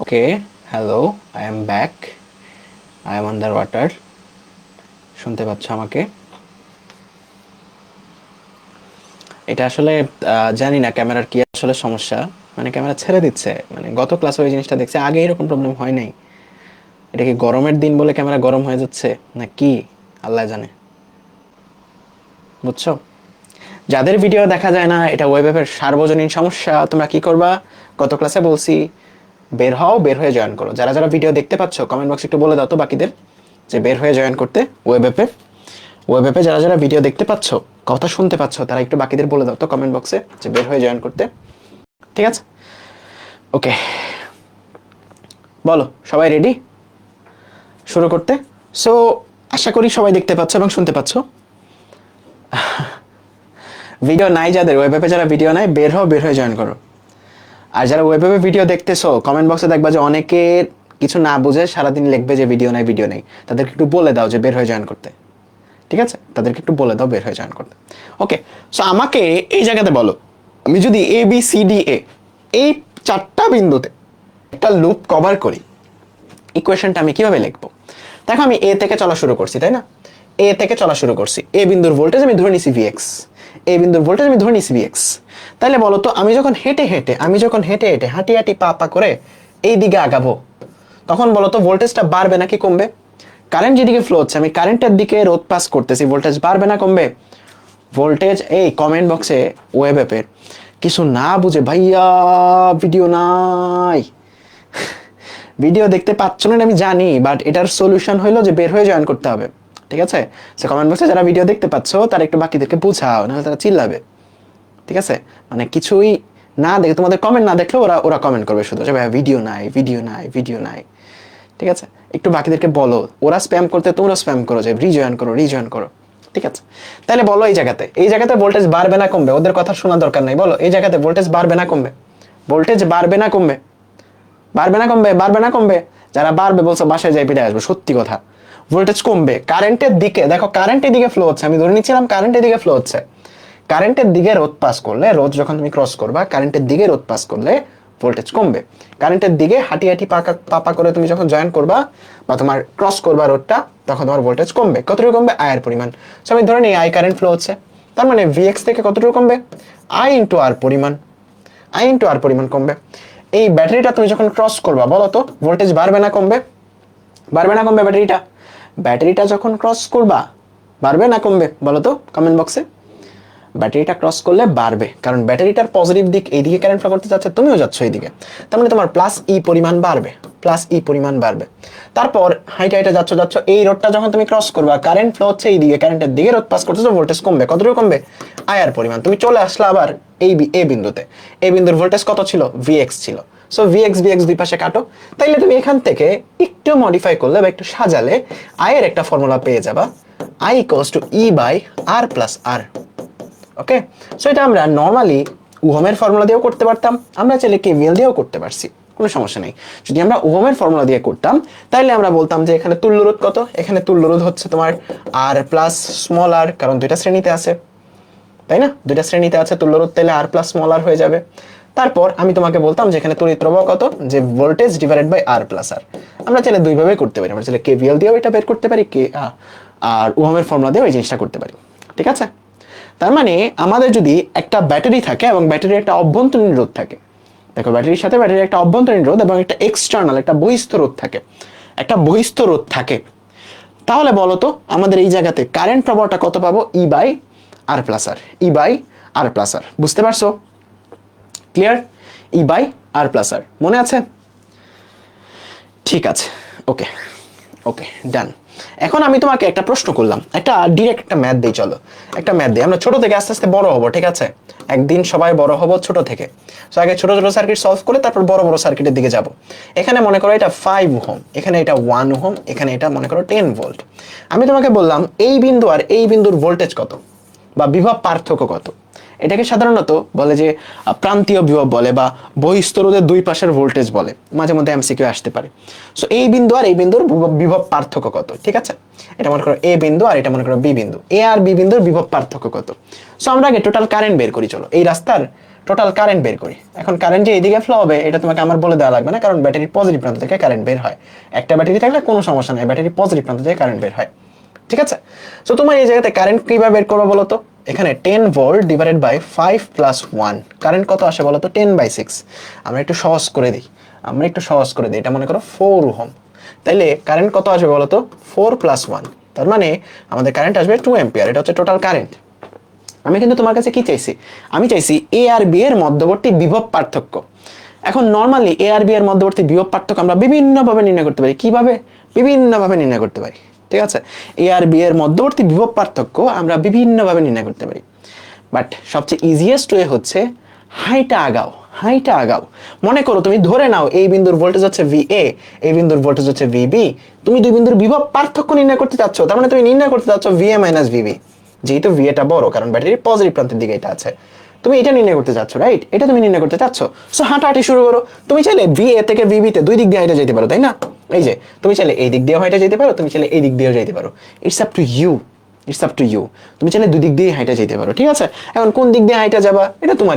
Okay, hello, I am back. I am under water. শুনতে পাচ্ছ আমাকে? এটা আসলে জানি না ক্যামেরার কি আসলে সমস্যা। মানে ক্যামেরা ছেড়ে দিচ্ছে। মানে গত ক্লাসে ওই জিনিসটা দেখছি, আগে এরকম প্রবলেম হয় নাই। এটা কি গরমের দিন বলে ক্যামেরা গরম হয়ে যাচ্ছে না কি? আল্লাহ জানে। বুঝছো? যাদের ভিডিও দেখা যায় না, এটা ওয়েব অ্যাপের সার্বজনীন সমস্যা। তোমরা কি করবা? গত ক্লাসে বলছি, বের হও, বের হয়ে জয়েন করো। যারা যারা ভিডিও দেখতে পাচ্ছ কমেন্ট বক্সে একটু বলে দাও তো বাকিদের যে বের হয়ে জয়েন করতে ওয়েব অ্যাপে। ওয়েব অ্যাপে যারা যারা ভিডিও দেখতে পাচ্ছ, কথা শুনতে পাচ্ছ, তারা একটু বাকিদের বলে দাও তো কমেন্ট বক্সে যে বের হয়ে জয়েন করতে। ঠিক আছে, ওকে, বলো সবাই রেডি শুরু করতে? সো আশা করি সবাই দেখতে পাচ্ছ এবং শুনতে পাচ্ছ। ভিডিও নাই যাদের, ওয়েব অ্যাপে যারা ভিডিও নাই, বের হও, বের হয়ে জয়েন করো। আর যারা ওয়েব অ্যাপে ভিডিও দেখতেছো, কমেন্ট বক্সে দেখবা যে অনেকে কিছু না বুঝে সারাদিন লিখবে যে ভিডিও নাই, ভিডিও নেই। তাদেরকে একটু বলে দাও যে বের হয়ে জয়েন করতে। ঠিক আছে, তাদেরকে একটু বলে দাও বের হয়ে জয়েন করতে। ওকে, সো আমাকে এই জায়গাতে বলো, আমি যদি এ বি সি ডি এ এই চারটা বিন্দুতে একটা লুপ কভার করি, ইকুয়েশনটা আমি কিভাবে লিখবো? দেখো, আমি এ থেকে চলা শুরু করছি, তাই না? এ থেকে চলা শুরু করছি। এ বিন্দুর ভোল্টেজ আমি ধরে নিছি ভিএক্স। এ বিন্দুর ভোল্টেজ আমি ধরে নিছি ভিএক্স। তাহলে বলো তো, আমি যখন হেঁটে হেঁটে হাঁটি হাঁটি পা পা করে এই দিকে আগাবো, তখন বলো তো ভোল্টেজটা বাড়বে নাকি কমবে? কারেন্ট যেদিকে ফ্লো হচ্ছে, আমি কারেন্টের দিকে রোধ পাস করতেছি, ভোল্টেজ বাড়বে না কমবে? ভোল্টেজ, এই কমেন্ট বক্সে ওয়েব অ্যাপের কিছু না বুঝে, ভাইয়া ভিডিও নাই, ভিডিও দেখতে পাচ্ছ না আমি জানি, বাট এটার সলিউশন হলো যে বের হয়ে জয়েন করতে হবে। ঠিক আছে, সে কমেন্ট বক্সে যারা ভিডিও দেখতে পাচ্ছ তারা একটু বাকিদেরকে বুঝাও, নাহলে তারা চিল্লাবে। ঠিক আছে, মানে কিছুই না দেখে, তোমাদের কমেন্ট না দেখলে ওরা ওরা কমেন্ট করবে শুধু যে ভাইয়া ভিডিও নাই, ভিডিও নাই, ভিডিও নাই। ঠিক আছে, একটু বাকিদেরকে বলো, ওরা স্প্যাম করতে তোমরা স্প্যাম করো যে রিজয়েন করো, রিজয়েন করো। ঠিক আছে, তাহলে বলো এই জায়গাতে ভোল্টেজ বাড়বে না কমবে? ওদের কথা শোনার দরকার নাই, বলো এই জায়গাতে ভোল্টেজ বাড়বে না কমবে? ভোল্টেজ বাড়বে না কমবে? বাড়বে না কমবে? বাড়বে না কমবে? যারা বাড়বে বলছো বাসায় যাই ফিরে আসবো, সত্যি কথা। ভোল্টেজ কমবে কারেন্টের দিকে, দেখো কারেন্টের দিকে ফ্লো হচ্ছে, আমি ধরে নিচ্ছিলাম কারেন্টের দিকে ফ্লো হচ্ছে। কারেন্টের দিকে রোধ পাস করলে, রোধ যখন তুমি ক্রস করবা, কারেন্টের দিকে রোধ পাস করলে ভোল্টেজ কমবে। কারেন্টের দিকে হাঁটি হাঁটি পাপা করে তুমি যখন জয়েন করবা বা তোমার ক্রস করবা রোডটা, তখন তোমার ভোল্টেজ কমবে। কতটুকু কমবে? আয়ের পরিমাণ। সো আমি ধরে নিই আই কারেন্ট ফ্লো হচ্ছে, তার মানে ভিএক্স থেকে কতটুকু কমবে? আই ইন্টু আর পরিমাণ, আই ইন্টু আর পরিমাণ কমবে। এই ব্যাটারিটা তুমি যখন ক্রস করবা, বলো তো ভোল্টেজ বাড়বে না কমবে? বাড়বে না কমবে ব্যাটারিটা? ব্যাটারিটা যখন ক্রস করবা, বাড়বে না কমবে বলো তো কমেন্ট বক্সে? ব্যাটারিটা ক্রস করলে বাড়বে, কারণ ব্যাটারিটার পজিটিভ দিক এইদিকে কারেন্ট ফ্লো করতে যাচ্ছে, তুমিও যাচ্ছ এইদিকে, তার মানে তোমার প্লাস ই পরিমাণ বাড়বে, প্লাস ই পরিমাণ বাড়বে। তারপর হাইটা হাইটা যাচ্ছ যাচ্ছ, এই রোডটা যখন তুমি ক্রস করবা, কারেন্ট ফ্লো হচ্ছে এইদিকে, কারেন্টের দিকে রোড পাস করতেছো, ভোল্টেজ কমবে। কতটুকু কমবে? আয়ার পরিমাণ। তুমি চলে আসলে আবার এই এ বিন্দুতে, এ বিন্দুর ভোল্টেজ কত ছিল? ভিএক্স ছিল। সো ভিএক্স ভিএক্স দুই পাশে কাটো, তাইলে তুমি এখান থেকে একটু মডিফাই করলে বা একটু সাজালে আয়ের একটা ফর্মুলা পেয়ে যাবা, I equals to E by R plus R. Okay, so এটা আমরা নর্মালি ওহমের ফর্মুলা দিয়েও করতে পারতাম, আমরা চাইলে কেভিএল দিয়েও করতে পারছি, কোনো সমস্যা নেই। যদি আমরা ওহমের ফর্মুলা দিয়ে করতাম, তাহলে আমরা বলতাম যে এখানে তুল্যরোধ কত? এখানে তুল্যরোধ হচ্ছে তোমার আর প্লাস স্মল আর, কারণ দুইটা শ্রেণীতে আছে, তাই না? দুইটা শ্রেণীতে আছে তুল্যরোধ, তাহলে আর প্লাস স্মল আর হয়ে যাবে। তারপর আমি তোমাকে বলতাম যে এখানে তড়িৎ প্রবাহ কত? যে voltage divided by R plus R. আমরা চাইলে দুইভাবে করতে পারি, আমরা চাইলে কেভিএল দিয়েও এটা বের করতে পারি, আর ওহমের ফর্মুলা দিয়েও এই জিনিসটা করতে পারি। ঠিক আছে, তার মানে আমাদের যদি একটা ব্যাটারি থাকে এবং ব্যাটারির একটা অভ্যন্তরীণ রোধ থাকে, দেখো ব্যাটারির সাথে ব্যাটারির একটা অভ্যন্তরীণ রোধ এবং একটা এক্সটার্নাল, একটা বহিস্থ রোধ থাকে, একটা বহিস্থ রোধ থাকে, তাহলে বলো তো আমাদের এই জায়গাতে কারেন্ট প্রবাহটা কত পাবো? E by R plus R, E by R plus R. বুঝতে পারছো? Clear? E by R plus R, মনে আছে? ঠিক আছে, ওকে ওকে, ডান। এখন আমি তোমাকে একটা প্রশ্ন করলাম, একটা ডিরেক্ট একটা ম্যাথ দেই, চলো একটা ম্যাথ দিই। আমরা ছোট থেকে আস্তে আস্তে বড় হব, ঠিক আছে? একদিন সবাই বড় হব ছোট থেকে। সো আগে ছোট ছোট সার্কিট সলভ করে তারপর বড় বড় সার্কিটের দিকে যাব। এখানে মনে করো এটা 5 ওহম, এখানে এটা 1 ওহম, এখানে এটা মনে করো 10 ভোল্ট। আমি তোমাকে বললাম এই বিন্দু আর এই বিন্দুর ভোল্টেজ কত বা বিভব পার্থক্য কত? এটাকে সাধারণত বলে যে প্রান্তীয় বিভব বলে বা বহিস্থ রোধের দুই পাশের ভোল্টেজ বলে, মাঝে মধ্যে এমসিকিউ আসতে পারে। সো এই বিন্দু আর এই বিন্দুর বিভব পার্থক্য কত? ঠিক আছে, এটা মনে করো এ বিন্দু আর এটা মনে করো বি বিন্দু, এ আর বি বিন্দুর বিভব পার্থক্য কত? সো আমরা আগে টোটাল কারেন্ট বের করি, চলো এই রাস্তার টোটাল কারেন্ট বের করি। এখন কারেন্ট যে এইদিকে ফ্লো হবে এটা তোমাকে আমার বলে দেওয়া লাগবে না, কারণ ব্যাটারির পজিটিভ প্রান্ত থেকে কারেন্ট বের হয়। একটা ব্যাটারি থাকলে কোনো সমস্যা নেই, ব্যাটারির পজিটিভ প্রান্ত থেকে কারেন্ট বের হয়। ঠিক আছে, সো তোমার এই জায়গাতে কারেন্ট কিভাবে বের করবো বলো তো? এখানে 10 volt divided by 5 plus 1, current কত আসে বলো তো? 10/6। আমরা একটু সহজ করে দিই, এটা মনে করো 4 ওহম। তাইলে কারেন্ট কত আসবে বলো তো? 4 প্লাস 1, তার মানে আমাদের কারেন্ট আসবে 2 অ্যাম্পিয়ার। এটা হচ্ছে টোটাল কারেন্ট। আমি কিন্তু তোমার কাছে কি চাইছি? আমি চাইছি এ আর বি এর মধ্যবর্তী বিভব পার্থক্য। এখন নর্মালি এ আর বি এর মধ্যবর্তী বিভব পার্থক্য আমরা বিভিন্নভাবে নির্ণয় করতে পারি। কিভাবে? বিভিন্নভাবে নির্ণয় করতে পারি। ঠিক আছে, এ আর বি এর মধ্যবর্তী বিভব পার্থক্য আমরা বিভিন্নভাবে নির্ণয় করতে পারি, বাট সবচেয়ে ইজিয়েস্ট ওয়ে হচ্ছে হাইটা আগাও। মনে করো তুমি ধরে নাও এই বিন্দুর ভোল্টেজ হচ্ছে VA, এই বিন্দুর ভোল্টেজ হচ্ছে VB। তুমি দুই বিন্দুর বিভব পার্থক্য নির্ণয় করতে চাচ্ছ, তার মানে তুমি নির্ণয় করতে চাচ্ছ VA মাইনাস VB। যেহেতু VA টা বড়, কারণ ব্যাটারির পজিটিভ প্রান্তের দিকে এটা আছে, তুমি এটা নির্ণয় করতে চাচ্ছ, রাইট? এটা তুমি নির্ণয় করতে চাচ্ছ। সো হাঁটাহাঁটি শুরু করো। তুমি চাইলে VA থেকে VB তে দুই দিক দিয়ে হাঁটে যেতে পারো, তাই না? এই যে তুমি চাইলে এই দিক দিয়েও হাঁটে যেতে পারো, তুমি চাইলে এই দিক দিয়েও যেতে পারো। It's up to you. তুমি চাইলে দুই দিক দিয়ে হাঁটে যেতে পারো। ঠিক আছে, এখন কোন দিক দিয়ে হাঁটে যাবা এটা তোমার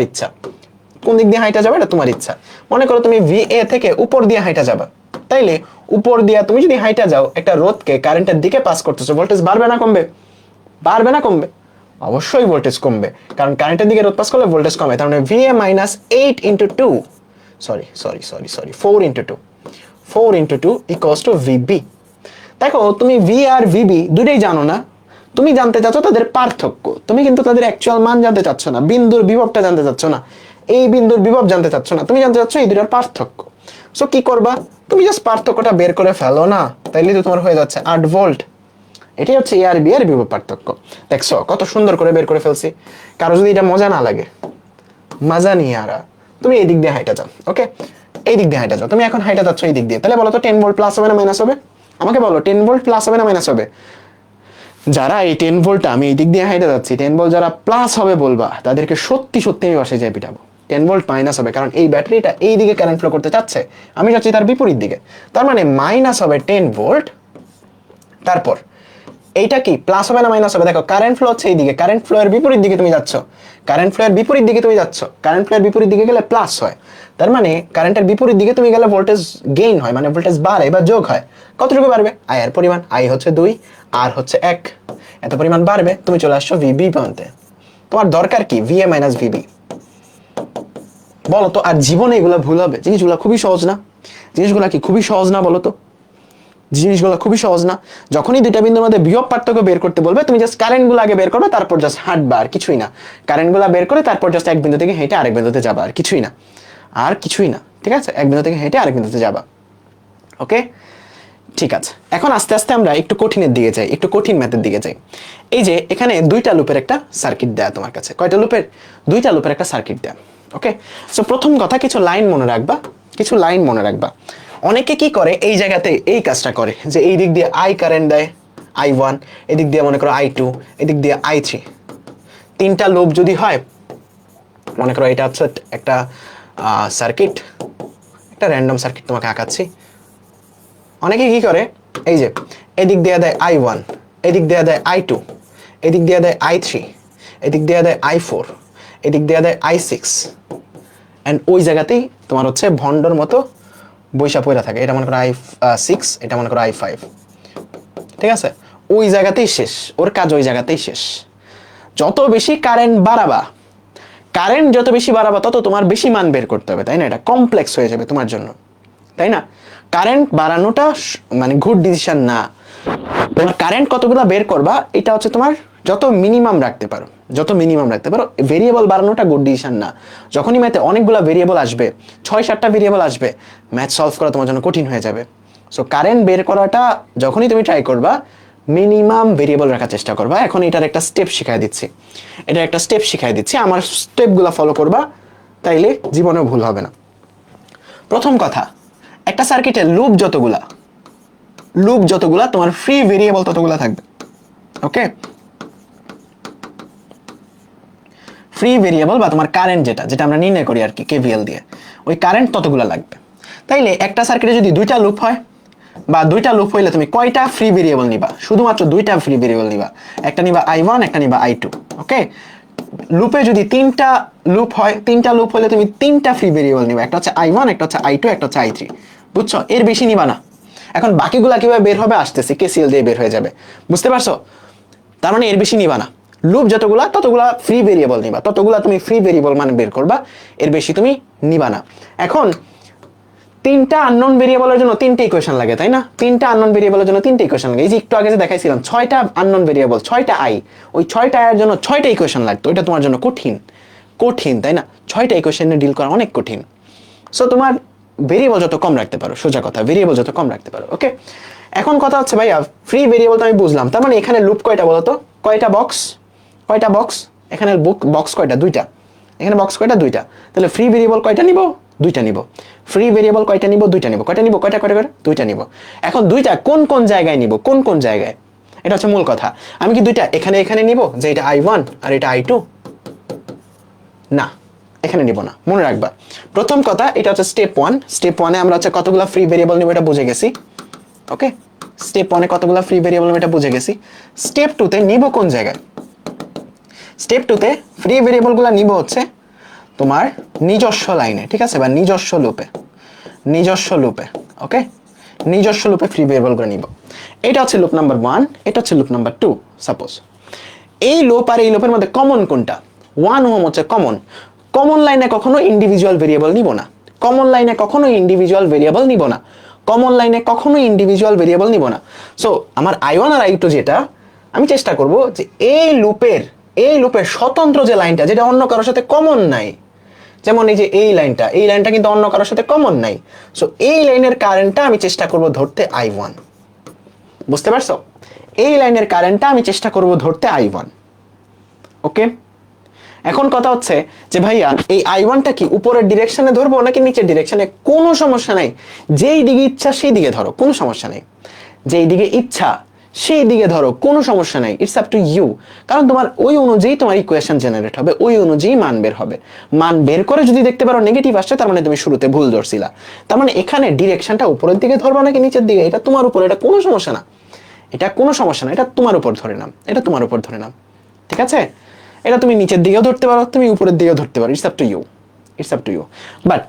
ইচ্ছা। মনে করো তুমি VA থেকে উপর দিয়ে হাঁটা যাবা, তাইলে উপর দিয়ে তুমি যদি হাঁটা যাও একটা রোধকে কারেন্টের দিকে পাস করতেছো, ভোল্টেজ বাড়বে না কমবে? অবশ্যই ভোল্টেজ কমবে, কারণ কারেন্টের দিকে রোধ পাস করলে ভোল্টেজ কমে। তার মানে VA minus 8 into 2, sorry 4 into 2 equals to VB। দেখো তুমি V আর VB দুটোই জানো না, তুমি জানতে চাচ্ছ তাদের পার্থক্য। তুমি কিন্তু তাদের অ্যাকচুয়াল মান জানতে চাচ্ছ না, বিন্দুর বিভবটা জানতে চাচ্ছ না, এই বিন্দুর বিভব জানতে চাচ্ছ না, তুমি জানতে চাচ্ছ এই দুটোর পার্থক্য। সো কি করবা? তুমি জাস্ট পার্থক্যটা বের করে ফেলো না, তাইলে তো তোমার হয়ে যাচ্ছে 8 ভোল্ট। এটাই হচ্ছে এ আর বি এর বিভব পার্থক্য। দেখছো কত সুন্দর করে বের করে ফেলছি। কারো যদি এটা মজা না লাগে, মজা নিয়ে আরা, তুমি এই দিক দিয়ে হাইটা যাও। ওকে, এই দিক দিয়ে হাইটা যাও। তুমি এখন হাইটা যাচ্ছ এই দিক দিয়ে, তাহলে বলো তো 10 ভোল্ট প্লাস হবে না মাইনাস হবে? আমাকে বলো 10 ভোল্ট প্লাস হবে না মাইনাস হবে? যারা এই 10 ভোল্টটা আমি এই দিক দিয়ে হাইটা যাচ্ছি, 10 ভোল্ট যারা প্লাস হবে বলবা তাদেরকে সত্যি আমি বাসায় যাই পিটাবো। 10 ভোল্ট মাইনাস হবে, কারণ এই ব্যাটারিটা এই দিকে কারেন্ট ফ্লো করতে চাচ্ছে, আমি যাচ্ছি তার বিপরীত দিকে। তার মানে মাইনাস হবে 10 ভোল্ট, তারপর এইটা কি প্লাস হবে না মাইনাস হবে? দেখো কারেন্ট ফ্লো হচ্ছে এইদিকে, কারেন্ট ফ্লো এর বিপরীত দিকে তুমি যাচ্ছ, কারেন্ট ফ্লো এর বিপরীত দিকে গেলে প্লাস হয়। তার মানে কারেন্টের বিপরীত দিকে তুমি গেলে ভোল্টেজ গেইন হয়, মানে ভোল্টেজ বাড়ে বা যোগ হয়। কতটুকু বাড়বে? আই এর পরিমাণ, আই হচ্ছে 2 আর হচ্ছে 1, এত পরিমাণ বাড়বে। তুমি চলে আসছো VB পর্যন্ত। তোমার দরকার কি? VA minus VB। বলো তো, আর জীবনে এগুলো ভুল হবে? জিনিসগুলো খুবই সহজ না? বলো তো, জিনিসগুলো খুবই সহজ না? যখনই দুইটা বিন্দুর মধ্যে বিভব পার্থক্য বের করতে বলবে, তুমি জাস্ট কারেন্টগুলো আগে বের করবে, তারপর জাস্ট হাঁটবা, আর কিছুই না। কারেন্টগুলো বের করে তারপর জাস্ট এক বিন্দু থেকে হেঁটে আরেক বিন্দুতে যাবা, আর কিছুই না। ঠিক আছে, এক বিন্দু থেকে হেঁটে আরেক বিন্দুতে যাবা। ওকে, ঠিক আছে। এখন আস্তে আস্তে আমরা একটু কঠিনের দিকে যাই, একটু কঠিন ম্যাথের দিকে যাই। এই যে এখানে দুইটা লুপের একটা সার্কিট দেয়া তোমার কাছে। কয়টা লুপের? দুইটা লুপের একটা সার্কিট দেয়া। ওকে, সো প্রথম কথা কিছু লাইন মনে রাখবা। অনেকে কি করে এই জায়গাতে এই কাজটা করে যে এই দিক দিয়ে আই কারেন্ট দেয়, I1, এদিক দিয়ে মনে করো I2, এদিক দিয়ে I3। তিনটা লুপ যদি হয়, মনে করো এটা হচ্ছে একটা সার্কিট, একটা র্যান্ডম সার্কিট তোমাকে আঁকাচ্ছি। অনেকে কি করে, এই যে এদিক দিয়ে দেয় I1, এদিক দিয়ে দেয় I2, এদিক দিয়ে দেয় I3, এদিক দিয়ে দেয় I4, এদিক দিয়ে দেয় I6, এন্ড ওই জায়গাতেই তোমার হচ্ছে ভন্ডর মতো বৈশা পয়রা থাকে। এটা মনে করো I6, এটা মনে করো I5। ঠিক আছে, ওই জায়গাতেই শেষ, ওর কাজ ওই জায়গাতেই শেষ। যত বেশি কারেন্ট বাড়াবা তত তোমার বেশি মান বের করতে হবে, তাই না? এটা কমপ্লেক্স হয়ে যাবে তোমার জন্য, তাই না? কারেন্ট বাড়ানোটা মানে গুড ডিসিশন না। তোমার কারেন্ট কতগুলো বের করবা এটা হচ্ছে তোমার যত মিনিমাম রাখতে পারো, ভেরিয়েবল বাড়ানোটা গুড ডিসিশন না। যখনই ম্যাথে অনেকগুলো ভেরিয়েবল আসবে, 6-7টা ভেরিয়েবল আসবে, ম্যাথ সলভ করা তোমার জন্য কঠিন হয়ে যাবে। সো কারেন্ট বের করাটা যখনই তুমি ট্রাই করবা, মিনিমাম ভেরিয়েবল রাখার চেষ্টা করবা। এখন এটার একটা স্টেপ শিখাই দিচ্ছি, আমার স্টেপগুলো ফলো করবা, তাইলে জীবনেও ভুল হবে না। প্রথম কথা, একটা সার্কিটের লুপ যতগুলা তোমার ফ্রি ভেরিয়েবল ততগুলা থাকবে। ওকে, ফ্রি ভেরিয়েবল বা তোমার কারেন্ট যেটা আমরা নির্ণয় করি আর কি কেভিএল দিয়ে, ওই কারেন্ট ততগুলা লাগবে। তাইলে একটা সার্কিটে যদি দুইটা লুপ হয় বা দুইটা লুপ হইলে তুমি কয়টা ফ্রি ভেরিয়েবল নিবা? শুধুমাত্র দুইটা ফ্রি ভেরিয়েবল নিবা, একটা নিবা I1, একটা নিবা I2। ওকে, লুপে যদি তিনটা লুপ হয়, তিনটা লুপ হলে তুমি তিনটা ফ্রি ভেরিয়েবল নিবে, একটা হচ্ছে i1, একটা হচ্ছে i2, একটা হচ্ছে i3, বুঝছো? এর বেশি নিবা না। এখন বাকিগুলা কিভাবে বের হবে আসতেছে, কেসিএল দিয়ে বের হয়ে যাবে, বুঝতে পারছো? তার মানে এর বেশি নিবা না। লুপ যতগুলা ততগুলা ফ্রি ভেরিয়েবল নিবা, ততগুলা তুমি ফ্রি ভেরিয়েবল মানে বের করবা, এর বেশি তুমি নিবা না। এখন তিনটা আননোন ভেরিয়েবলের জন্য তিনটা ইকুয়েশন লাগে, তাই না? তিনটা আননোন ভেরিয়েবলের জন্য তিনটা ইকুয়েশন লাগে। এই যে একটু আগে যে দেখাইছিলাম 6টা আননোন ভেরিয়েবল, 6টা আই, ওই 6টা আই এর জন্য 6টা ইকুয়েশন লাগতো। এটা তোমার জন্য কঠিন, কঠিন তাই না? 6টা ইকুয়েশনে ডিল করা অনেক কঠিন। সো তোমার ভেরিয়েবল যত কম রাখতে পারো, সোজা কথা, ভেরিয়েবল যত কম রাখতে পারো। ওকে, এখন কথা হচ্ছে ভাইয়া ফ্রি ভেরিয়েবল তো আমি বুঝলাম, তার মানে এখানে লুপ কয়টা বলো তো? কয়টা বক্স? কয়টা বক্স? এখানে বক্স কয়টা? দুইটা। এখানে বক্স কয়টা? দুইটা। তাহলে ফ্রি ভেরিয়েবল কয়টা নিব? দুইটা নিব। ফ্রি ভেরিয়েবল কয়টা নিব? দুইটা নিব। কয়টা নিব? কয়টা কয়টা করে? দুইটা নিব। এখন দুইটা কোন কোন জায়গায় নিব? কোন কোন জায়গায়? এটা হচ্ছে মূল কথা। আমি কি দুইটা এখানে এখানে নিব, যে এটা i1 আর এটা i2? না, এখানে নিব না, মনে রাখবা। প্রথম কথা, এটা হচ্ছে স্টেপ 1। স্টেপ 1 এ আমরা হচ্ছে কতগুলো ফ্রি ভেরিয়েবল নিব এটা বুঝে গেছি। ওকে, স্টেপ 1 এ কতগুলো ফ্রি ভেরিয়েবল নিব এটা বুঝে গেছি। স্টেপ 2 তে নিব কোন জায়গায়? স্টেপ 2 তে ফ্রি ভেরিয়েবলগুলো নিব হচ্ছে তোমার নিজস্ব লাইনে, ঠিক আছে, বা নিজস্ব লুপে, নিজস্ব লুপে। ওকে, নিজস্ব লুপে ফ্রি ভেরিয়েবলগুলো নিব। এটা হচ্ছে লুপ নাম্বার 1, এটা হচ্ছে লুপ নাম্বার 2। সাপোজ এই লুপ আর এই লুপের মধ্যে কমন কোনটা? 1 ওহম হচ্ছে কমন। কমন লাইনে কখনো ইন্ডিভিজুয়াল ভেরিয়েবল নিব না, কমন লাইনে কখনো ইন্ডিভিজুয়াল ভেরিয়েবল নিব না, কমন লাইনে কখনো ইন্ডিভিজুয়াল ভেরিয়েবল নিব না। সো আমার i1 আর i2 যেটা, আমি চেষ্টা করব যে এই লুপের স্বতন্ত্র যে লাইনটা, যেটা অন্য কারোর সাথে কমন নাই, যেমন এই যে এই লাইনটা কিন্তু অন্য কারোর সাথে কমন নাই। সো এই লাইনের কারেন্টটা আমি চেষ্টা করব ধরতে i1, বুঝতে পারছো? এই লাইনের কারেন্টটা আমি চেষ্টা করব ধরতে i1। ওকে, এখন কথা হচ্ছে যে ভাইয়া এই i1টা কি উপরের ডিরেকশনে ধরবো নাকি নিচের ডিরেকশনে? কোনো সমস্যা নাই, যেই দিকে ইচ্ছা সেই দিকে ধরো, কোনো সমস্যা নেই। যেই দিকে ইচ্ছা সেই দিকে ধরো, কোনো সমস্যা নাই, ইটস আপ টু ইউ। কারণ তোমার ওই অনুযায়ী তোমার ইকুয়েশন জেনারেট হবে, ওই অনুযায়ী মান বের হবে। মান বের করে যদি দেখতে পারো নেগেটিভ আসছে, তার মানে তুমি শুরুতে ভুল ধরছিলা। তার মানে এখানে ডিরেকশনটা উপরের দিকে ধরবা নাকি নিচের দিকে, এটা তোমার উপর, এটা কোনো সমস্যা না, এটা কোনো সমস্যা না, এটা তোমার উপর ধরে নাও, এটা তোমার উপর ধরে নাও, ঠিক আছে? এটা তুমি নিচের দিকেও ধরতে পারো, তুমি উপরের দিকেও ধরতে পারো, it's up to you, it's up to you. But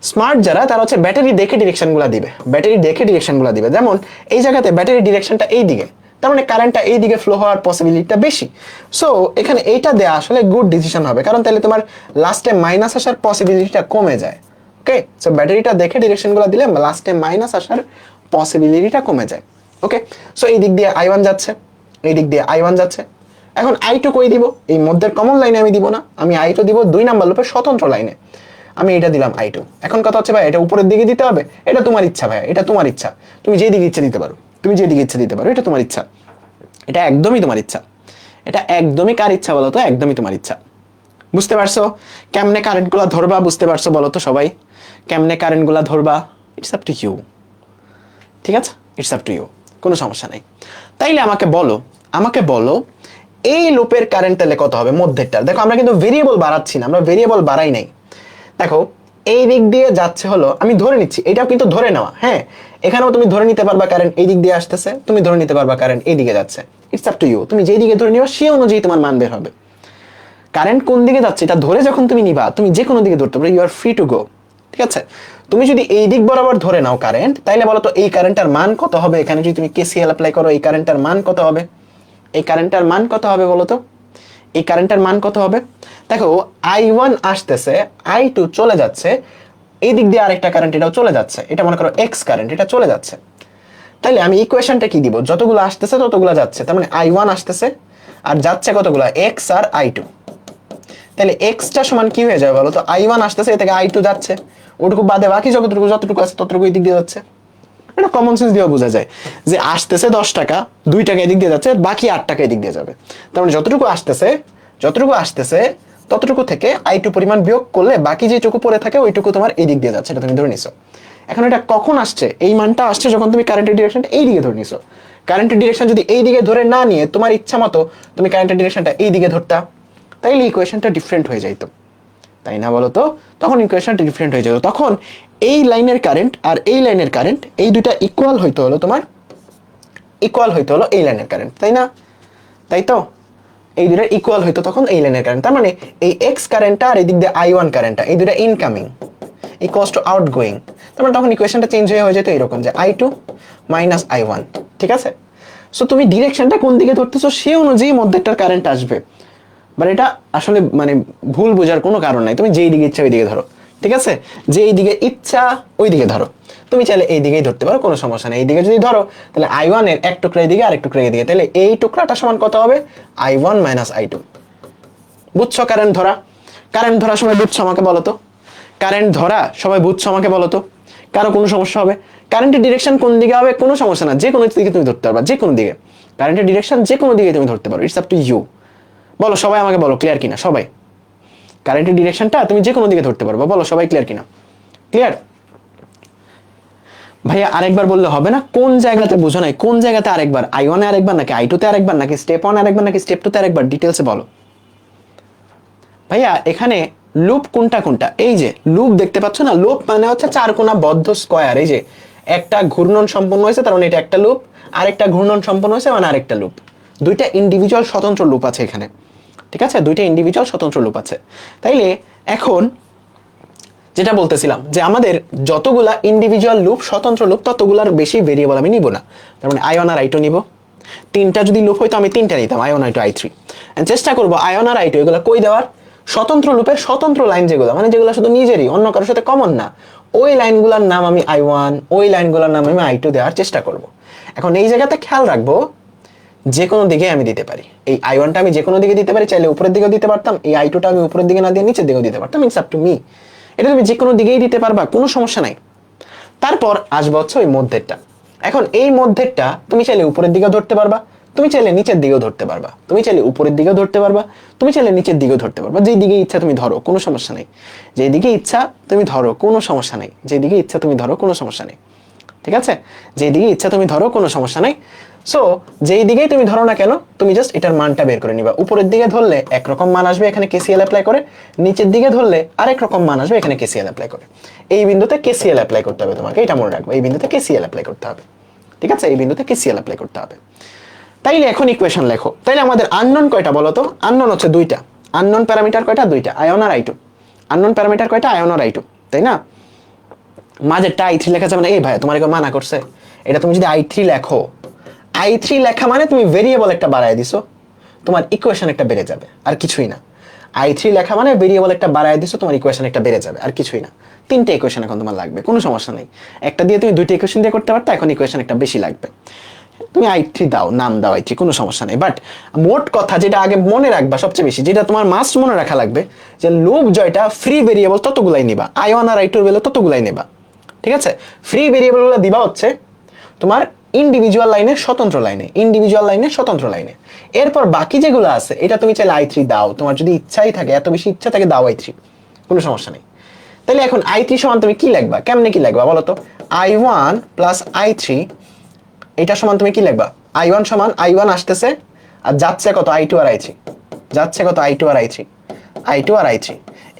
smart যারা, তারা হচ্ছে ব্যাটারি দেখে ডিরেকশনগুলো দিবে, ব্যাটারি দেখে ডিরেকশনগুলো দিবে। যেমন এই জায়গাতে ব্যাটারি ডিরেকশনটা এই দিকে, তার মানে কারেন্টটা এই দিকে ফ্লো হওয়ার পসিবিলিটিটা বেশি। সো এখানে এইটা দেয়া আসলে গুড ডিসিশন হবে, কারণ তাহলে তোমার লাস্টে মাইনাস আসার পসিবিলিটিটা কমে যায়। ওকে, সো ব্যাটারিটা দেখে ডিরেকশনগুলো দিলে লাস্টে মাইনাস আসার পসিবিলিটিটা কমে যায়। ওকে, সো এই দিক দিয়ে i1 যাচ্ছে, এই দিক দিয়ে i1 যাচ্ছে। এখন i2 কই দিব? এই মধ্যের কমন লাইনে আমি দিব না, আমি i2 দিব 2 নাম্বার লুপের স্বতন্ত্র লাইনে, আমি এটা দিলাম i2। এখন কথা হচ্ছে ভাই এটা উপরের দিকে দিতে হবে, এটা তোমার ইচ্ছা ভাই, এটা তোমার ইচ্ছা, তুমি যে দিকে ইচ্ছা দিতে পারো, তুমি যে দিকে ইচ্ছা দিতে পারো, এটা তোমার ইচ্ছা, এটা একদমই তোমার ইচ্ছা। এটা একদমই কার ইচ্ছা বলো তো? একদমই তোমার ইচ্ছা। বুঝতে পারছো কেমনে কারেন্টগুলো ধরবা? বুঝতে পারছো বলো তো সবাই কেমনে কারেন্টগুলো ধরবা? ইটস আপ টু ইউ, ঠিক আছে, ইটস আপ টু ইউ, কোনো সমস্যা নাই। তাইলে আমাকে বলো, আমাকে বলো এই লুপের কারেন্ট তাহলে কত হবে মধ্যেরটার? দেখো আমরা কিন্তু ভেরিয়েবল বাড়াচ্ছি না, আমরা ভেরিয়েবল বাড়াই নাই। দেখো এই দিক দিয়ে যাচ্ছে হলো, আমি ধরে নিচ্ছি, এটাও কিন্তু ধরে নেওয়া, হ্যাঁ, এখানেও তুমি ধরে নিতে পারবা কারেন্ট এই দিক দিয়ে আসতেছে, তুমি ধরে নিতে পারবা কারেন্ট এই দিকে যাচ্ছে, ইটস আপ টু ইউ। তুমি যেই দিকে ধরে নিবা সেই অনুযায়ী তোমার মান বের হবে। কারেন্ট কোন দিকে যাচ্ছে এটা ধরে যখন তুমি নিবা, তুমি যে কোনো দিকে ধরতে পারো, you are free to go, ঠিক আছে? তুমি যদি এই দিক বরাবর ধরে নাও কারেন্ট, তাইলে বলো তো এই কারেন্টটার মান কত হবে? এখানে যদি তুমি কেসিএল অ্যাপ্লাই করো, এই কারেন্টটার মান কত হবে? এই কারেন্টটার মান কত হবে বলো তো? এই কারেন্টের মান কত হবে? দেখো i1 আসতেছে, i2 চলে যাচ্ছে, এই দিক দিয়ে আরেকটা কারেন্ট এটাও চলে যাচ্ছে, এটা মনে করো x কারেন্ট, এটা চলে যাচ্ছে। তাইলে আমি ইকুয়েশনটা কি দিব? যতগুলো আসতেছে ততগুলো যাচ্ছে, তার মানে i1 আসতেছে আর যাচ্ছে কতগুলো? x আর i2। তাহলে x টা সমান কি হয়ে যাবে বলো তো? i1 আসতেছে, এ থেকে i2 যাচ্ছে, ওটুকু বাদে বাকি যতটুকু আছে ততটুকু এই দিক দিয়ে যাচ্ছে। এটা কমন সেন্স দিয়ে বোঝা যায় যে আসতেছে 10 টাকা, 2 টাকা এদিক দিয়ে যাচ্ছে, বাকি 8 টাকা এদিক দিয়ে যাবে। তার মানে যতটুকু আসতেছে ততটুকু থেকে i2 পরিমাণ বিয়োগ করলে বাকি যেটুকু পড়ে থাকে ওইটুকু তোমার এই দিক দিয়ে যাচ্ছে, এটা তুমি ধরে নিছো। এখন এটা কখন আসছে? এই মানটা আসছে যখন তুমি কারেন্টের ডিরেকশনটা এই দিকে ধরে নিছো। কারেন্টের ডিরেকশন যদি এই দিকে ধরে না নিয়ে তোমার ইচ্ছা মতো তুমি কারেন্টের ডিরেকশনটা এই দিকে ধরতা, তাইলে ইকুয়েশনটা ডিফারেন্ট হয়ে যাইতো, তাই না বলো তো? তখন ইকুয়েশনটা ডিফারেন্ট হয়ে যেত। তখন এই লাইনের কারেন্ট আর এই লাইনের কারেন্ট এই দুইটা ইকুয়াল হইতে হলো তোমার, ইকুয়াল হইতে হলো এই লাইনের কারেন্ট, তাই না? তাই তো? এই দুটো ইকুয়াল হইতো তখন এই লাইনের কারেন্ট। তার মানে এই এক্স কারেন্টটা আর এই দিক দিয়ে I1 কারেন্টটা, এই দুটো ইনকামিং ইকুয়ালস টু আউটগোয়িং। তার মানে তখন ইকুয়েশনটা চেঞ্জ হয়ে যেত এরকম যে I2 মাইনাস I1। ঠিক আছে, সো তুমি ডিরেকশনটা কোন দিকে ধরতেছো সে অনুযায়ী মধ্যেরটার কারেন্ট আসবে। বাট এটা আসলে মানে ভুল বোঝার কোনো কারণ নাই, তুমি যেই দিকে ইচ্ছা ওই দিকে ধরো। ঠিক আছে, যেই দিকে ইচ্ছা ওই দিকে ধরো। তুমি চাইলে এই দিকেই ধরতে পারো, কোনো সমস্যা নেই। এই দিকে যদি ধরো তাহলে I1 এর এক টুকরা এদিকে আর এক টুকরা এদিকে, তাহলে এই টুকরাটা সমান কত হবে I1 মাইনাস I2। বুঝছো কারেন্ট ধরা? কারেন্ট ধরার সময় বুঝছো আমাকে বলো তো, কারেন্ট ধরা সবাই বুঝছো আমাকে বলো তো, কারো কোনো সমস্যা হবে? কারেন্টের ডিরেকশন কোন দিকে হবে কোনো সমস্যা না, যে কোনো দিকে তুমি ধরতে পারবা, যে কোনো দিকে। কারেন্টের ডিরেকশন যে কোনো দিকে তুমি ধরতে পারো, ইটস আপ টু ইউ। বলো সবাই আমাকে বলো, ক্লিয়ার কিনা সবাই? কারেন্টের ডিরেকশনটা তুমি যে কোনো দিকে ধরতে পারবা, বলো সবাই ক্লিয়ার কিনা? ক্লিয়ার? ভাইয়া আরেকবার বললে হবে না? কোন জায়গাতে বুঝো নাই? কোন জায়গাতে আরেকবার? I1 এ আরেকবার নাকি I2 তে আরেকবার নাকি স্টেপ 1 আরেকবার নাকি স্টেপ 2 তে আরেকবার? ডিটেইলসে বলো ভাইয়া। এখানে লুপ কোনটা কোনটা? এই যে লুপ দেখতে পাচ্ছ না, লুপ মানে হচ্ছে চার কোণা বদ্ধ স্কয়ার। এই যে একটা ঘূর্ণন সম্পন্ন হয়েছে তার মানে এটা একটা লুপ, আরেকটা ঘূর্ণন সম্পন্ন হয়েছে মানে আরেকটা লুপ। দুইটা ইন্ডিভিজুয়াল স্বতন্ত্র লুপ আছে এখানে। ঠিক আছে, দুইটা ইন্ডিভিজুয়াল স্বতন্ত্র লুপ আছে। তাইলে এখন যেটা বলতেছিলাম যে আমাদের যতগুলা ইন্ডিভিজুয়াল লুপ স্বতন্ত্র লুপ ততগুলার বেশি ভেরিয়েবল আমি নিব না। তার মানে I1 আর I2 নিব। তিনটা যদি লুপ হইতো আমি তিনটা নিতাম, I1 I2 I3। চেষ্টা করবো I1 আর I2 এগুলো কই দেওয়ার, স্বতন্ত্র লুপের স্বতন্ত্র লাইন যেগুলো, মানে যেগুলো শুধু নিজেরই, অন্য কারোর সাথে কমন না, ওই লাইনগুলোর নাম আমি I1, ওই লাইনগুলোর নাম আমি I2 দেওয়ার চেষ্টা করব। এখন এই জায়গাতে খেয়াল রাখবো যে কোনো দিকে আমি দিতে পারি। এই I1টা আমি যে কোনো দিকে দিতে পারি, চাইলে উপরের দিকেও দিতে পারতাম। এই I2টা আমি উপরের দিকে না দিয়ে নিচের দিকেও দিতে পারতাম, ইটস আপ টু মি। এটা তুমি যে কোনো দিকেই দিতে পারবা, কোনো সমস্যা নাই। তারপর আসবে হচ্ছে ওই মধ্যেরটা। এখন এই মধ্যেরটা তুমি চাইলে উপরের দিকেও ধরতে পারবা, তুমি চাইলে নিচের দিকেও ধরতে পারবা, তুমি চাইলে উপরের দিকেও ধরতে পারবা, তুমি চাইলে নিচের দিকেও ধরতে পারবা। যেই দিকে ইচ্ছা তুমি ধরো, কোনো সমস্যা নেই। যেই দিকে ইচ্ছা তুমি ধরো, কোনো সমস্যা নেই। যেই দিকে ইচ্ছা তুমি ধরো, কোনো সমস্যা নেই। ঠিক আছে, যেই দিকে ইচ্ছা তুমি ধরো, কোনো সমস্যা নেই। সো যেই দিকেই তুমি ধরো না কেন, তুমি জাস্ট এটার মানটা বের করে নিবা। উপরের দিকে ধরলে একরকম মান আসবে এখানে KCL অ্যাপ্লাই করে, নিচের দিকে ধরলে আরেক রকম মান আসবে এখানে KCL অ্যাপ্লাই করে। এই বিন্দুতে KCL অ্যাপ্লাই করতে হবে তোমাকে, এটা মনে রাখবে। এই বিন্দুতে KCL অ্যাপ্লাই করতে হবে। ঠিক আছে, এই বিন্দুতে KCL অ্যাপ্লাই করতে হবে। তাইলে এখন ইকুয়েশন লেখো। তাইলে আমাদের আননোন কয়টা বলো তো? আননোন হচ্ছে দুইটা। আননোন প্যারামিটার কয়টা? দুইটা, I1 আর I2। আননোন প্যারামিটার কয়টা? I1 আর I2, তাই না? মাঝেরটা I3 লেখা যাবে না। এই ভাই তোমার কেউ মানা করছে? এটা তুমি যদি I3 লেখো, I3 লেখা মানে তুমি ভেরিয়েবল একটা বাড়ায় দিছো, তোমার ইকুয়েশন একটা বেড়ে যাবে, আর কিছুই না। I3 লেখা মানে ভেরিয়েবল একটা বাড়ায় দিছো, তোমার ইকুয়েশন একটা বেড়ে যাবে, আর কিছুই না। তিনটে ইকুয়েশন এখন তোমার লাগবে, কোনো সমস্যা নেই। একটা দিয়ে তুমি দুইটা ইকুয়েশন দিয়ে করতে পারতা, এখন ইকুয়েশন একটা বেশি লাগবে। তুমি I3 দাও, নাম দাও I3, কোনো সমস্যা নেই। বাট মোট কথা যেটা আগে মনে রাখবা সবচেয়ে বেশি, যেটা তোমার মাস্ট মনে রাখা লাগবে, যে লুপ জয়টা ফ্রি ভেরিয়েবল ততগুলাই নিবা, I1 আর I2 বেলে ততগুলাই নেবা। ঠিক আছে, ফ্রি ভেরিয়েবলগুলো দিবা হচ্ছে তোমার ইন্ডিভিজুয়াল লাইনে, স্বতন্ত্র লাইনে, ইন্ডিভিজুয়াল লাইনে, স্বতন্ত্র লাইনে। এরপর বাকি যেগুলো আছে এটা তুমি চাইলে I3 দাও, তোমার যদি ইচ্ছাই থাকে, এত বেশি ইচ্ছা থাকে, দাও I3, কোনো সমস্যা নেই। তাহলে এখন I3 সমান তুমি কি লিখবা, কেমনে কি লিখবা বলো তো? I1 প্লাস I3, এটা সমান তুমি কি লিখবা? I1 সমান I1 আসতেছে আর যাচ্ছে কত? I2 আর I3, যাচ্ছে কত? I2 আর I3, I2 আর I3।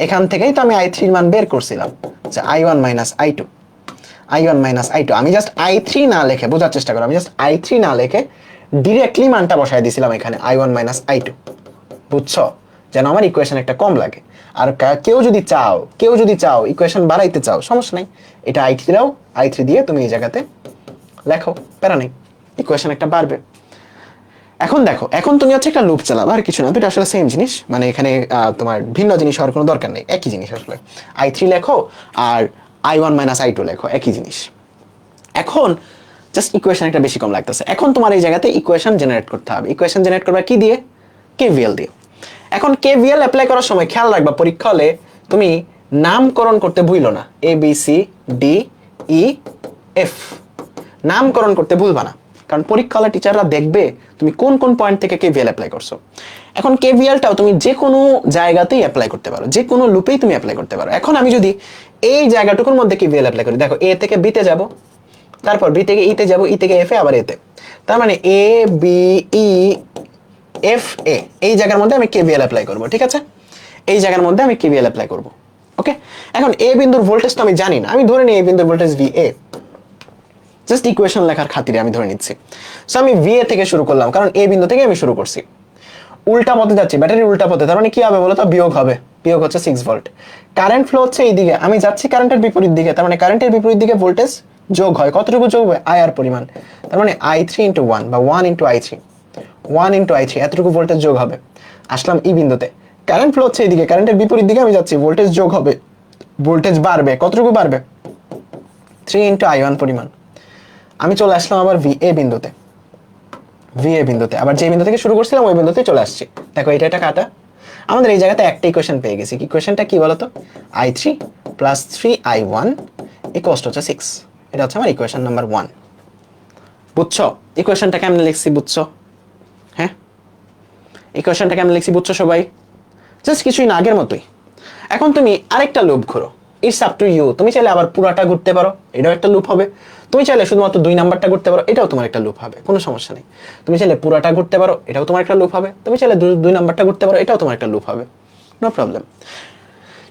এখান থেকেই তো আমি I3 এর মান বের করছিলাম, যে I1 minus I2, I1 minus I2। আমি জাস্ট I3 না লিখে, বোঝার চেষ্টা করো, আমি জাস্ট I3 না লিখে ডিরেক্টলি মানটা বসায় দিয়েছিলাম এখানে, I1 মাইনাস I2। বুঝছো? যেন আমার ইকুয়েশন একটা কম লাগে। আর কেউ যদি চাও ইকুয়েশন বাড়াইতে চাও, সমস্যা নাই, এটা I3 দাও, I3 দিয়ে তুমি এই জায়গাতে লেখো, প্যারা নেই, ইকুয়েশন একটা বাড়বে। এখন দেখো, এখন তুমি হচ্ছে একটা লুপ চালাবে, আর কিছু না, দুটো আসলে সেম জিনিস, মানে এখানে তোমার ভিন্ন জিনিস হওয়ার কোনো দরকার নেই, একই জিনিস আসলে। I3 লেখো আর I1 মাইনাস I2 লেখো, একই জিনিস। এখন জাস্ট ইকুয়েশন একটা বেশি কম লাগতেছে। এখন তোমার এই জায়গাতে ইকুয়েশন জেনারেট করতে হবে। ইকুয়েশন জেনারেট করবা কি দিয়ে? KVL দিয়ে। এখন KVL অ্যাপ্লাই করার সময় খেয়াল রাখবা, পরীক্ষা হলে তুমি নামকরণ করতে ভুলো না, ABCDEF, নামকরণ করতে ভুলবা না, কারণ পরীক্ষা হলে টিচাররা দেখবে তুমি কোন কোন পয়েন্ট থেকে KVL অ্যাপ্লাই করছো। এখন KVLটাও তুমি যে কোনো জায়গাতেই অ্যাপ্লাই করতে পারো, যে কোনো লুপেই তুমি অ্যাপ্লাই করতে পারো। এখন আমি যদি এই জায়গাটুকুর মধ্যে KVL অ্যাপ্লাই করি, দেখো A থেকে B তে যাব, তারপর B থেকে E তে যাব, E থেকে F এ, আবার A তে, তার মানে ABEFA, এই জায়গার মধ্যে আমি KVL অ্যাপ্লাই করব। ঠিক আছে, এই জায়গার মধ্যে আমি KVL অ্যাপ্লাই করব। ওকে, এখন A বিন্দুর ভোল্টেজ তো আমি জানি না, আমি ধরে নিই A বিন্দুর ভোল্টেজ VA, জাস্ট ইকুয়েশন লেখার খাতিরে আমি ধরে নিচ্ছি। সো আমি VA থেকে শুরু করলাম, কারণ A বিন্দু থেকে আমি শুরু করছি। উল্টা পথে যাচ্ছি, ব্যাটারির উল্টা পথে, তার মানে কি হবে বলো তো? বিয়োগ হবে। বিয়োগ হচ্ছে 6 ভোল্ট। কারেন্ট ফ্লো হচ্ছে এইদিকে, আমি যাচ্ছি কারেন্টের বিপরীত দিকে, তার মানে কারেন্টের বিপরীত দিকে ভোল্টেজ যোগ হয়। কতটুকু যোগ হবে? আই আর পরিমাণ, তার মানে I3 ইন্টু 1 বা 1 ইন্টু I3, 1 ইন্টু I3, এতটুকু ভোল্টেজ যোগ হবে। আসলাম ই বিন্দুতে, কারেন্ট ফ্লো হচ্ছে এইদিকে, কারেন্টের বিপরীত দিকে আমি যাচ্ছি, ভোল্টেজ যোগ হবে, ভোল্টেজ বাড়বে। কতটুকু বাড়বে? 3 ইন্টু I1 পরিমাণ। আমি চলে আসলাম আবার VA বিন্দুতে, VA বিন্দুতে, আবার যে বিন্দু থেকে শুরু করছিলাম ওই বিন্দুতে চলে আসছি। দেখো এটা কাটা, আমাদের এই জায়গাতে একটা ইকুয়েশন পেয়ে গেছি। কি ইকুয়েশনটা কি বলতো? I3 plus 3I1 equals to হচ্ছে 6। এটা হচ্ছে আমার ইকুয়েশন নাম্বার 1। বুঝছো ইকুয়েশনটা কেমন লিখছি? বুঝছো? হ্যাঁ, ইকুয়েশনটা কেমন লিখছি বুঝছো সবাই? জাস্ট কিছুই না, আগের মতোই। এখন তুমি আরেকটা লুপ ঘোরো, ইটস আপ টু ইউ। তুমি চাইলে আবার পুরাটা ঘুরতে পারো, এটাও একটা লুপ হবে। তুমি চাইলে শুধুমাত্র 2 নাম্বারটা ঘুরতে পারো, এটাও তোমার একটা লুপ হবে, কোনো সমস্যা নেই। তুমি চাইলে পুরাটা ঘুরতে পারো, এটাও তোমার একটা লুপ হবে। তুমি চাইলে 2 নাম্বারটা ঘুরতে পারো, এটাও তোমার একটা লুপ হবে, নো প্রবলেম।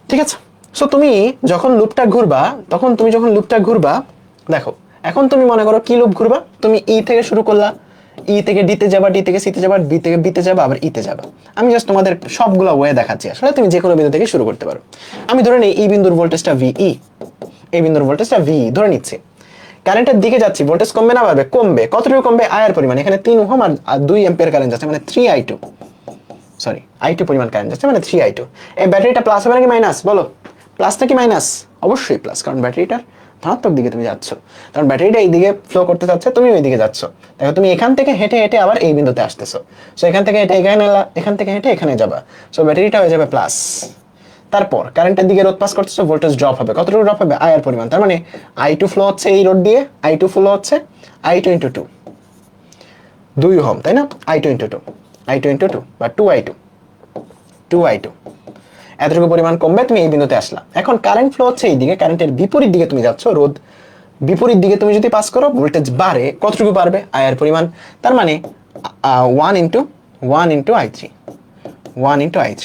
ঠিক আছে? সো তুমি যখন লুপটা ঘুরবা, দেখো এখন তুমি মনে করো কি লুপ ঘুরবা, তুমি ই থেকে শুরু করলা, ই থেকে ডিতে যাবা, ডি থেকে সিতে যাবা, বি থেকে বিতে যাবা, আবার ইতে যাবা। আমি জাস্ট তোমাদের সবগুলো ওয়ে দেখাচ্ছি, আসলে তুমি যে কোনো বিন্দু থেকে শুরু করতে পারো। আমি ধরে নিই ই বিন্দুর ভোল্টেজটা VE, এই বিন্দুর ভোল্টেজটা VE ধরে নিচ্ছি। কারেন্টের দিকে যাচ্ছি, ভোল্টেজ কমবে না বাড়বে? কমবে। কতটুকু কমবে? আয়ের পরিমাণ। এখানে 3 ওহম আর 2 অ্যাম্পিয়ার কারেন্ট যাচ্ছে, মানে 3I2, সরি I2 পরিমাণ কারেন্ট যাচ্ছে, মানে 3I2। এই ব্যাটারিটা প্লাস হবে নাকি মাইনাস? বলো, প্লাস নাকি মাইনাস? অবশ্যই প্লাস, কারণ ব্যাটারিটার ধনাত্মক দিকে তুমি যাচ্ছ, কারণ ব্যাটারিটা এই দিকে ফ্লো করতে যাচ্ছে, তুমি ওই দিকে যাচ্ছ। দেখো তুমি এখান থেকে হেঁটে হেঁটে আবার এই বিন্দুতে আসতেছো, সো এখান থেকে হেঁটে এখানে এলা, এখান থেকে হেঁটে এখানে যাবা, সো ব্যাটারিটা হয়ে যাবে প্লাস। তারপর কারেন্টের দিকে রোধ পাস করতেছো, ভোল্টেজ ড্রপ হবে। কতটুকু ড্রপ হবে? আয়ের পরিমাণ, তার মানে I2 ফ্লো হচ্ছে এই রোড দিয়ে, I2 ফ্লো হচ্ছে I2 ইন্টু 2, 2 ওহম, তাই না? I2 ইন্টু 2, I2 ইন্টু 2 বা 2I2, 2I2, এতটুকু পরিমাণ কমবে। তুমি এই বিন্দুতে আসলা। এখন কারেন্ট ফ্লো হচ্ছে এই দিকে, কারেন্টের বিপরীত দিকে তুমি যাচ্ছ, রোধ বিপরীত দিকে তুমি যদি পাস করো, ভোল্টেজ বাড়ে। কতটুকু বাড়বে? আয়ের পরিমাণ, তার মানে 1 ইন্টু I3, 1 ইন্টু I3।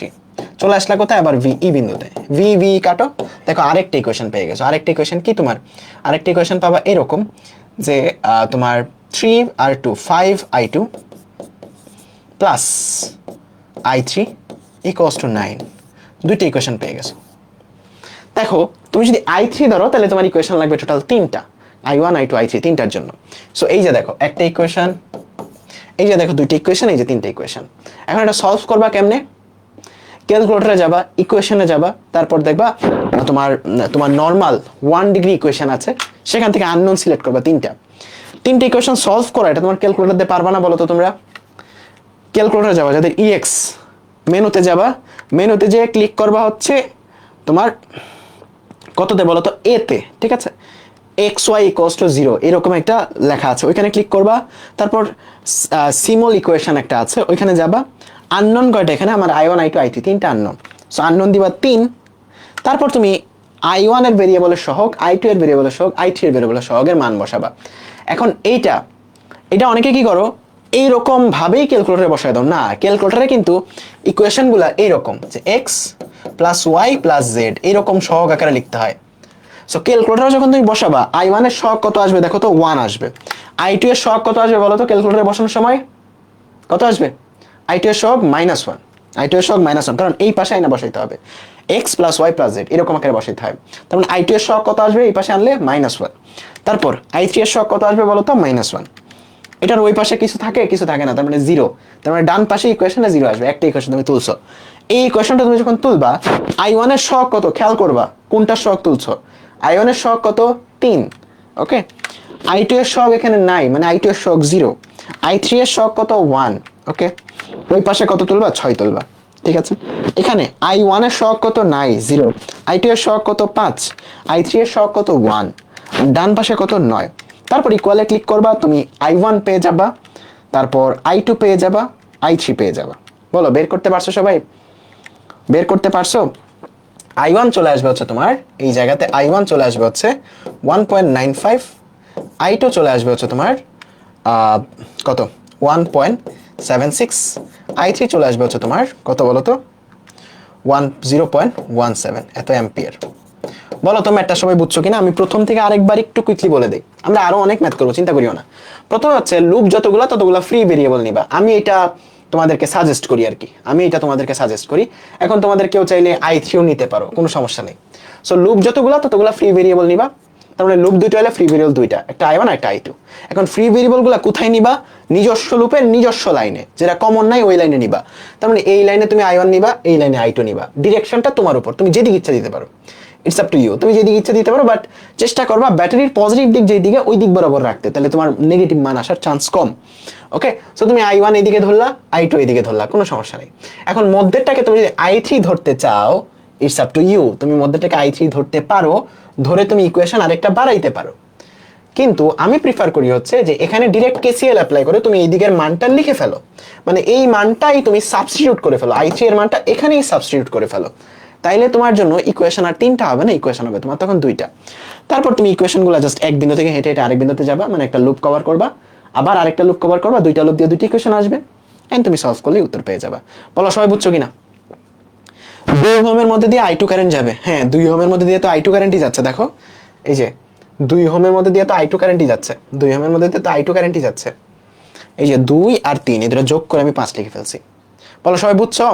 চলে আসলা কোথায়? আবার VE বিন্দুতে। VE কাটো, দেখো আরেকটা ইকুয়েশন পেয়ে গেছো। আরেকটা ইকুয়েশন কি তোমার? আরেকটা ইকুয়েশন পাবা এরকম যে তোমার 3R2 5I2 plus I3 equals to 9। দুইটা ইকুয়েশন পেয়ে গেছো। দেখো তুমি যদি I3 ধরো, তাহলে তোমার ইকুয়েশন লাগবে টোটাল 3টা, I1 I2 I3, তিনটার জন্য। সো এই যে দেখো একটা ইকুয়েশন, এই যে দেখো দুইটা ইকুয়েশন, এই যে তিনটা ইকুয়েশন। এখন এটা সলভ করবা কেমনে? ক্যালকুলেটরে যাবা, ইকুয়েশনে যাবা, তারপর দেখবা তোমার তোমার নরমাল 1 ডিগ্রি ইকুয়েশন আছে, সেখান থেকে আননোন সিলেক্ট করবা। তিনটা ইকুয়েশন সলভ করা এটা তোমার ক্যালকুলেটর দিয়ে পারবা না বলো তো তোমরা? ক্যালকুলেটরে যাবা, যাদের EX মেনুতে যাবা, মেনুতে যেয়ে ক্লিক করবা হচ্ছে তোমার কততে বলো তো? এতে, ঠিক আছে? XY ইকুয়ালস টু 0 এরকম একটা লেখা আছে, ওইখানে ক্লিক করবা। তারপর সিমল ইকুয়েশন একটা আছে, ওইখানে যাবা। আননোন কয়টা এখানে? আমার I1 I2 I3, তিনটা আননোন। সো আননোন দিবা 3। তারপর তুমি I1 এর ভেরিয়েবলের সহগ, I2 এর ভেরিয়েবলের সহগ, I3 এর ভেরিয়েবলের সহগের মান বসাবা। এখন এটা অনেকে কি করো, এইরকম ভাবেই ক্যালকুলেটরে বসায় দাও। না, ক্যালকুলেটরে কিন্তু ইকুয়েশনগুলো এইরকম যে x plus y plus z এইরকম সহগ আকারে লিখতে হয়। সো ক্যালকুলেটরে যখন তুমি বসাবা, I1 এর সহগ কত আসবে দেখো তো? 1 আসবে। I2 এর সহগ কত আসবে বলো তো? ক্যালকুলেটরে বসানোর সময় কত আসবে? I2 এর সহগ -1, I2 এর সহগ -1, কারণ এই পাশে আইনা বসাইতে হবে, x plus y plus z এরকম আকারে বসাইতে হয়। তার মানে I2 এর সহগ কত আসবে? এই পাশে আনলে -1। তারপর I3 এর সহগ কত আসবে বলো তো? -1। এটার ওই পাশে কিছু থাকে, কিছু থাকে না, তার মানে 0। তার মানে ডান পাশে ইকুয়েশনে 0 আসবে। একটা ইকুয়েশন তুমি তুলছো, এই ইকুয়েশনটা তুমি যখন তুলবা, I1 এর সহগ কত খেয়াল করবা, কোনটার সহগ তুলছো? I1 এর সহগ কত? 3। ওকে, I2 এর সহগ এখানে নাই, মানে I2 এর সহগ 0। I3 এর সহগ কত? 1। ওকে, ওই পাশে কত তুলবা? 6 তুলবা। ঠিক আছে, এখানে I1 এর সহগ কত? নাই, 0। I2 এর সহগ কত? 5। I3 এর সহগ কত? 1। ডান পাশে কত? 9। তারপর ইকুয়ালে ক্লিক করবা, তুমি I1 পেয়ে যাবা, তারপর I2 পেয়ে যাবা, I3 পেয়ে যাবা। বলো, বের করতে পারছো সবাই? বের করতে পারছো? I1 চলে আসবে হচ্ছে তোমার এই জায়গাতে, I1 চলে আসবে হচ্ছে 1.95, I2 চলে আসবে হচ্ছে তোমার কত? 1.76, I3 চলে আসবে হচ্ছে তোমার কত বলো তো? 0.17 এত অ্যাম্পিয়ার। বলো তো ম্যাথটা সবাই বুঝছো কিনা? আমি প্রথম থেকে আরেকবার একটু কুইকলি বলে দেই, আমরা আরো অনেক ম্যাথ করবো, চিন্তা করিও না। প্রথমে হচ্ছে লুপ যতগুলা ততগুলা ফ্রি ভেরিয়েবল নিবা। আমি এটা তোমাদেরকে সাজেস্ট করি আর কি, আমি এটা তোমাদেরকে সাজেস্ট করি। এখন তোমাদের কেউ চাইলে i3ও নিতে পারো, কোনো সমস্যা নেই। সো লুপ যতগুলো ততগুলো ফ্রি ভেরিয়েবল নিবা, তার মানে লুপ দুইটা হলে ফ্রি ভেরিয়েবল দুইটা, একটা i1 একটা i2। এখন ফ্রি ভেরিয়েবল গুলা কোথায় নিবা? নিজস্ব লুপের নিজস্ব লাইনে, যেটা কমন নাই ওই লাইনে নিবা। তার মানে এই লাইনে তুমি i1 নিবা, এই লাইনে i2 নিবা। ডিরেকশনটা তোমার উপর, তুমি যেদিকে ইচ্ছা দিতে পারো, ইটস আপ টু ইউ, তুমি যেদিকে ইচ্ছা দিতে পারো। বাট চেষ্টা করবা ব্যাটারির পজিটিভ দিক যেই দিকে ওই দিক বরাবর রাখতে, তাহলে তোমার নেগেটিভ মান আসার চান্স কম। ওকে, সো তুমি i1 এইদিকে ধরলা, i2 এইদিকে ধরলা, কোনো সমস্যা নেই। এখন মধ্যেরটাকে তুমি যদি i3 ধরতে চাও, ইটস আপ টু ইউ, তুমি মধ্যেরটাকে i3 ধরতে পারো, ধরে তুমি ইকুয়েশন আরেকটা বাড়াইতে পারো। কিন্তু আমি প্রিফার করি হচ্ছে যে এখানে ডিরেক্ট কেসিএল অ্যাপ্লাই করে তুমি এই দিকের মানটা লিখে ফেলো, মানে এই মানটাই তুমি সাবস্টিটিউট করে ফেলো, i3 এর মানটা এখানেই সাবস্টিটিউট করে ফেলো। তাইলে তোমার জন্য ইকুয়েশন আর তিনটা হবে না, ইকুয়েশন হবে তোমার তখন দুইটা। তারপর তুমি ইকুয়েশনগুলো জাস্ট এক বিন্দু থেকে হেঁটে হেঁটে আরেক বিন্দুতে যাবা, মানে একটা লুপ কভার করবা, আবার আরেকটা লুপ কভার করবা, দুইটা লুপ দিয়ে দুইটা ইকুয়েশন আসবে, এন্ড তুমি সলভ করলে উত্তর পেয়ে যাবা। বলো সবাই বুঝছো কিনা? 2 ওহমের মধ্যে দিয়ে i2 কারেন্ট যাবে, হ্যাঁ 2 ওহমের মধ্যে দিয়ে তো i2 কারেন্টই যাচ্ছে। দেখো এই যে 2 ওহমের মধ্যে দিয়ে তো i2 কারেন্টই যাচ্ছে, 2 ওহমের মধ্যে দিয়ে তো i2 কারেন্টই যাচ্ছে। এই যে 2 আর 3 এই দুটো যোগ করে আমি 5 লিখে ফেলছি। বলো সবাই বুঝছো?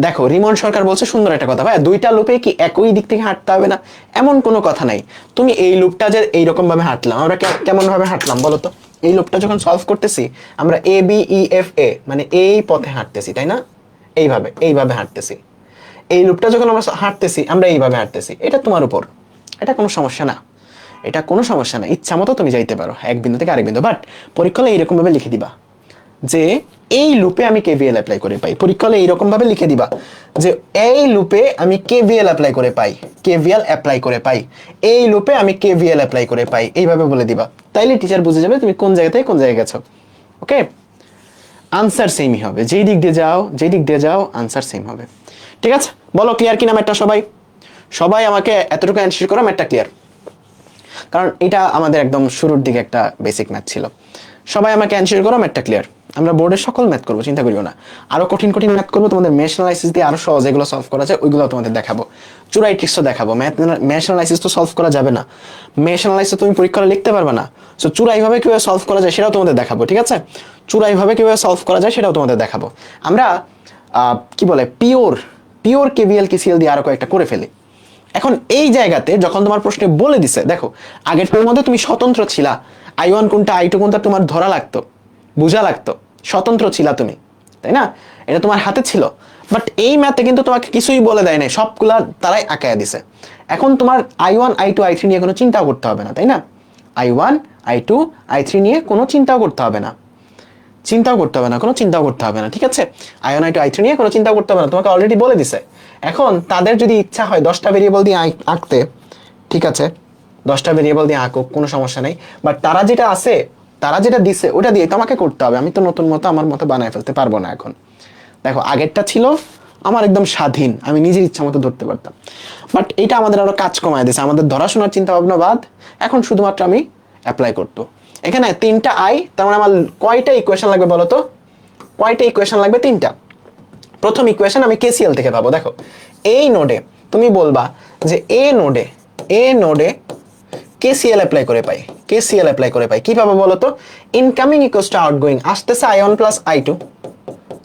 দেখো রিমন সরকার বলছে সুন্দর একটা কথা, ভাই দুইটা লুপে কি একই দিক থেকে হাঁটতে হবে না? এমন কোনো কথা নাই। তুমি এই লুপটা যে এইরকম ভাবে হাঁটলাম, আমরা কেমন ভাবে হাঁটলাম বলো তো? এই লুপটা যখন সলভ করতেছি আমরা এ বি ই এফ এ মানে এই পথে হাঁটতেছি, তাই না? এইভাবে হাঁটতেছি। এই লুপটা যখন আমরা হাঁটতেছি আমরা এইভাবে হাঁটতেছি, এটা তোমার উপর, এটা কোনো সমস্যা না, এটা কোনো সমস্যা না, ইচ্ছা মতো তুমি যাইতে পারো এক বিন্দু থেকে আরেক বিন্দু। বাট পরীক্ষা হলে এইরকম ভাবে লিখে দিবা যে এই লুপে আমি কেভিএল অ্যাপ্লাই করে পাই। পরীক্ষা হলে এইরকম ভাবে লিখে দিবা যে এই লুপে আমি কেভিএল অ্যাপ্লাই করে পাই, কেভিএল অ্যাপ্লাই করে পাই, এই লুপে আমি কেভিএল অ্যাপ্লাই করে পাই, এইভাবে বলে দিবা। তাইলে টিচার বুঝে যাবে তুমি কোন জায়গা থেকে কোন জায়গায় গেছো। ওকে, আনসার সেমই হবে, যেই দিক দিয়ে যাও আনসার সেম হবে। ঠিক আছে, বলো ক্লিয়ার কিনা ম্যাথটা সবাই? সবাই আমাকে এতটুকু অ্যানসার করো, ম্যাথটা ক্লিয়ার। কারণ এটা আমাদের একদম শুরুর দিকে একটা বেসিক ম্যাথ ছিল। সবাই আমাকে অ্যানসার করো, ম্যাথটা ক্লিয়ার। আমরা বোর্ডের সকল ম্যাথ করবো, চিন্তা করিও না। আরো কঠিন কঠিন ম্যাথ করবো, তোমাদের মেশ অ্যানালাইসিস দিয়ে আরো সহজ এগুলো সলভ করা যায় ওইগুলো তোমাদের দেখাবো। চুরাই ট্রিক্সও দেখাবো। মেশ অ্যানালাইসিস তো সলভ করা যাবে না, মেশ অ্যানালাইসিস তুমি পরীক্ষা লিখতে পারবে না। সো চুরাই ভাবে কিভাবে সলভ করা যায় সেটাও তোমাদের দেখাবো, ঠিক আছে? চুরাই ভাবে কিভাবে সলভ করা যায় সেটাও তোমাদের দেখাবো। আমরা কি বলে পিওর কেভিএল কেসিএল দিয়ে আরো কয়েকটা করে ফেলি। এখন এই জায়গাতে যখন তোমার প্রশ্নে বলে দিছে, দেখো আগেরটার মধ্যে তুমি স্বতন্ত্র ছিলা, i1 কোনটা i2 কোনটা তোমার ধরা লাগতো, বোঝা লাগতো, স্বতন্ত্র ছিলা তুমি, তাই না? এটা তোমার হাতে ছিল। বাট এই ম্যাথে কিন্তু তোমাকে কিছুই বলে দেয় নাই, সবগুলা তারাই আঁকায়া দিছে। এখন তোমার i1 i2 i3 নিয়ে কোনো চিন্তাও করতে হবে না, তাই না? i1 i2 i3 নিয়ে কোনো চিন্তাও করতে হবে না, কোনো চিন্তাও করতে হবে না, ঠিক আছে? i1 i2 i3 নিয়ে কোনো চিন্তাও করতে হবে না, তোমাকে অলরেডি বলে দিছে। এখন তাদের যদি ইচ্ছা হয় 10টা ভেরিয়েবল দিয়ে আঁকতে, ঠিক আছে, 10টা ভেরিয়েবল দিয়ে আঁকুক, কোনো সমস্যা নেই। বাট তারা যেটা দিছে ওটা দিয়ে তোমাকে করতে হবে। আমি তো নতুন মতো আমার মতো বানায় ফেলতে পারবো না। এখন দেখো আগেরটা ছিল আমার একদম স্বাধীন, আমি নিজের ইচ্ছা মতো ধরতে পারতাম। বাট এটা আমাদের আরো কাজ কমায় দিয়েছে, আমাদের ধরাশোনার চিন্তা ভাবনা বাদ, এখন শুধুমাত্র আমি অ্যাপ্লাই করতো। এখানে 3টা আই, তার মানে আমার কয়টা ইকুয়েশন লাগবে বলো তো? কয়টা ইকুয়েশন লাগবে? 3টা। প্রথম ইকুয়েশন আমি কেসিএল থেকে পাবো। দেখো এই নোডে তুমি বলবা যে এ নোডে কেসিএল অ্যাপ্লাই করে পাই, কি পাবো বলো তো? ইনকামিং ইকুয়ালস টু আউটগোয়িং, আসতেছে i1 প্লাস i2,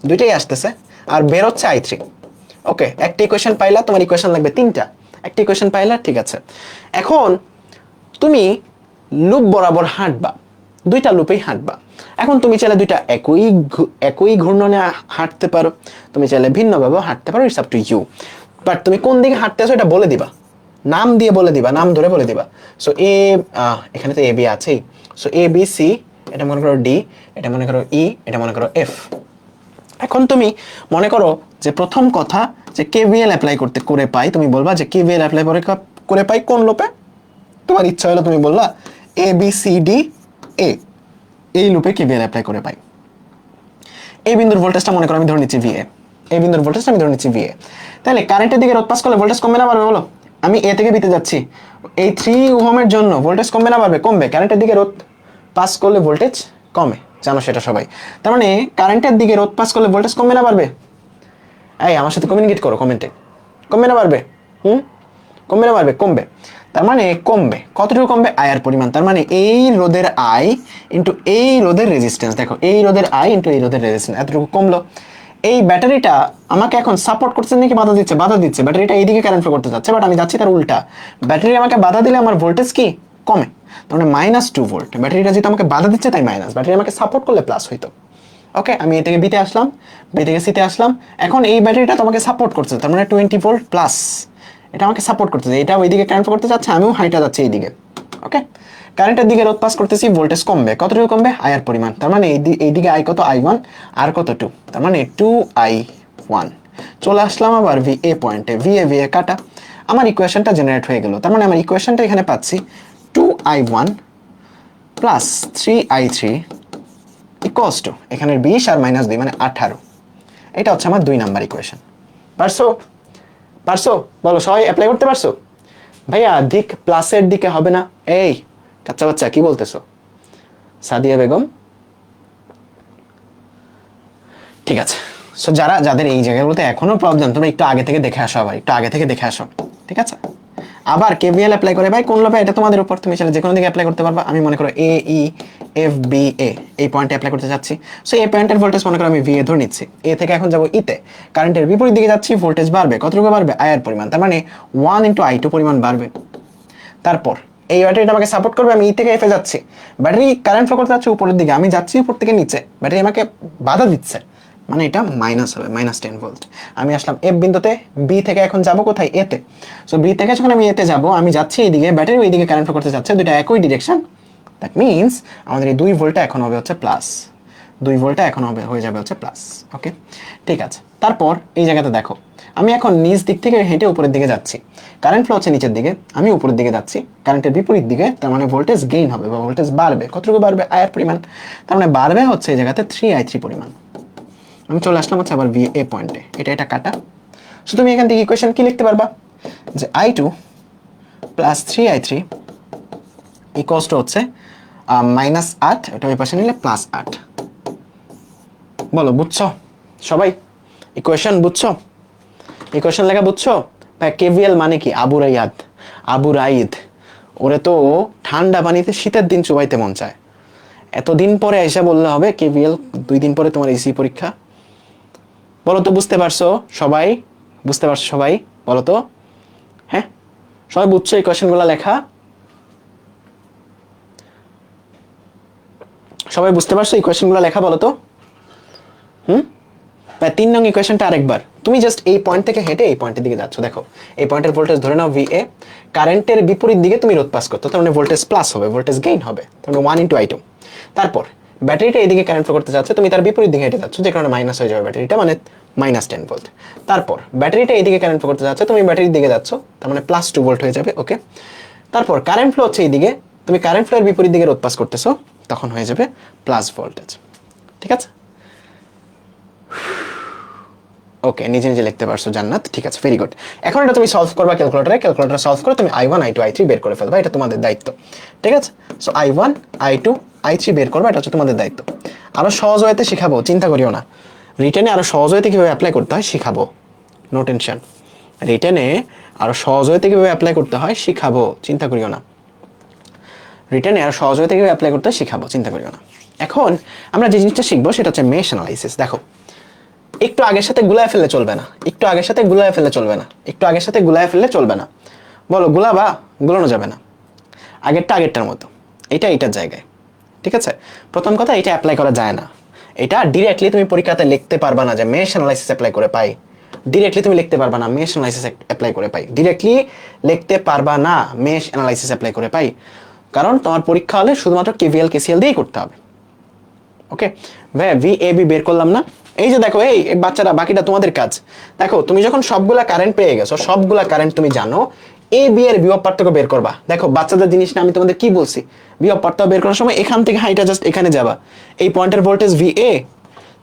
দুইটাই আসতেছে, আর বের হচ্ছে i3। ওকে, একটা ইকুয়েশন পাইলা, তোমার ইকুয়েশন লাগবে 3টা। একটা ইকুয়েশন পাইলা, ঠিক আছে। এখন তুমি লুপ বরাবর হাঁটবা, দুইটা লুপেই হাঁটবা। এখন তুমি চাইলে দুইটা একই ঘূর্ণনে হাঁটতে পারো, তুমি চাইলে ভিন্নভাবে হাঁটতে পারো, it's up to you. But তুমি কোন দিকে হাঁটতেছো এটা বলে দিবা, নাম দিয়ে বলে দিবা, নাম ধরে বলে দিবা। সো এখানে তো এ বি আছেই, সো এ বি সি, এটা মনে করো ডি, এটা মনে করো ই, এটা মনে করো এফ। এখন তুমি মনে করো যে প্রথম কথা যে কেভিএল অ্যাপ্লাই করে পাই, তুমি বলবা যে কেভিএল অ্যাপ্লাই করে পাই কোন লুপে? তোমার ইচ্ছা হলো তুমি বললা এ বি সি ডি এ, এই লুপে কেভিএল অ্যাপ্লাই করে পাই। এই বিন্দুর ভোল্টেজটা মনে করো আমি ধরে নিচ্ছি ভিএ, এই বিন্দুর ভোল্টেজটা আমি ধরে নিচ্ছি ভিএ। তাহলে কারেন্টের দিকে রোধ পাস করলে ভোল্টেজ কমবে না বাড়বে বলো? আমি এ থেকে বিতে যাচ্ছি, এই 3 ওহমের জন্য ভোল্টেজ কমবে না বাড়বে? কমবে। কারেন্টের দিকে রোধ পাস করলে ভোল্টেজ কমে, জানো সেটা সবাই। তার মানে কারেন্টের দিকে রোধ পাস করলে ভোল্টেজ কমবে না বাড়বে? এই আমার সাথে কমিউনিকেট করো কমেন্টে, কমবে না বাড়বে? কমবে না বাড়বে? কমবে। তার মানে কমবে, কতটুকু কমবে? আয়ের পরিমাণ। তার মানে এই রোধের আই ইন্টু এই রোধের রেজিস্ট্যান্স, দেখো এই রোধের আই ইন্টু এই রোধের রেজিস্ট্যান্স এতটুকু কমলো। এই ব্যাটারিটা আমাকে এখন সাপোর্ট করছে নাকি বাধা দিচ্ছে? বাধা দিচ্ছে। ব্যাটারিটা এইদিকে কারেন্ট ফ্লো করতে যাচ্ছে, বাট আমি যাচ্ছি তার উল্টা। ব্যাটারি আমাকে বাধা দিলে আমার ভোল্টেজ কি কমে, তার মানে -2 ভোল্ট। ব্যাটারিটা যেহেতু আমাকে বাধা দিচ্ছে তাই মাইনাস, ব্যাটারি আমাকে সাপোর্ট করলে প্লাস হইতো। ওকে, আমি এ থেকে বিতে আসলাম, বি থেকে সিতে আসলাম। এখন এই ব্যাটারিটা তোমাকে সাপোর্ট করছে, তার মানে 20 ভোল্ট প্লাস এটা আমাকে সাপোর্ট করতেছে, এটা ওইদিকে কারেন্ট ফ্লো করতে যাচ্ছে, আমিও হাইটা যাচ্ছি এইদিকে। ওকে, কারেন্টের দিকে রোধ পাস করতেছি, ভোল্টেজ কমবে, কতটুকু কমবে? আয়ের পরিমাণ। তার মানে এইদিকে আই কত? I1 আর কত 2, তার মানে 2I1। চলে আসলাম আবার ভি এ পয়েন্টে, ভি এ কাটা, আমার ইকুয়েশনটা জেনারেট হয়ে গেল। তার মানে আমার ইকুয়েশনটা এখানে পাচ্ছি 2I1 plus 3I3 equals to এখানের 20 আর -2 মানে 18। এটা হচ্ছে আমার 2 নাম্বার ইকুয়েশন। পারছো? পারছো? বলো, সবাই অ্যাপ্লাই করতে পারছো? ভাইয়া দিক প্লাসের দিকে হবে না? এই কাচ্চা বাচ্চা কি বলতেছো? সাদিয়া বেগম, ঠিক আছে। সো যাদের এই জায়গাগুলোতে এখনো প্রবলেম, তোমরা একটু আগে থেকে দেখে আসো, আবার একটু আগে থেকে দেখে আসো, ঠিক আছে? আবার কেভিএল অ্যাপ্লাই করে ভাই কোন লোভে, এটা তোমাদের উপর, তুমি চাইলে যে কোনো দিকে অ্যাপ্লাই করতে পারবা। আমি মনে করো এ ই এফ বি এ এই পয়েন্টে অ্যাপ্লাই করতে যাচ্ছি। সো এই পয়েন্টের ভোল্টেজ মনে করো আমি ভি এ ধরে নিচ্ছি, এ থেকে এখন যাবো ইতে, কারেন্টের বিপরীত দিকে যাচ্ছি, ভোল্টেজ বাড়বে, কতটুকু বাড়বে? আয়ের পরিমাণ। তার মানে 1 ইন্টু I2 পরিমাণ বাড়বে। তারপর এই ব্যাটারিটা আমাকে সাপোর্ট করবে, আমি ই থেকে এফে যাচ্ছি, ব্যাটারি কারেন্ট ফ্লো করতে যাচ্ছে উপরের দিকে, আমি যাচ্ছি উপর থেকে নিচে, ব্যাটারি আমাকে বাধা দিচ্ছে, মানে এটা মাইনাস হবে, -10 ভোল্ট। আমি আসলাম এফ বিন্দুতে, বি থেকে এখন যাব কোথায়? এতে। সো বি থেকে যখন আমি এতে যাব, আমি যাচ্ছি এইদিকে, ব্যাটারি ওইদিকে কারেন্ট ফ্লো করতে যাচ্ছে, দুটো একই ডিরেকশন। দ্যাট মিনস আমাদের এই 2 ভোল্টটা এখন হবে হচ্ছে প্লাস, 2 ভোল্টটা এখন হবে হয়ে যাবে হচ্ছে প্লাস। ওকে, ঠিক আছে। তারপর এই জায়গাতে দেখো, আমি এখন নিচ দিক থেকে হেঁটে উপরের দিকে যাচ্ছি, কারেন্ট ফ্লো হচ্ছে নিচের দিকে, আমি উপরের দিকে যাচ্ছি, কারেন্টের বিপরীত দিকে, তার মানে ভোল্টেজ গেইন হবে বা ভোল্টেজ বাড়বে, কতটুকু বাড়বে? আয়ের পরিমাণ। তার মানে বাড়বে হচ্ছে এই জায়গাতে 3I3 পরিমাণ। আমি চলে আসলাম হচ্ছে আবার ভি এ পয়েন্টে, এটা কাটা। সো তুমি এখান থেকে ইকুয়েশন কি লিখতে পারবা? যে I2 plus 3I3 equals to হচ্ছে -8, এটা ওই পাশে নিলে +8। বলো, বুঝছো সবাই? ইকুয়েশন বুঝছো? ইকুয়েশন লেখা বুঝছো? ভাই কেভিএল মানে কি? আবু রাইয়াদ, আবু রাইদ, ওরে তো ঠান্ডা পানিতে শীতের দিন চুবাইতে মন চায়। এতদিন পরে এসে বললে হবে কেভিএল, 2 দিন পরে তোমার এসি পরীক্ষা। বলো তো, বুঝতে পারছো সবাই? বুঝতে পারছো সবাই? বলো তো, হ্যাঁ সবাই বুঝছো এই কোয়েশ্চেনগুলো লেখা? সবাই বুঝতে পারছো এই কোয়েশ্চেনগুলো লেখা? বলো তো। ভাই 3 নং ইকুয়েশনটা আরেকবার, তুমি জাস্ট এই পয়েন্ট থেকে হেঁটে এই পয়েন্টের দিকে যাচ্ছ, দেখো এই পয়েন্টের ভোল্টেজ ধরে নাও VA, কারেন্টের বিপরীত দিকে তুমি রোধ পাস করতে, তার মানে ভোল্টেজ প্লাস হবে, ভোল্টেজ গেইন হবে, তার মানে 1 ইন্টু I2। তারপর ব্যাটারিটা এইদিকে কারেন্ট ফ্লো করতে যাচ্ছে, তুমি তার বিপরীত দিকে হেঁটে যাচ্ছ, যে কারণে মাইনাস হয়ে যাবে ব্যাটারিটা, মানে -10 ভোল্ট। তারপর ব্যাটারিটা এইদিকে কারেন্ট ফ্লো করতে যাচ্ছে, তুমি ব্যাটারির দিকে যাচ্ছ, তার মানে +2 ভোল্ট হয়ে যাবে। ওকে, তারপর কারেন্ট ফ্লো হচ্ছে এইদিকে, তুমি কারেন্ট ফ্লোর বিপরীত দিকে রোধ পাস করতেছো, তখন হয়ে যাবে প্লাস ভোল্টেজ। ঠিক আছে? ওকে, নিজে নিজে লিখতে পারছো জান্নাত, ঠিক আছে, ভেরি গুড। এখন এটা তুমি সলভ করবা ক্যালকুলেটরে, ক্যালকুলেটর সলভ করে তুমি I1 I2 I3 বের করে ফেলবা, এটা তোমাদের দায়িত্ব। ঠিক আছে? সো I1 I2 I3 বের করবা, এটা হচ্ছে তোমাদের দায়িত্ব। আরো সহজ ওয়েতে শিখাবো, চিন্তা করিও না। রিটেনে আরো সহজ ওয়েতে কিভাবে অ্যাপ্লাই করতে হয় শিখাবো, নো টেনশন। রিটেনে আরো সহজ ওয়েতে কিভাবে অ্যাপ্লাই করতে হয় শিখাবো, চিন্তা করিও না। রিটেনে আরো সহজ ওয়েতে কিভাবে অ্যাপ্লাই করতে হয় শিখাবো, চিন্তা করিও না। এখন আমরা যে জিনিসটা শিখবো সেটা হচ্ছে মেশ অ্যানালাইসিস। দেখো, একটু আগের সাথে গুলায় ফেললে চলবে না, একটু আগের সাথে গুলায় ফেললে চলবে না, একটু আগের সাথে গুলায় ফেললে চলবে না। বলো, গুলাবা? গুলানো যাবে না, আগেরটা আগেরটার মতো, এটা এইটার জায়গায়। ঠিক আছে? প্রথম কথা, এটা অ্যাপ্লাই করা যায় না, এটা ডিরেক্টলি তুমি পরীক্ষাতে লিখতে পারবা না যে মেশ অ্যানালাইসিস অ্যাপ্লাই করে পাই। ডিরেক্টলি তুমি লিখতে পারবা না মেশ অ্যানালাইসিস অ্যাপ্লাই করে পাই, ডিরেক্টলি লিখতে পারবা না মেশ অ্যানালাইসিস অ্যাপ্লাই করে পাই, কারণ তোমার পরীক্ষা হলে শুধুমাত্র কেভিএল কেসিএল দিয়েই করতে হবে। ওকে ভাই, ভি এ বি বের করলাম না? এই যে দেখো, এই বাচ্চারা, বাকিটা তোমাদের কাজ। দেখো, তুমি যখন সবগুলা কারেন্ট পেয়ে গেছো, সবগুলা কারেন্ট তুমি জানো, এ বি এর বিভব পার্থক্য বের করবা। দেখো বাচ্চাদের জিনিস না, আমি তোমাদের কি বলছি, বিভব পার্থক্য বের করার সময় এখান থেকে হাইটা জাস্ট এখানে যাবা, এই পয়েন্টের ভোল্টেজ ভি এ,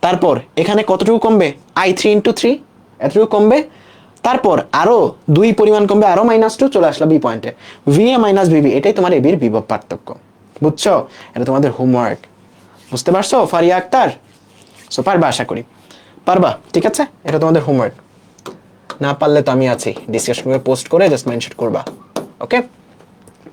তারপর এখানে কতটুকু কমবে? I3 ইন্টু 3, এতটুকু কমবে। তারপর আরো 2 পরিমাণ কমবে, আরো -2, চলে আসলো বি পয়েন্টে, ভি এ মাইনাস ভিবি, এটাই তোমার এ বির বিভব পার্থক্য। বুঝছো? এটা তোমাদের হোমওয়ার্ক। বুঝতে পারছো ফারিয়া আক্তার? সো পারবা, আশা করি পারবা। ঠিক আছে, এটা তোমাদের হোমওয়ার্ক। না পারলে তো আমি আছি, ডিসকাশন করে পোস্ট করে জাস্ট মেনশন করবা। ওকে,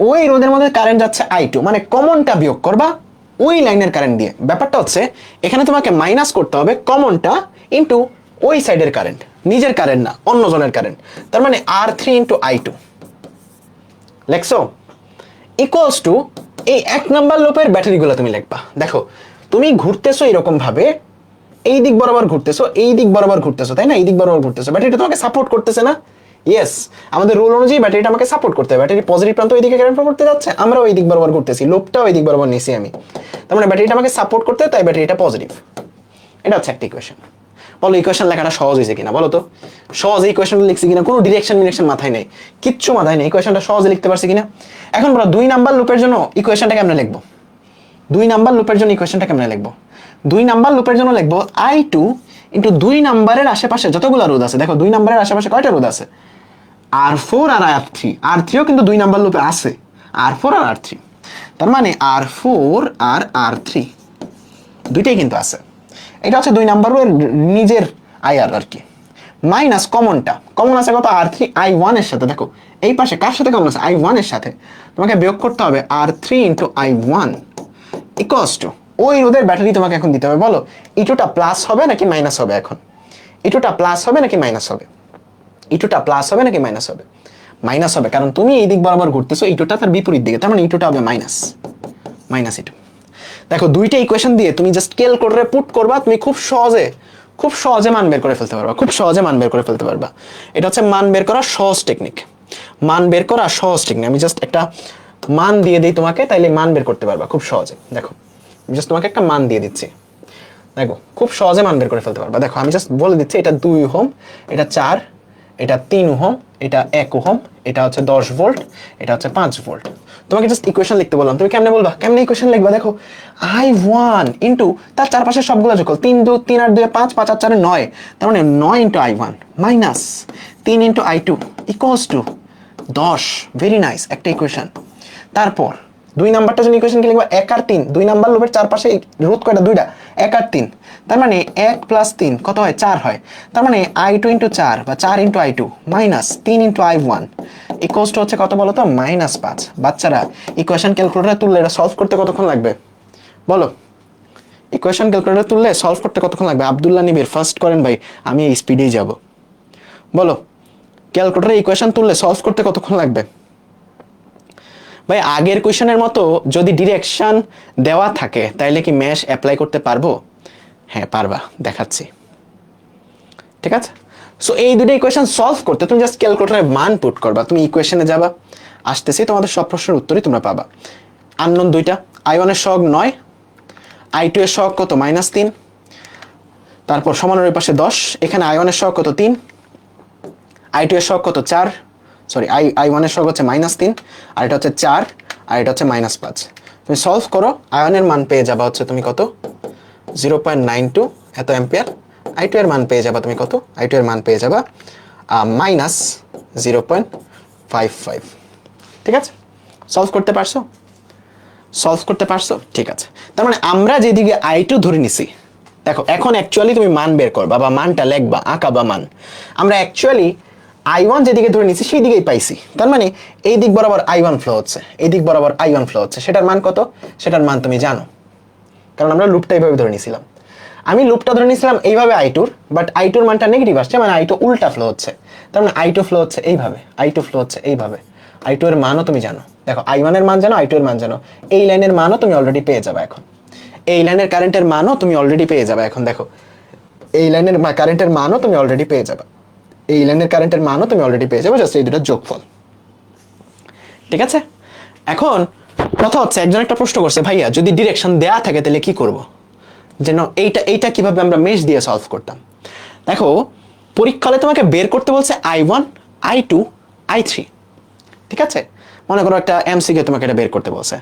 ওই রোধের মধ্যে কারেন্ট যাচ্ছে I2, মানে কমনটা বিয়োগ করবা ওই লাইনের কারেন্ট দিয়ে। ব্যাপারটা হচ্ছে এখানে তোমাকে মাইনাস করতে হবে কমনটা ইনটু ওই সাইডের কারেন্ট, নিজের কারেন্ট না, অন্য জনের কারেন্ট। তার মানে R3 into I2 লেখছো equals to এই 1 নাম্বার লুপের ব্যাটারিগুলো তুমি লিখবা। দেখো তুমি ঘুরতেছো এরকম ভাবে, এই দিক বরাবর ঘুরতেছো, এই দিক বরাবর ঘুরতেছো, তাই না? এই দিক বরাবর ঘুরতেছো, ব্যাটারিটা তোমাকে সাপোর্ট করতেছে না? ইয়েস, আমাদের রুল অনুযায়ী ব্যাটারিটা আমাকে সাপোর্ট করতে হবে। ব্যাটারি পজিটিভ প্রান্ত ওইদিকে কারেন্ট ফ্লো করতে যাচ্ছে, আমরা ওই দিক বরাবর ঘুরতেছি, লুপটা ওই দিক বরাবর নিছি আমি। তার মানে ব্যাটারিটা আমাকে সাপোর্ট করতে, তাই ব্যাটারিটা পজিটিভ। এটা হচ্ছে একটা ইকুয়েশন। বলো ইকুয়েশন লেখাটা সহজ হয়েছে কিনা বলো তো? সহজ ইকুয়েশন লিখছি কিনা? কোনো ডিরেকশন মাথায় নেই, কিচ্ছু মাথায় নেই, ইকুয়েশনটা সহজে লিখতে পারছি কিনা? এখন বলো 2 নাম্বার লুপের জন্য ইকুয়েশনটা কেমনে লিখবো? 2 নাম্বার লুপের জন্য ইকুয়েশনটা কেমনে লিখবো? 2 নাম্বার লুপের জন্য লিখবো I2 ইনটু 2 নাম্বারের আশেপাশে যতগুলো রোধ আছে। দেখো 2 নাম্বারের আশেপাশে কয়টা রোধ আছে? R4 আর R3। R3ও কিন্তু 2 নাম্বার লুপে আছে, R4 আর R3। তার মানে R4 আর R3 দুইটাই কিন্তু আছে। এটা হচ্ছে 2 নাম্বার এর নিজের IR আর কি। মাইনাস কমনটা, কমন আছে কত? R3 I1 এর সাথে। দেখো এই পাশে কার সাথে কমন আছে? I1 এর সাথে। তোমাকে বিয়োগ করতে হবে R3 into I1 equals to ওই রোধের ব্যাটারি তোমাকে এখন দিতে হবে। বলো ইটুটা প্লাস হবে নাকি মাইনাস হবে? এখন ইটুটা প্লাস হবে নাকি মাইনাস হবে? ইটুটা প্লাস হবে নাকি মাইনাস হবে? মাইনাস হবে, কারণ তুমি এই দিক বরাবর ঘুরতেছো, ইটুটা তার বিপরীত দিকে, তার মানে ইটুটা হবে মাইনাস ইটু। দেখো দুইটা ইকুয়েশন দিয়ে তুমি জাস্ট ক্যালকুলেটরে পুট করবা, তুমি খুব সহজে মান বের করে ফেলতে পারবা, খুব সহজে মান বের করে ফেলতে পারবা। এটা হচ্ছে মান বের করার সহজ টেকনিক, মান বের করা সহজ টেকনিক। আমি জাস্ট একটা মান দিয়ে দিই তোমাকে, তাইলে মান বের করতে পারবা খুব সহজে। দেখো আমি জাস্ট তোমাকে একটা মান দিয়ে দিচ্ছি, দেখো খুব সহজে মান বের করে ফেলতে পারবা। দেখো আমি জাস্ট বলে দিচ্ছি, এটা 2 ওহম, এটা 4, এটা 3 ওহম, এটা 1 ওহম, এটা হচ্ছে 10 ভোল্ট, এটা হচ্ছে 5 ভোল্ট। তোমাকে জাস্ট ইকুয়েশন লিখতে বললাম, তুমি কেমনে বলবা? কেমনে ইকুয়েশন লিখবা? দেখো I1 ইনটু তার চারপাশে সবগুলো যোগ, 3 আর 2 5, 5 আর 4 9, তার মানে 9 into I1 minus 3 into I2 equals to 10। Very nice একটা ইকুয়েশন। তারপর 2 নাম্বারটা জন্য ইকুয়েশন কি লিখবা? 1 আর 3। 2 নাম্বার লুপের চারপাশে রোধ কয়টা? 2টা, 1 আর 3। তার মানে 1 প্লাস 3 কত হয়? 4 হয়। তার মানে I2 ইনটু 4 বা 4 into I2 minus 3 into I1 equals to হচ্ছে কত বলো তো? -5। বাচ্চারা ইকুয়েশন ক্যালকুলেটরে তুললে এটা সলভ করতে কতক্ষণ লাগবে বলো? ইকুয়েশন ক্যালকুলেটরে তুললে সলভ করতে কতক্ষণ লাগবে? আব্দুল্লাহ নিবির ফার্স্ট করেন ভাই, আমি এই স্পিডেই যাব। বলো ক্যালকুলেটরে ইকুয়েশন তুললে সলভ করতে কতক্ষণ লাগবে? ভাই আগের কোশ্চেনের মতো যদি ডিরেকশন দেওয়া থাকে তাইলে কি ম্যাশ অ্যাপ্লাই করতে পারবো? হ্যাঁ পারবা, দেখাচ্ছি। ঠিক আছে, সো এই দুটো ইকুয়েশন সলভ করতে তুমি জাস্ট ক্যালকুলেটরে মান পুট করবা, তুমি ইকুয়েশনে যাবা, আসতেছি তোমাদের সব প্রশ্নের উত্তরই তোমরা পাবা। আননোন দুইটা, I1 এর সহগ 9, I2 এর সহগ কত? -3, তারপর সমানের ওই পাশে 10, এখানে I1 এর সহগ কত? 3, I2 এর সহগ কত? 4, সরি I1 এর সহগ হচ্ছে -3, আর এটা হচ্ছে 4, আর এটা হচ্ছে -5। তুমি সলভ করো, I1 এর মান পেয়ে যাবা হচ্ছে তুমি কত? 0.92 এত অ্যাম্পিয়ার। I2 এর মান পেয়ে যাবা তুমি কত? I2 এর মান পেয়ে যাবা -0.55। ঠিক আছে, সলভ করতে পারছো? সলভ করতে পারছো? ঠিক আছে, তার মানে আমরা যেদিকে I2 ধরে নিছি, দেখো এখন অ্যাকচুয়ালি তুমি মান বের করবা বা মানটা লিখবা, আঁকাবা মান। আমরা অ্যাকচুয়ালি I1 যেদিকে ধরে নিছি সেই দিকেই পাইছি, তার মানে এই দিক বরাবর I1 ফ্লো হচ্ছে, এই দিক বরাবর I1 ফ্লো হচ্ছে। সেটার মান কত? সেটার মান তুমি জানো, কারণ আমরা লুপটা এইভাবে ধরে নিছিলাম। আমি লুপটা ধরে নিছিলাম এইভাবে I2, বাট I2 এর মানটা নেগেটিভ আসছে, মানে I2 উল্টা ফ্লো হচ্ছে। তার মানে I2 ফ্লো হচ্ছে এইভাবে, I2 ফ্লো হচ্ছে এইভাবে। I2 এর মানও তুমি জানো, দেখো I1 এর মান জানো, I2 এর মান জানো, এই লাইনের মানও তুমি অলরেডি পেয়ে যাবে এখন। এই লাইনের কারেন্টের মানও তুমি অলরেডি পেয়ে যাবে এখন। দেখো এই লাইনের কারেন্টের মানও তুমি অলরেডি পেয়ে যাবে, এই লাইনের কারেন্টের মানও তুমি অলরেডি পেয়ে যাবে, জাস্ট এই দুটোর যোগফল। ঠিক আছে, এখন কথা হচ্ছে একজন একটা প্রশ্ন করছে, ভাইয়া যদি ডিরেকশন দেয়া থাকে তাহলে কি করব? যেন এইটা কিভাবে আমরা মেশ দিয়ে সলভ করতাম। দেখো পরীক্ষা হলে তোমাকে বের করতে বলছে I1, I2, I3। ঠিক আছে, মনে করো একটা এমসিকিউ তোমাকে এটা বের করতে বলছে,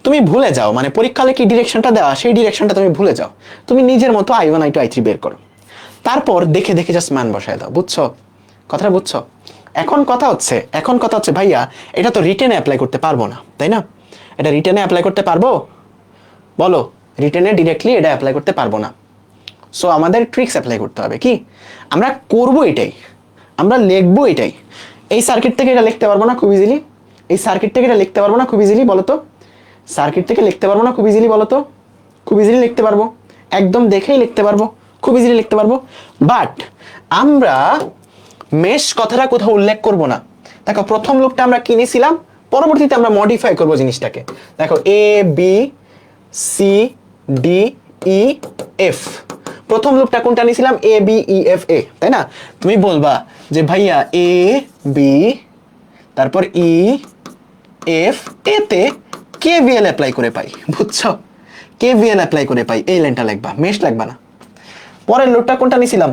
তুমি ভুলে যাও, মানে পরীক্ষা হলে কি ডিরেকশনটা দেওয়া সেই ডিরেকশনটা তুমি ভুলে যাও, তুমি নিজের মতো I1, I2, I3 বের করো, তারপর দেখে জাস্ট মান বসায় দাও। বুঝছো কথাটা? বুঝছো? এখন কথা হচ্ছে ভাইয়া এটা তো রিটেনে অ্যাপ্লাই করতে পারবো না, তাই না? এটা রিটেনে অ্যাপ্লাই করতে পারবো? বলো, রিটেনে ডিরেক্টলি এটা অ্যাপ্লাই করতে পারবো না। সো আমাদের ট্রিক্স অ্যাপ্লাই করতে হবে। কি আমরা করবো? এটাই আমরা লিখবো, এটাই। এই সার্কিট থেকে এটা লিখতে পারবো না খুব ইজিলি, এই সার্কিট থেকে এটা লিখতে পারবো না খুব ইজিলি বলো তো? সার্কিট থেকে লিখতে পারবো না খুব ইজিলি বলো তো? খুব ইজিলি লিখতে পারবো, একদম দেখেই লিখতে পারবো, খুব ইজিলি লিখতে পারবো। বাট আমরা মেশ কথাটা কোথাও উল্লেখ করব না। দেখো প্রথম লুপটা আমরা কিনেছিলাম, পরবর্তীতে আমরা মডিফাই করব জিনিসটাকে। দেখো A B C D E F, প্রথম লুপটা কোনটা নিয়েছিলাম? এ বি ই এফ এ, তাই না? তুমি বলবা যে ভাইয়া এ বি তারপর ই এফ এতে কেভিএল অ্যাপ্লাই করে পাই, বুঝছো? কেভিএল অ্যাপ্লাই করে পাই, এই লাইনটা লিখবা, মেশ লিখবা না। পরের লুপটা কোনটা নিয়েছিলাম?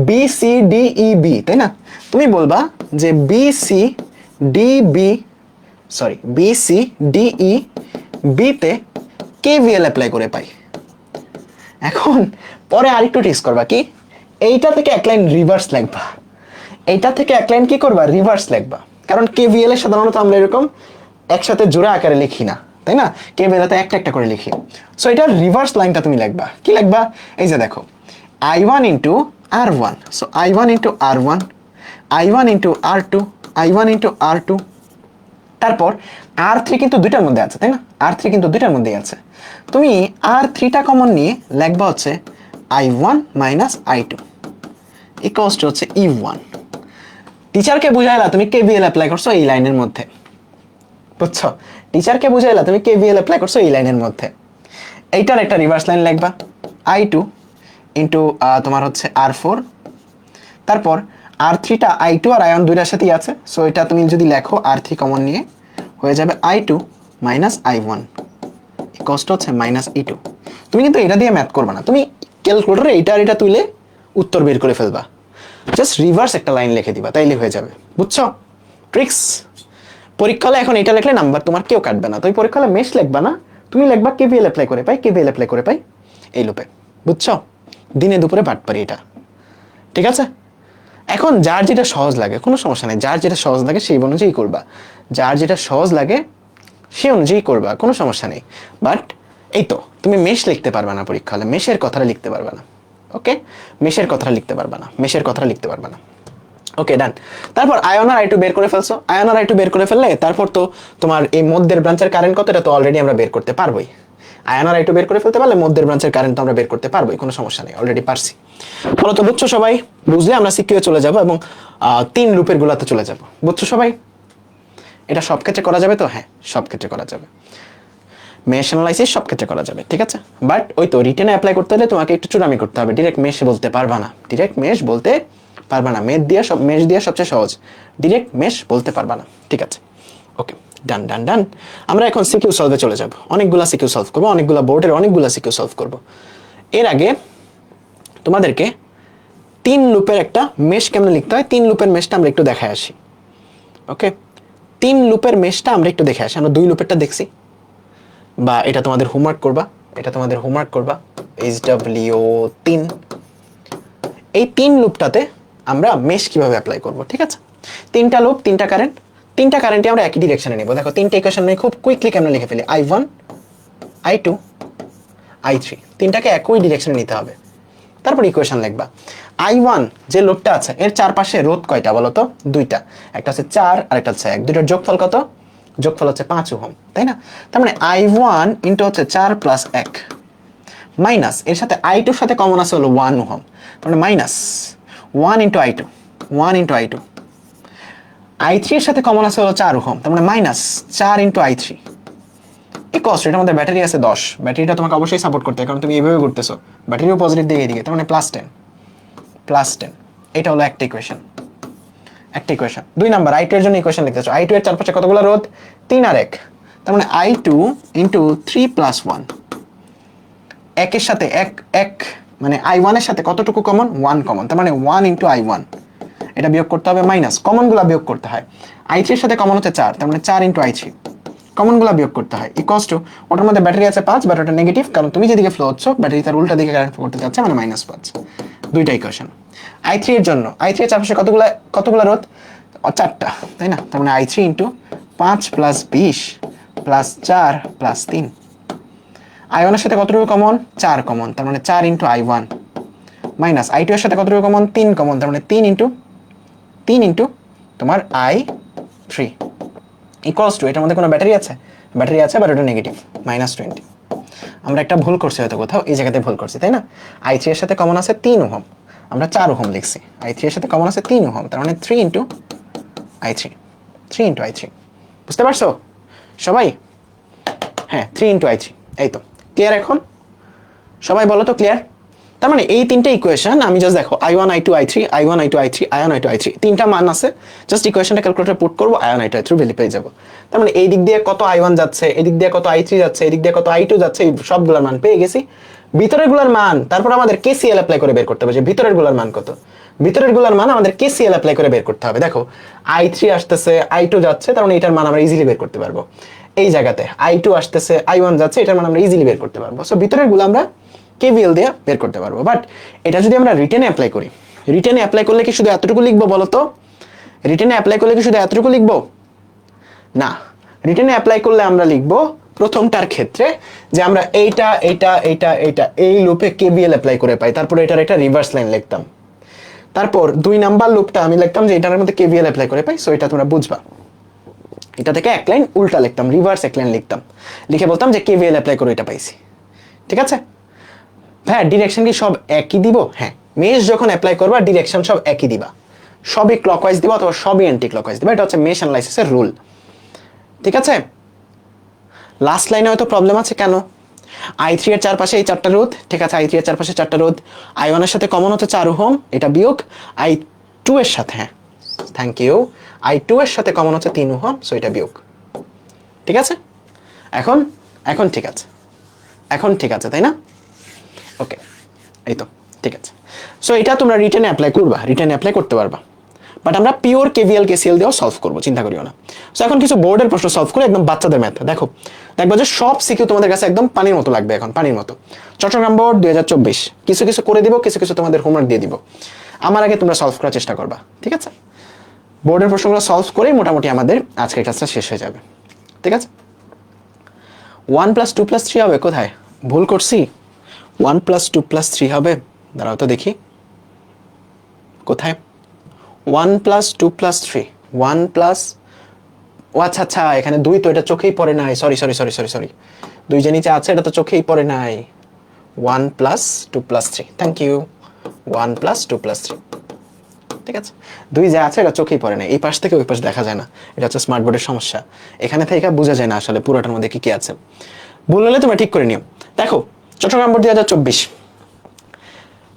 B C D E B, তাই না? তুমি বলবা যে B C D B sorry B C D E বিতে কেভিএল অ্যাপ্লাই করে পাই। এখন পরে আরেকটু টেস্ট করবা, কি এইটা থেকে এক লাইন রিভার্স লিখবা, এইটা থেকে এক লাইন কি করবা? রিভার্স লিখবা। কারণ কেভিএল এর সাধারণত আমরা এরকম একসাথে জোড়া আকারে লিখি না, তাই না? কেভিএল তে একটা একটা করে লিখি। সো এটা রিভার্স লাইনটা তুমি লিখবা, কি লিখবা? এই যে দেখো I1 into R1, so I1 into R1, I1 into R2, I1 into R2, তারপর R3 কিন্তু দুইটার মধ্যে আছে, তাই না? R3 কিন্তু দুইটার মধ্যেই আছে। তুমি R3টা কমন নিয়ে লিখবা হচ্ছে I1 minus I2 equals to হচ্ছে E1। টিচারকে বুঝাইলা তুমি কেভিএল অ্যাপ্লাই করছো এই লাইনের মধ্যে, বুঝছো? টিচারকে বুঝাইলা তুমি কেভিএল অ্যাপ্লাই করছো এই লাইনের মধ্যে। এইটার একটা রিভার্স লাইন লিখবা I2 ইন্টু তোমার হচ্ছে R4, তারপর R3টা I2 আর I1 দুইটার সাথেই আছে, সো এটা তুমি যদি লেখো R3 কমন নিয়ে হয়ে যাবে I2 minus I1 equals to হচ্ছে মাইনাস E2। তুমি কিন্তু এটা দিয়ে ম্যাথ করবে না, তুমি ক্যালকুলেটরে এইটা আর এটা তুলে উত্তর বের করে ফেলবা, জাস্ট রিভার্স একটা লাইন লিখে দিবা, তাইলে হয়ে যাবে, বুঝছো? ট্রিক্স। পরীক্ষা হলে এখন এটা লিখলে নাম্বার তোমার কেউ কাটবে না। তুমি পরীক্ষা হলে মেশ লিখবা না, তুমি লিখবা কেভিএল অ্যাপ্লাই করে পাই, কেভিএল অ্যাপ্লাই করে পাই এই লুপে, বুঝছো? দিনে দুপুরে বাটপারি এটা, ঠিক আছে? এখন যার যেটা সহজ লাগে কোনো সমস্যা নেই, যার যেটা সহজ লাগে সেই অনুযায়ী করবা, যার যেটা সহজ লাগে সেই অনুযায়ী করবা, কোনো সমস্যা নেই। বাট এই তো তুমি মেশ লিখতে পারবে না পরীক্ষা হলে, মেশের কথাটা লিখতে পারবে না, ওকে? মেশের কথাটা লিখতে পারবে না, মেশের কথাটা লিখতে পারবে না, ওকে ডান। তারপর আয়ন আর I2 বের করে ফেলছো, আয়ন আর I2 বের করে ফেললে তারপর তো তোমার এই মধ্যের ব্রাঞ্চের কারেন্ট কত এটা তো অলরেডি আমরা বের করতে পারবোই। আয়ন আর I2 বের করে ফেলতে পারলে মধ্যের ব্রাঞ্চের কারেন্ট তো আমরা বের করতে পারবোই, কোনো সমস্যা নেই, অলরেডি পারছি। ফলে তো বুঝছো সবাই? বুঝলে আমরা সিকিউ চলে যাব এবং 3 লুপের গুলাতে চলে যাব, বুঝছো সবাই? এটা সব ক্ষেত্রে করা যাবে তো? হ্যাঁ, সব ক্ষেত্রে করা যাবে, মেশ অ্যানালাইসিস সব ক্ষেত্রে করা যাবে, ঠিক আছে? বাট ওই তো রিটেনে অ্যাপ্লাই করতে হলে তোমাকে একটু চুরামি করতে হবে, ডিরেক্ট মেশ বলতে পারবা না, ডিরেক্ট মেশ বলতে পারবা না, মেশ দিয়ে সবচেয়ে সহজ, ডিরেক্ট মেশ বলতে পারবা না, ঠিক আছে? ওকে ডান ডান ডান। আমরা এখন সিকিউ সলভে চলে যাব, অনেকগুলা সিকিউ সলভ করবো, অনেকগুলা বোর্ডের অনেকগুলা সিকিউ সলভ করবো। এর আগে তোমাদেরকে 3 লুপের একটা মেশ কেমনে লিখতে হয়, 3 লুপের মেশটা আমরা একটু দেখায় আসি, ওকে? 3 লুপের মেশটা আমরা একটু দেখে আসি। আমরা 2 লুপেরটা দেখছি, বা এটা তোমাদের হোমওয়ার্ক করবা, এটা তোমাদের হোমওয়ার্ক করবা HW3। এই 3 লুপটাতে আমরা মেশ কিভাবে অ্যাপ্লাই করব, ঠিক আছে? 3টা লুপ, 3টা কারেন্ট, 3টা কারেন্টে আমরা একই ডিরেকশনে নেব। দেখো 3টা ইকুয়েশন নিয়ে খুব কুইকলি কেমনে লিখে ফেলি, I1 I2 I3, 3টাকে একই ডিরেকশনে নিতে হবে। তারপর ইকুয়েশন লিখবা। I1 যে লুপটা আছে এর চারপাশে রোধ কয়টা বলো তো? 2টা, একটা হচ্ছে 4 আর একটা হচ্ছে 1, দুটোর যোগফল কত? যোগফল হচ্ছে 5 ওহম, তাই না? তার মানে I1 ইনটু হচ্ছে 4 প্লাস 1 মাইনাস এর সাথে I2 এর সাথে কমন আছে হলো 1 ওহম, তার মানে minus 1 into I2, 1 into I2, I3 এর সাথে কমন আছে হলো 4 ওহম, তার মানে মাইনাস 4 ইনটু I3 ইকুয়ালস, এটার মধ্যে ব্যাটারি আছে 10, ব্যাটারিটা তোমাকে অবশ্যই সাপোর্ট করতে হয় কারণ তুমি এইভাবে করতেছো, ব্যাটারিও পজিটিভ দিকে এদিকে, তার মানে +10, এটা হলো একটা ইকুয়েশন, একটা ইকুয়েশন। 2 নাম্বার I2 এর জন্য ইকুয়েশন লিখতেছো, I2 এর চারপাশে কতগুলো রোধ? 3 আর 1, তার মানে I2 ইনটু 3 প্লাস 1, একের সাথে এক মানে I1 এর সাথে কতটুকু কমন? 1 কমন, তার মানে 1 ইনটু I1, এটা বিয়োগ করতে হবে মাইনাস, কমনগুলো বিয়োগ করতে হয়। I3 এর সাথে কমন হচ্ছে 4, তার মানে 4 ইনটু I3, কমনগুলো বিয়োগ করতে হয়, ইকুয়ালস টু ওটার মধ্যে ব্যাটারি আছে 5, বাট ওটা নেগেটিভ কারণ তুমি যেদিকে ফ্লো হচ্ছ ব্যাটারি তার উল্টা দিকে কারেন্ট ফ্লো করতে যাচ্ছে, মানে -5। দুইটা ইকুয়েশন। I3 এর জন্য, I3 এর চারপাশে কতগুলো রোধ? 4টা, তাই না? তার মানে I3 into 5 plus 20 plus 4 plus 3, I1 এর সাথে কতটুকু কমন? 4 কমন, তার মানে 4 ইনটু I1 মাইনাস I2 এর সাথে কতটুকু কমন? 3 কমন, তার মানে 3 ইনটু তোমার I3, ইকুয়ালস টু, এটার মধ্যে কোনো ব্যাটারি আছে? ব্যাটারি আছে, বাট ওটা নেগেটিভ, -20। আমরা একটা ভুল করছি হয়তো কোথাও, এই জায়গাতে ভুল করছি, তাই না? i3 এর সাথে কমন আছে 3 ওহম, আমরা 4 ওহম লিখছি। i3 এর সাথে কমন আছে 3 ওহম, তার মানে 3 ইন্টু i3, 3 ইন্টু i3। বুঝতে পারছো সবাই? হ্যাঁ, 3 ইন্টু i3। এই তো ক্লিয়ার এখন? সবাই বলো তো ক্লিয়ার? তার মানে এই তিনটা ইকুয়েশন আমি জাস্ট দেখো i1 i2 i3 i1 i2 i3 i1 i2 i3 তিনটা মান আছে, জাস্ট ইকুয়েশনটা ক্যালকুলেটরে পুট করব, i1 i2 i3 ভ্যালু পেয়ে যাব। তার মানে এই দিক দিয়ে কত i1 যাচ্ছে, এই দিক দিয়ে কত i3 যাচ্ছে, এই দিক দিয়ে কত i2 যাচ্ছে, এই সবগুলোর মান পেয়ে গেছি। ভিতরের গুলার মান তারপর আমাদের KCL অ্যাপ্লাই করে বের করতে হবে যে ভিতরের গুলার মান কত। ভিতরের গুলার মান আমাদের KCL অ্যাপ্লাই করে বের করতে হবে। দেখো i3 আসতেছে, i2 যাচ্ছে, তার মানে এটার মান আমরা ইজিলি বের করতে পারবো। এই জায়গাতে i2 আসতেছে, i1 যাচ্ছে, এটার মান আমরা ইজিলি বের করতে পারবো। সো ভিতরের গুলো আমরা KVL দিয়ে বের করতে পারবো। বাট এটা যদি আমরা রিটেনে অ্যাপ্লাই করি, রিটেনে অ্যাপ্লাই করলে কি শুধু এতটুকু লিখবো বলো তো? রিটেনে অ্যাপ্লাই করলে কি শুধু এতটুকু লিখবো? না, রিটেনে অ্যাপ্লাই করলে আমরা লিখবো প্রথমটার ক্ষেত্রে যে আমরা এইটা এইটা এইটা এইটা এই লুপে KVL অ্যাপ্লাই করে পাই, তারপর এটার একটা রিভার্স লাইন লিখতাম। তারপর 2 নাম্বার লুপটা আমি লিখতাম যে এটার মধ্যে KVL অ্যাপ্লাই করে পাই, সো এটা তোমরা বুঝবা। এটা থেকে এক লাইন উল্টা লিখতাম, রিভার্স এক লাইন লিখতাম, লিখে বলতাম যে KVL অ্যাপ্লাই করে এটা পাইছি। ঠিক আছে হ্যাঁ, ডিরেকশন কি সব একই দিব? হ্যাঁ, মেশ যখন অ্যাপ্লাই করবা ডিরেকশন সব একই দিবা, সবই ক্লকওয়াইজ দিবা অথবা সবই অ্যান্টি ক্লকওয়াইজ দিবা। এটা হচ্ছে মেশ অ্যানালাইসিসের রুল। ঠিক আছে, লাস্ট লাইনে হয়তো প্রবলেম আছে কেন? i3 এর চারপাশে এই 4টা রোধ, ঠিক আছে, i3 এর চারপাশে 4টা রোধ, i1 এর সাথে কমন হচ্ছে 4 ওহম, এটা বিয়োগ i2 এর সাথে, হ্যাঁ থ্যাংক ইউ, i2 এর সাথে কমন হচ্ছে 3 ওহম, সো এটা বিয়োগ। ঠিক আছে, এখন এখন ঠিক আছে, এখন ঠিক আছে তাই না? ওকে, এই তো ঠিক আছে। সো এটা তোমরা রিটেনে অ্যাপ্লাই করবা, রিটেনে অ্যাপ্লাই করতে পারবা, বাট আমরা পিওর KVL KCL দিয়েও সলভ করবো, চিন্তা করিও না। সো এখন কিছু বোর্ডের প্রশ্ন সলভ করে একদম বাচ্চাদের ম্যাথ দেখো, দেখবা যে সব সিকিউ তোমাদের কাছে একদম পানির মতো লাগবে, এখন পানির মতো। চট্টগ্রাম বোর্ড 2024, কিছু কিছু করে দিব, কিছু কিছু তোমাদের হোমওয়ার্ক দিয়ে দিব, আমার আগে তোমরা সলভ করার চেষ্টা করবা। ঠিক আছে, বোর্ডের প্রশ্নগুলো সলভ করেই মোটামুটি আমাদের আজকের ক্লাসটা শেষ হয়ে যাবে। ঠিক আছে, 1 + 2 + 3 হবে কোথায়? ভুল করছি? 1 + 2 + 3 হবে, দাঁড়াও তো দেখি কোথায়। 1 + 2 + 3, 1 প্লাস, ও আচ্ছা আচ্ছা, এখানে 2 তো, এটা চোখেই পড়ে নাই, sorry sorry sorry sorry sorry, 2 যে নিচে আছে এটা তো চোখেই পড়ে নাই। 1 + 2 + 3, থ্যাংক ইউ, 1 + 2 + 3। ঠিক আছে, 2 যে আছে এটা চোখেই পড়ে নাই, এই পাশ থেকে ওই পাশ দেখা যায় না, এটা হচ্ছে স্মার্ট বোর্ডের সমস্যা, এখানে থেকে বোঝা যায় না আসলে পুরোটার মধ্যে কি কি আছে। ভুল হলে তোমরা ঠিক করে নিও। দেখো চট্টগ্রাম বোর্ড 2024,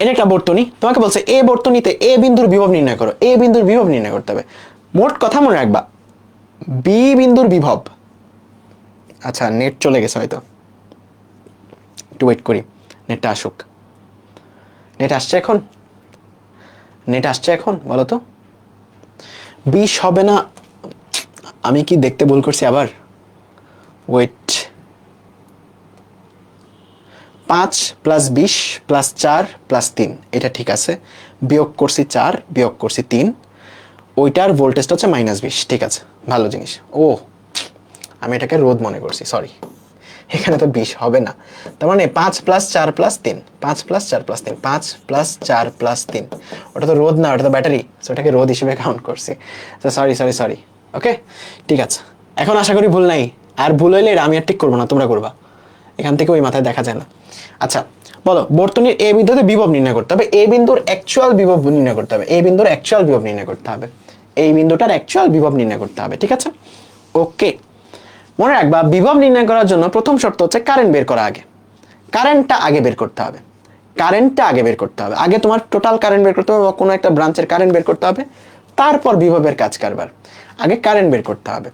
এটা একটা বর্তনী, তোমাকে বলছে এ বর্তনীতে এ বিন্দুর বিভব নির্ণয় করো, এ বিন্দুর বিভব নির্ণয় করতে হবে। মোট কথা মনে রাখবা, বি বিন্দুর বিভব, আচ্ছা নেট চলে গেছে হয়তো, একটু ওয়েট করি, নেটটা আসুক। নেট আসছে এখন? নেট আসছে এখন বলো তো? 20 হবে না, আমি কি দেখতে ভুল করছি আবার? ওয়েট, 5 + 20 + 4 + 3, এটা ঠিক আছে, বিয়োগ করছি 4 বিয়োগ করছি 3, ওইটার ভোল্টেজটা হচ্ছে -20, ঠিক আছে, ভালো জিনিস। ও আমি এটাকে রোধ মনে করছি, সরি, এখানে তো 20 হবে না, তার মানে 5 + 4 + 3, 5 + 4 + 3, 5 + 4 + 3, ওটা তো রোধ না, ওটা তো ব্যাটারি, সো ওটাকে রোধ হিসেবে কাউন্ট করছি। সরি সরি সরি, ওকে ঠিক আছে, এখন আশা করি ভুল নাই, আর ভুল হইলে আমি আর ঠিক করবো না, তোমরা করবা, এখান থেকে ওই মাথায় দেখা যায় না। আচ্ছা বলো, বর্তনীর এ বিন্দুতে বিভব নির্ণয় করতে হবে, এ বিন্দুর অ্যাকচুয়াল বিভব নির্ণয় করতে হবে, এ বিন্দুর অ্যাকচুয়াল বিভব নির্ণয় করতে হবে, এই বিন্দুটার অ্যাকচুয়াল বিভব নির্ণয় করতে হবে। ঠিক আছে, ওকে মনে রাখবা, বিভব নির্ণয় করার জন্য প্রথম শর্ত হচ্ছে কারেন্ট বের করা, আগে কারেন্টটা আগে বের করতে হবে, কারেন্টটা আগে বের করতে হবে, আগে তোমার টোটাল কারেন্ট বের করতে হবে বা কোনো একটা ব্রাঞ্চের কারেন্ট বের করতে হবে, তারপর বিভবের কাজ কারবার, আগে কারেন্ট বের করতে হবে।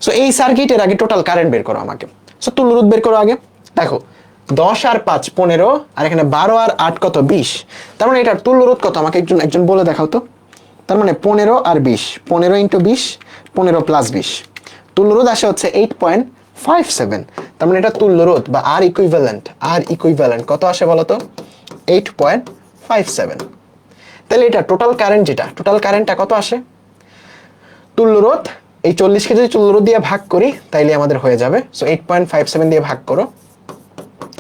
সো এই সার্কিটের আগে টোটাল কারেন্ট বের করো আমাকে, সো তুল্যরোধ বের করো আগে। দেখো 10 আর 5 15, আর এখানে 12 আর 8 কত 20, তার মানে এটার তুল্যরোধ কত আমাকে একজন বলে দেখাও তো। তার মানে 15 আর 20, 15 × 20, 15 + 20, তুল্যরোধ আসে হচ্ছে 8.57, তার মানে এটা তুল্যরোধ বা আর ইকুইভ্যালেন্ট কত আসে বলো তো? 8.57। তাহলে এটা টোটাল কারেন্ট, যেটা টোটাল কারেন্টটা কত আসে? তুল্যরোধ এই 40 কে যদি তুল্যরোধ দিয়ে ভাগ করি তাইলে আমাদের হয়ে যাবে, সো 8.57 দিয়ে ভাগ করো,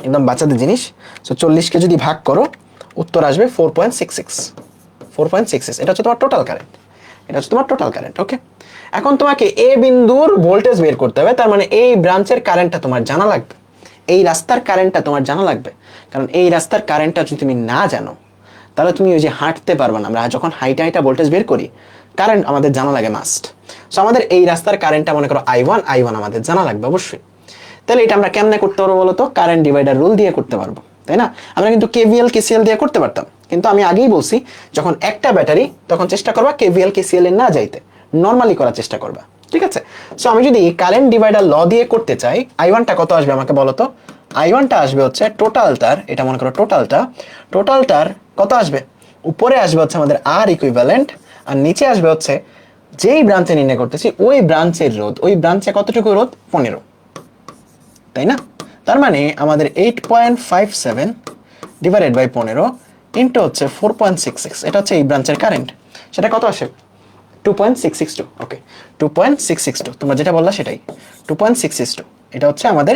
একদম বাচ্চাদের জিনিস। সো 40 কে যদি ভাগ করো উত্তর আসবে 4.66, 4.66, এটা হচ্ছে তোমার টোটাল কারেন্ট। এটা হচ্ছে তোমার টোটাল কারেন্ট। ওকে, এখন তোমাকে এ বিন্দুর ভোল্টেজ বের করতে হবে, তার মানে এই ব্রাঞ্চের কারেন্টটা তোমার জানা লাগবে, এই রাস্তার কারেন্টটা তোমার জানা লাগবে। কারণ এই রাস্তার কারেন্টটা যদি তুমি না জানো তাহলে তুমি ওই যে হাঁটতে পারবে না। আমরা যখন হাইটা ভোল্টেজ বের করি কারেন্ট আমাদের জানা লাগে মাস্ট। সো আমাদের এই রাস্তার কারেন্টটা মনে করো I1 আমাদের জানা লাগবে অবশ্যই। তাহলে এটা আমরা কেমনে করতে পারবো বলো তো? কারেন্ট ডিভাইডার রুল দিয়ে করতে পারবো, তাই না? আমরা কিন্তু KVL KCL দিয়ে করতে পারতাম, কিন্তু আমি আগেই বলছি যখন একটা ব্যাটারি তখন চেষ্টা করবা KVL KCL এ না যাইতে, নর্মালি করার চেষ্টা করবা, ঠিক আছে? সো আমি যদি কারেন্ট ডিভাইডার ল দিয়ে করতে চাই, I1টা কত আসবে আমাকে বলো তো? I1টা আসবে হচ্ছে টোটালটার, এটা মনে করো টোটালটার কত আসবে? উপরে আসবে হচ্ছে আমাদের R ইকুইভ্যালেন্ট, আর নিচে আসবে হচ্ছে যেই ব্রাঞ্চে নির্ণয় করতেছি ওই ব্রাঞ্চের রোধ, ওই ব্রাঞ্চে কতটুকু রোধ? 15, তাই না? তার মানে আমাদের 8.57 ডিভাইডেড বাই 15 ইন্টু হচ্ছে 4.66, এটা হচ্ছে এই ব্রাঞ্চের কারেন্ট। সেটা কত আসে? 2.662। ওকে, 2.662, তোমরা যেটা বললা সেটাই, 2.662। এটা হচ্ছে আমাদের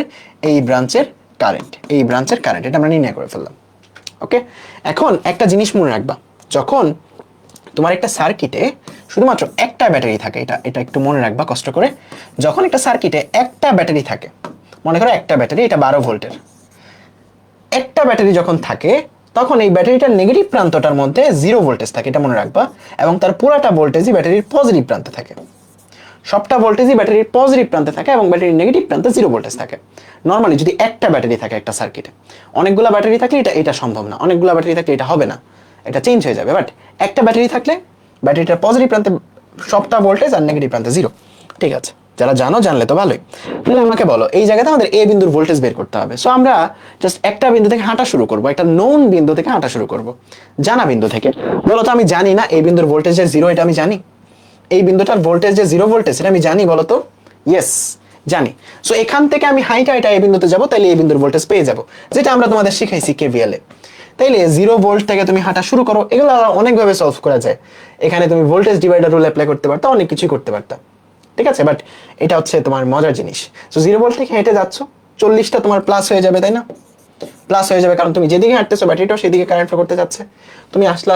এই ব্রাঞ্চের কারেন্ট, এই ব্রাঞ্চের কারেন্ট, এটা আমরা নির্ণয় করে ফেললাম। ওকে, এখন একটা জিনিস মনে রাখবা, যখন তোমার একটা সার্কিটে শুধুমাত্র একটা ব্যাটারি থাকে, এটা একটু মনে রাখবা কষ্ট করে। যখন একটা সার্কিটে একটা ব্যাটারি থাকে, মনে করো একটা ব্যাটারি, এটা 12 ভোল্টের একটা ব্যাটারি যখন থাকে, তখন এই ব্যাটারিটার নেগেটিভ প্রান্তটার মধ্যে 0 ভোল্টেজ থাকে, এটা মনে রাখবা। এবং তার পুরাটা ভোল্টেজই ব্যাটারির পজিটিভ প্রান্তে থাকে, সবটা ভোল্টেজই ব্যাটারির পজিটিভ প্রান্তে থাকে এবং ব্যাটারির নেগেটিভ প্রান্তে 0 ভোল্টেজ থাকে। নর্মালি যদি একটা ব্যাটারি থাকে একটা সার্কিটে, অনেকগুলো ব্যাটারি থাকলে এটা সম্ভব না, অনেকগুলো ব্যাটারি থাকলে এটা হবে না, এটা চেঞ্জ হয়ে যাবে। বাট একটা ব্যাটারি থাকলে ব্যাটারিটার পজিটিভ প্রান্তে সবটা ভোল্টেজ আর নেগেটিভ প্রান্তে 0। ঠিক আছে, যারা জানলে তো ভালোই। তাহলে আমাকে বলো, এই জায়গাতে আমাদের এ বিন্দুর ভোল্টেজ বের করতে হবে। সো আমরা জাস্ট একটা বিন্দু থেকে হাঁটা শুরু করব, একটা নোন বিন্দু থেকে হাঁটা শুরু করব, জানা বিন্দু থেকে। বলো তো আমি জানি না এই বিন্দুর ভোল্টেজ যে 0, এটা আমি জানি? এই বিন্দুটার ভোল্টেজ যে 0 ভোল্টেজ, এটা আমি জানি, বলো তো? ইয়েস, জানি। সো এখান থেকে আমি হাইটা এই বিন্দুতে যাব, তাহলে এই বিন্দুর ভোল্টেজ পেয়ে যাব, যেটা আমরা তোমাদের শিখাইছি KVL এ। তাইলে 0 ভোল্ট থেকে তুমি হাঁটা শুরু করো। এগুলো অনেকভাবে সলভ করা যায়। এখানে তুমি ভোল্টেজ ডিভাইডার রুল অ্যাপ্লাই করতে পারতা, অনেক কিছুই করতে পারতা, ঠিক আছে? বাট এটা হচ্ছে তোমার মজার জিনিস। সো 0 ভোল্ট থেকে হেঁটে যাচ্ছ, 40টা তোমার প্লাস হয়ে যাবে, তাই না? প্লাস হয়ে যাবে, কারণ তুমি যেদিকে হাঁটতেছো ব্যাটারিটাও সেদিকে কারেন্ট ফ্লো করতে যাচ্ছে। তুমি আসলে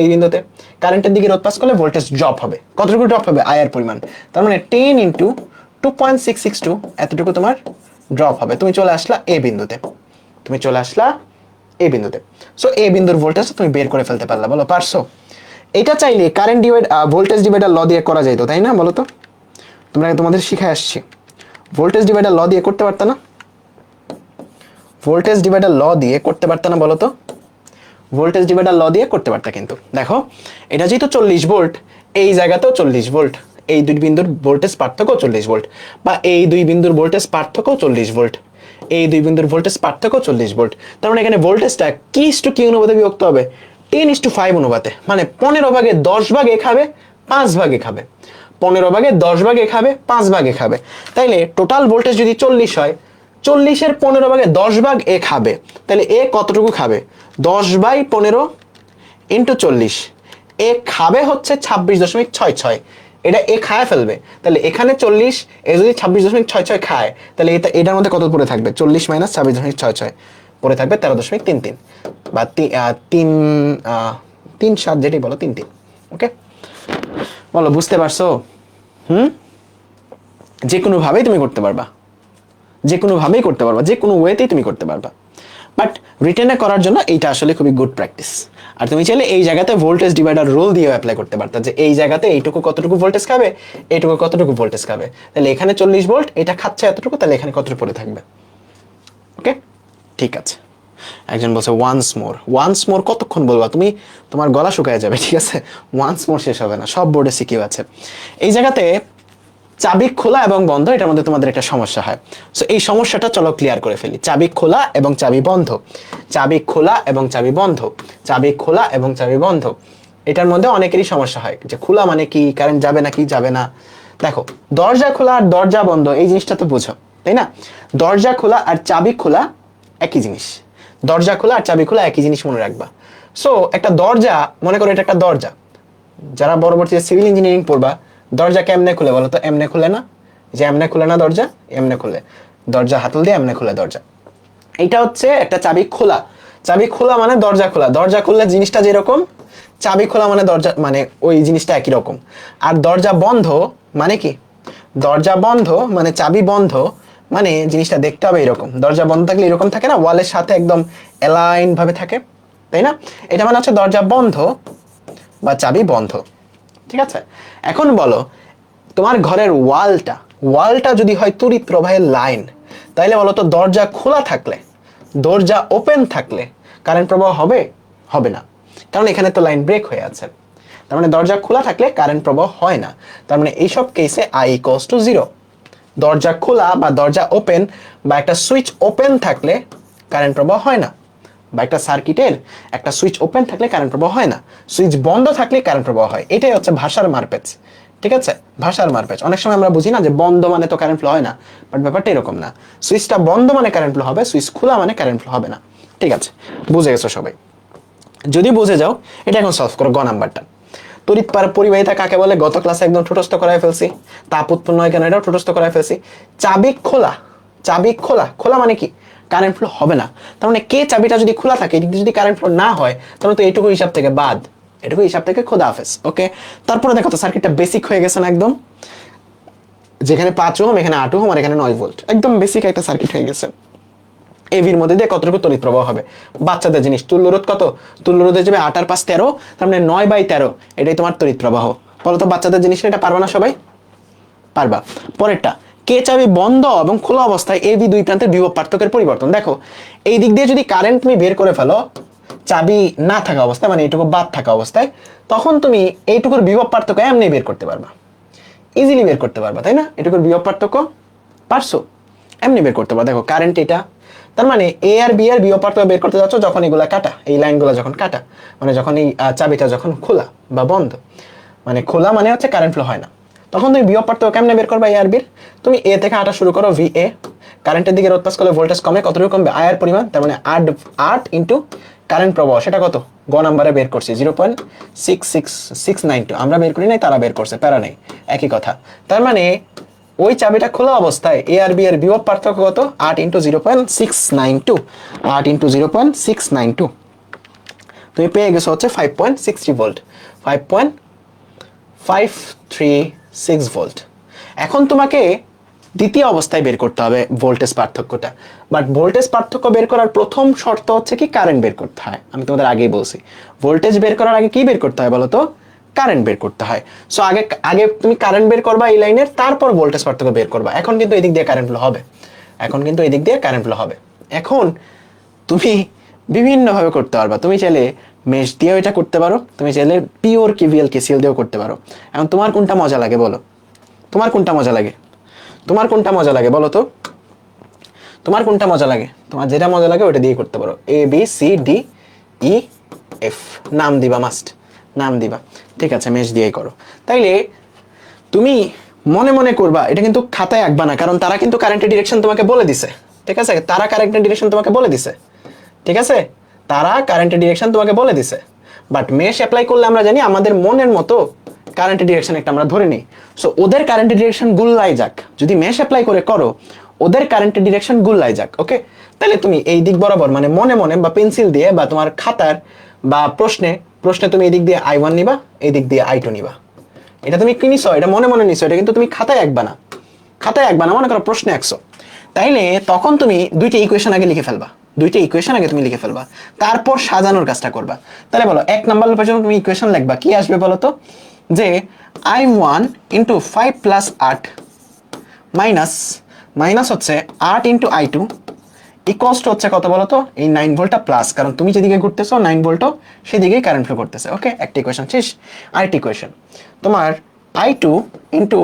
এই বিন্দুতে কারেন্টের দিকে রোধ পাস করলে ভোল্টেজ ড্রপ হবে। কতটুকু ড্রপ হবে? আয়ের পরিমাণ, তার মানে 10 ইন্টু 2.662, এতটুকু তোমার ড্রপ হবে। তুমি চলে আসলা এ বিন্দুতে, সো এ বিন্দুর ভোল্টেজ তুমি বের করে ফেলতে পারলা। বলো পারছো? এটা চাইলে কারেন্ট ভোল্টেজ ডিভাইডার ল দিয়ে করা যাইতো, তাই না? বলো তো, তোমাদের শিখায় আসছি, ভোল্টেজ ডিভাইডার ল দিয়ে করতে পারতা না? ভোল্টেজ ডিভাইডার ল দিয়ে করতে পারতা না? বলো তো, ভোল্টেজ ডিভাইডার ল দিয়ে করতে পারতা। কিন্তু দেখো, এটা যেহেতু 40 ভোল্ট, এই জায়গাতেও 40 ভোল্ট, এই দুই বিন্দুর ভোল্টেজ পার্থক্য 40 ভোল্ট, বা এই দুই বিন্দুর ভোল্টেজ পার্থক্য 40 ভোল্ট, এই দুই বিন্দুর ভোল্টেজ পার্থক্য 40 ভোল্ট। তার মানে এখানে ভোল্টেজটা কি ইস্টু কি অনুপাতে বিভক্ত হবে? 10:5 অনুপাতে। মানে 15 ভাগে 10 ভাগ এ খাবে, 5 ভাগ এ খাবে। 15 ভাগে 10 ভাগ এ খাবে, 5 ভাগ এ খাবে। তাইলে টোটাল ভোল্টেজ যদি 40 হয়, 40-এর 15 ভাগে 10 ভাগ এ খাবে, তাহলে এ কতটুকু খাবে? 10/15 ইন্টু 40। এ খাবে হচ্ছে 26.66, এটা এ খায় ফেলবে। তাহলে এখানে 40, এ যদি 26.66 খায়, তাহলে এটার মধ্যে কত পড়ে থাকবে? 40 - 26.66 পড়ে থাকবে 13.33, বা 3.7, যেটাই বলো, 3.3। ওকে, বলো বুঝতে পারছো? যে কোনো ভাবেই তুমি করতে পারবা, যে কোনো ওয়েতেই তুমি করতে পারবা। বাট রিটেনে করার জন্য এইটা আসলে খুবই গুড প্র্যাকটিস। আর তুমি চাইলে এই জায়গাতে ভোল্টেজ ডিভাইডার রুল দিয়ে অ্যাপ্লাই করতে পারতা, যে এই জায়গাতে এইটুকু কতটুকু ভোল্টেজ খাবে, এইটুকু কতটুকু ভোল্টেজ খাবে, তাহলে এখানে 40 ভোল্ট, এটা খাচ্ছে এতটুকু, তাহলে এখানে কতটুকু পড়ে থাকবে। ওকে, ঠিক আছে। একজন বলছে ওয়ান্স মোর কতক্ষণ বলবা তুমি? তোমার গলা শুকায় যাবে, ঠিক আছে? ওয়ান্স মোর শেষ হবে না, সব বোর্ডে সিকিউ আছে। এই জায়গাতে চাবি খোলা এবং বন্ধ, এটার মধ্যে তোমাদের একটা সমস্যা হয়। সো এই সমস্যাটা চলো ক্লিয়ার করে ফেলি। চাবি খোলা এবং চাবি বন্ধ, চাবি খোলা এবং চাবি বন্ধ, চাবি খোলা এবং চাবি বন্ধ, এটার মধ্যে অনেকেরই সমস্যা হয় যে খোলা মানে কি, কারেন্ট যাবে নাকি যাবে না। দেখো, দরজা খোলা আর দরজা বন্ধ এই জিনিসটা তো বুঝো, তাই না? দরজা খোলা আর চাবি খোলা একই জিনিস, দরজা খোলা আর চাবি খোলা একই জিনিস, মনে রাখবা। সো একটা দরজা, মনে করো এটা একটা দরজা, যারা পরবর্তীতে সিভিল ইঞ্জিনিয়ারিং পড়বা, দরজা কেমনে খুলে বলো তো? এমনে খুলে না, যে এমনে খুলে না দরজা, এমনে খুলে দরজা, হাতল দিয়ে এমনে খুলে দরজা। এটা হচ্ছে একটা চাবি খোলা। চাবি খোলা মানে দরজা খোলা, দরজা খুললে জিনিসটা যেরকম চাবি খোলা মানে দরজা মানে ওই জিনিসটা একই রকম। আর দরজা বন্ধ মানে কি? দরজা বন্ধ মানে চাবি বন্ধ মানে জিনিসটা দেখতে হবে এরকম। দরজা বন্ধ থাকলে এরকম থাকে না, ওয়ালের সাথে একদম অ্যালাইন ভাবে থাকে, তাই না? এটা মানে হচ্ছে দরজা বন্ধ বা চাবি বন্ধ। ঠিক আছে, এখন বলো তোমার ঘরের ওয়ালটা যদি হয় তড়িৎ প্রবাহের লাইন, তাইলে বলো তো দরজা খোলা থাকলে, দরজা ওপেন থাকলে কারেন্ট প্রবাহ হবে? হবে না, কারণ এখানে তো লাইন ব্রেক হয়ে আছে। তার মানে দরজা খোলা থাকলে কারেন্ট প্রবাহ হয় না। তার মানে এইসব কেসে I = 0। দরজা খোলা বা দরজা ওপেন বা একটা সুইচ ওপেন থাকলে কারেন্ট প্রবাহ হয় না, বা একটা সার্কিটের একটা সুইচ ওপেন থাকলে কারেন্ট প্রবাহ হয় না, সুইচ বন্ধ থাকলে কারেন্ট প্রবাহ হয়। এটাই হচ্ছে ভাষার মারপ্যাচ। ঠিক আছে, ভাষার মারপ্যাচ। অনেক সময় আমরা বুঝি না যে বন্ধ মানে তো কারেন্ট ফ্লো হয় না, বাট ব্যাপারটা এরকম না। সুইচটা বন্ধ মানে কারেন্ট ফ্লো হবে, সুইচ খোলা মানে কারেন্ট ফ্লো হবে না। ঠিক আছে, বুঝে গেছো সবাই? যদি বুঝে যাও, এটা এখন সলভ করো গ নাম্বারটা। তড়িৎ পরিবাহিতা কাকে বলে? গত ক্লাসে একদম ঠোঁটস্থ করায় ফেলছি। তাপ উৎপন্ন হয় কেন? এটাও ঠোঁটস্থ করায় ফেলছি। চাবি খোলা, চাবি খোলা, খোলা মানে কি? কারেন্ট ফ্লো হবে না। তার মানে কে চাবিটা যদি খোলা থাকে, যদি কারেন্ট ফ্লো না হয়, তাহলে তো এইটুকু হিসাব থেকে বাদ, এটুকু হিসাব থেকে খোদা হাফেজ। ওকে, তারপরে দেখো তো সার্কিটটা বেসিক হয়ে গেছে না একদম? যেখানে 5 ওহম, এখানে 8 ওহম, আর এখানে 9 ভোল্ট, একদম বেসিক একটা সার্কিট হয়ে গেছে। এভির মধ্যে দিয়ে কতটুকু তড়িৎ প্রবাহ হবে? বাচ্চাদের জিনিস। তুল্যরোধ কত? তুল্যরোধে যাবে 8 আর 5 13, তার মানে 9/13, এটাই তোমার তড়িৎ প্রবাহ। বলো তো বাচ্চাদের জিনিস, এটা পারবা না সবাই? পারবা। পরেরটা, কে চাবি বন্ধ এবং খোলা অবস্থায় এবি দুই প্রান্তের বিভব পার্থক্যের পরিবর্তন। দেখো এই দিক দিয়ে যদি কারেন্ট তুমি বের করে ফেলো চাবি না থাকা অবস্থায়, মানে এইটুকু বাদ থাকা অবস্থায়, তখন তুমি এইটুকুর বিভব পার্থক্য এমনি বের করতে পারবা, ইজিলি বের করতে পারবা, তাই না? এটুকুর বিভব পার্থক্য পারছো? এমনি বের করতে পারবা। দেখো কারেন্ট এটা, তার মানে এ আর বি এর বিভব পার্থক্য বের করতে যাচ্ছ যখন এগুলা কাটা, এই লাইনগুলো যখন কাটা, মানে যখন এই চাবিটা যখন খোলা বা বন্ধ, মানে খোলা মানে হচ্ছে কারেন্ট ফ্লো হয় না, তখন তুমি বিভব পার্থক্য কেমনে বের করবা? এ আর বির, তুমি এ থেকে হাঁটা শুরু করো, ভি এ, কারেন্টের দিকে রোধ পাস করলে ভোল্টেজ কমে, কতটুকু কমবে? আয়ের পরিমাণ, তার মানে 8 ইন্টু কারেন্ট প্রবাহ, সেটা কত? গ নাম্বারে বের করছি 0.66692। আমরা বের করি নাই, তারা বের করছে, প্যারা নেই, একই কথা। তার মানে ওই চাবিটা খোলা অবস্থায় এ আর বি এর বিভব পার্থক্য কত? 8 ইন্টু 0.692, 8 ইন্টু 0.692, তুমি পেয়ে গেছো হচ্ছে 5.63 ভোল্ট, 5.536 ভোল্ট। এখন তোমাকে দ্বিতীয় অবস্থায় বের করতে হবে ভোল্টেজ পার্থক্যটা। বাট ভোল্টেজ পার্থক্য বের করার প্রথম শর্ত হচ্ছে কি? কারেন্ট বের করতে হয়। আমি তোমাদের আগেই বলছি, ভোল্টেজ বের করার আগে কি বের করতে হয় বলো তো? কারেন্ট বের করতে হয়। সো আগে আগে তুমি কারেন্ট বের করবা এই লাইনের, তারপর ভোল্টেজ পার্থক্য বের করবা। এখন কিন্তু এদিক দিয়ে কারেন্ট ফ্লো হবে, এখন কিন্তু এদিক দিয়ে কারেন্ট ফ্লো হবে। এখন তুমি বিভিন্নভাবে করতে পারবা। তুমি চাইলে মেশ দিয়েও এটা করতে পারো, তুমি চাইলে পিওর কেভিএল কেসিএল দিয়েও করতে পারো। এখন তোমার কোনটা মজা লাগে বলো? তোমার কোনটা মজা লাগে? তোমার কোনটা মজা লাগে বলো তো? তোমার কোনটা মজা লাগে? তোমার যেটা মজা লাগে ওটা দিয়ে করতে পারো। A B C D E F, নাম দিবা, মাস্ট নাম দিবা। ঠিক আছে, মেশ দিয়েই করো। তাইলে তুমি মনে মনে করবা, এটা কিন্তু খাতায় আঁকবা না, কারণ তারা কিন্তু কারেন্টের ডিরেকশন তোমাকে বলে দিছে। ঠিক আছে, তারা কারেন্টের ডিরেকশন তোমাকে বলে দিছে। ঠিক আছে, তারা কারেন্টের ডিরেকশন তোমাকে বলে দিছে। বাট মেশ অ্যাপ্লাই করলে আমরা জানি আমাদের মনের মতো কারেন্টের ডিরেকশন একটা আমরা ধরে নিই। সো ওদের কারেন্টের ডিরেকশন গুল্লাই যাক, যদি মেশ অ্যাপ্লাই করে করো ওদের কারেন্টের ডিরেকশন গুল্লাই যাক। ওকে, তাহলে তুমি এই দিক বরাবর মানে মনে মনে বা পেন্সিল দিয়ে বা তোমার খাতার বা প্রশ্নে তুমি এই দিক দিয়ে I1 নিবা, এই দিক দিয়ে I2 নিবা। এটা তুমি কি নিছো? এটা মনে মনে নিছো, এটা কিন্তু তুমি খাতায় আঁকবা না। খাতায় আঁকবা না, মনে করো প্রশ্নে আঁকছো, তাইলে তখন তুমি দুইটা ইকুয়েশন আগে লিখে ফেলবা, দুইটা ইকুয়েশন আগে তুমি লিখে ফেলবা, তারপর সাজানোর কাজটা করবা। তাহলে বলো 1 নাম্বার পর্যন্ত তুমি ইকুয়েশন লিখবা, কি আসবে বলো তো? যে I1 ইন্টু 5 প্লাস 8 মাইনাস হচ্ছে 8 ইন্টু I2 ইকুয়ালস টু হচ্ছে কত বলো তো? এই 9 ভোল্টটা প্লাস, কারণ তুমি যেদিকে ঘুরতেছো 9 ভোল্টও সেদিকেই কারেন্ট ফ্লো করতেছে। ওকে, একটা ইকুয়েশন শেষ। আরেকটা ইকুয়েশন তোমার I2 into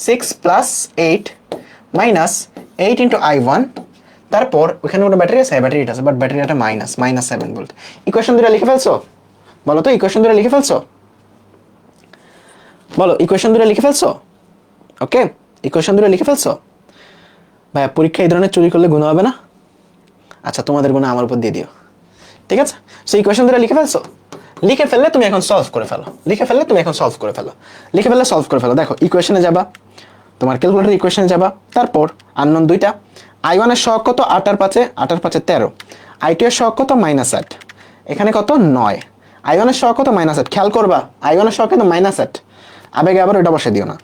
6 plus 8 minus 8 into I1, তারপর ওখানে কোনো ব্যাটারি আছে? ব্যাটারিটা আছে, বাট ব্যাটারিটা মাইনাস 7 ভোল্ট। ইকুয়েশন দুটো লিখে ফেলছো? বলো তো ইকুয়েশন দুটো লিখে ফেলছো? বলো ইকুয়েশন দুটো লিখে ফেলছো? ওকে, ইকুয়েশন দুটো লিখে ফেলছো? ভাইয়া পরীক্ষা এই ধরনের চুরি করলে গুণ হবে না? আচ্ছা, তোমাদের গুণ আমার উপর দিয়ে দিও। ঠিক আছে, সেই ইকুয়েশন দুটো লিখে ফেলছো? লিখে ফেললে তুমি এখন সলভ করে ফেলো, লিখে ফেললে তুমি এখন সলভ করে ফেলো, লিখে ফেললে সলভ করে ফেলো। দেখো ইকুয়েশনে যাবা, তোমার ক্যালকুলেটর ইকুয়েশনে যাবা, তারপর আননোন দুইটা। I1 এর সহগ কত? 8 আর 5 13, I2 এর সহগ কত? -8। এখানে কত 9, i1 এর সহগ কত -8, খেয়াল করবা i1 এর সহগ কিন্তু -8, আবেগে আবার ওটা বসে দিও না।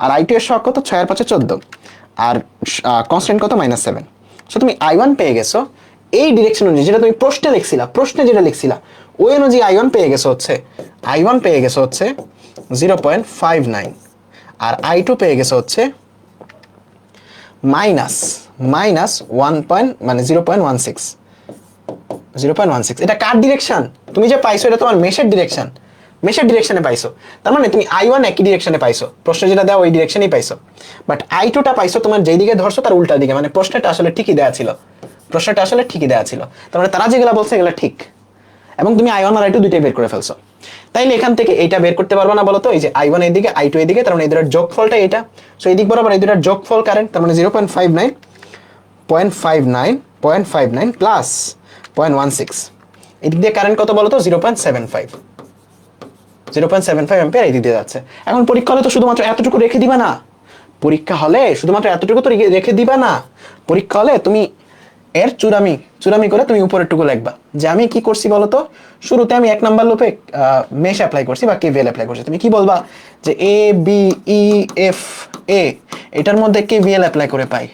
আর i2 এর সহগ কত 6 আর 5 14, আর কনস্ট্যান্ট কত -7। সো তুমি i1 পেয়ে গেছো এই ডিরেকশন অনুযায়ী, যেটা তুমি প্রশ্নে যেটা লিখছিলা ওই অনুযায়ী i1 পেয়ে গেছো হচ্ছে 0.59, আর i2 পেয়ে গেছো হচ্ছে -0.16। এটা কার ডিরেকশন? তুমি যে পাইছো এটা তোমার মেশের ডিরেকশনে পাইছো। তার মানে তুমি i1 একই ডিরেকশনে পাইছো, প্রশ্ন যেটা দেওয়া ওই ডিরেকশনেই পাইছো। বাট i2 টা পাইছো তোমার যেই দিকে ধরছো তার উল্টা দিকে, মানে প্রশ্নটা আসলে ঠিকই দেওয়া ছিল। তার মানে তারা যেগুলা বলছে এগুলা ঠিক, এবং তুমি i1 আর i2 দুইটাই বের করে ফেলছো। তাইলে এখান থেকে এইটা বের করতে পারবা না বলো তো? এই যে i1 এইদিকে i2 এইদিকে, তার মানে এই দুটার যোগফলটা এটা। সো এই দিক বরাবর এই দুটার যোগফল কারেন্ট, তার মানে 0.59 প্লাস 0.16, এদিক দিয়ে কারেন্ট কত বলো তো? 0.75 অ্যাম্পিয়ার এই দিক দিয়ে যাচ্ছে। এখন পরীক্ষা হলে তো শুধুমাত্র এতটুকু রেখে দিবা না, পরীক্ষা হলে তুমি এর চুরামি করে তুমি উপরেরটুকু লিখবা যে আমি কি করছি বলো তো? শুরুতে আমি 1 নাম্বার লুপে মেশ অ্যাপ্লাই করছি বা কেভিএল অ্যাপ্লাই করছি। তুমি কি বলবা যে এ বি ই এফ এ এটার মধ্যে কেভিএল অ্যাপ্লাই করে পাই,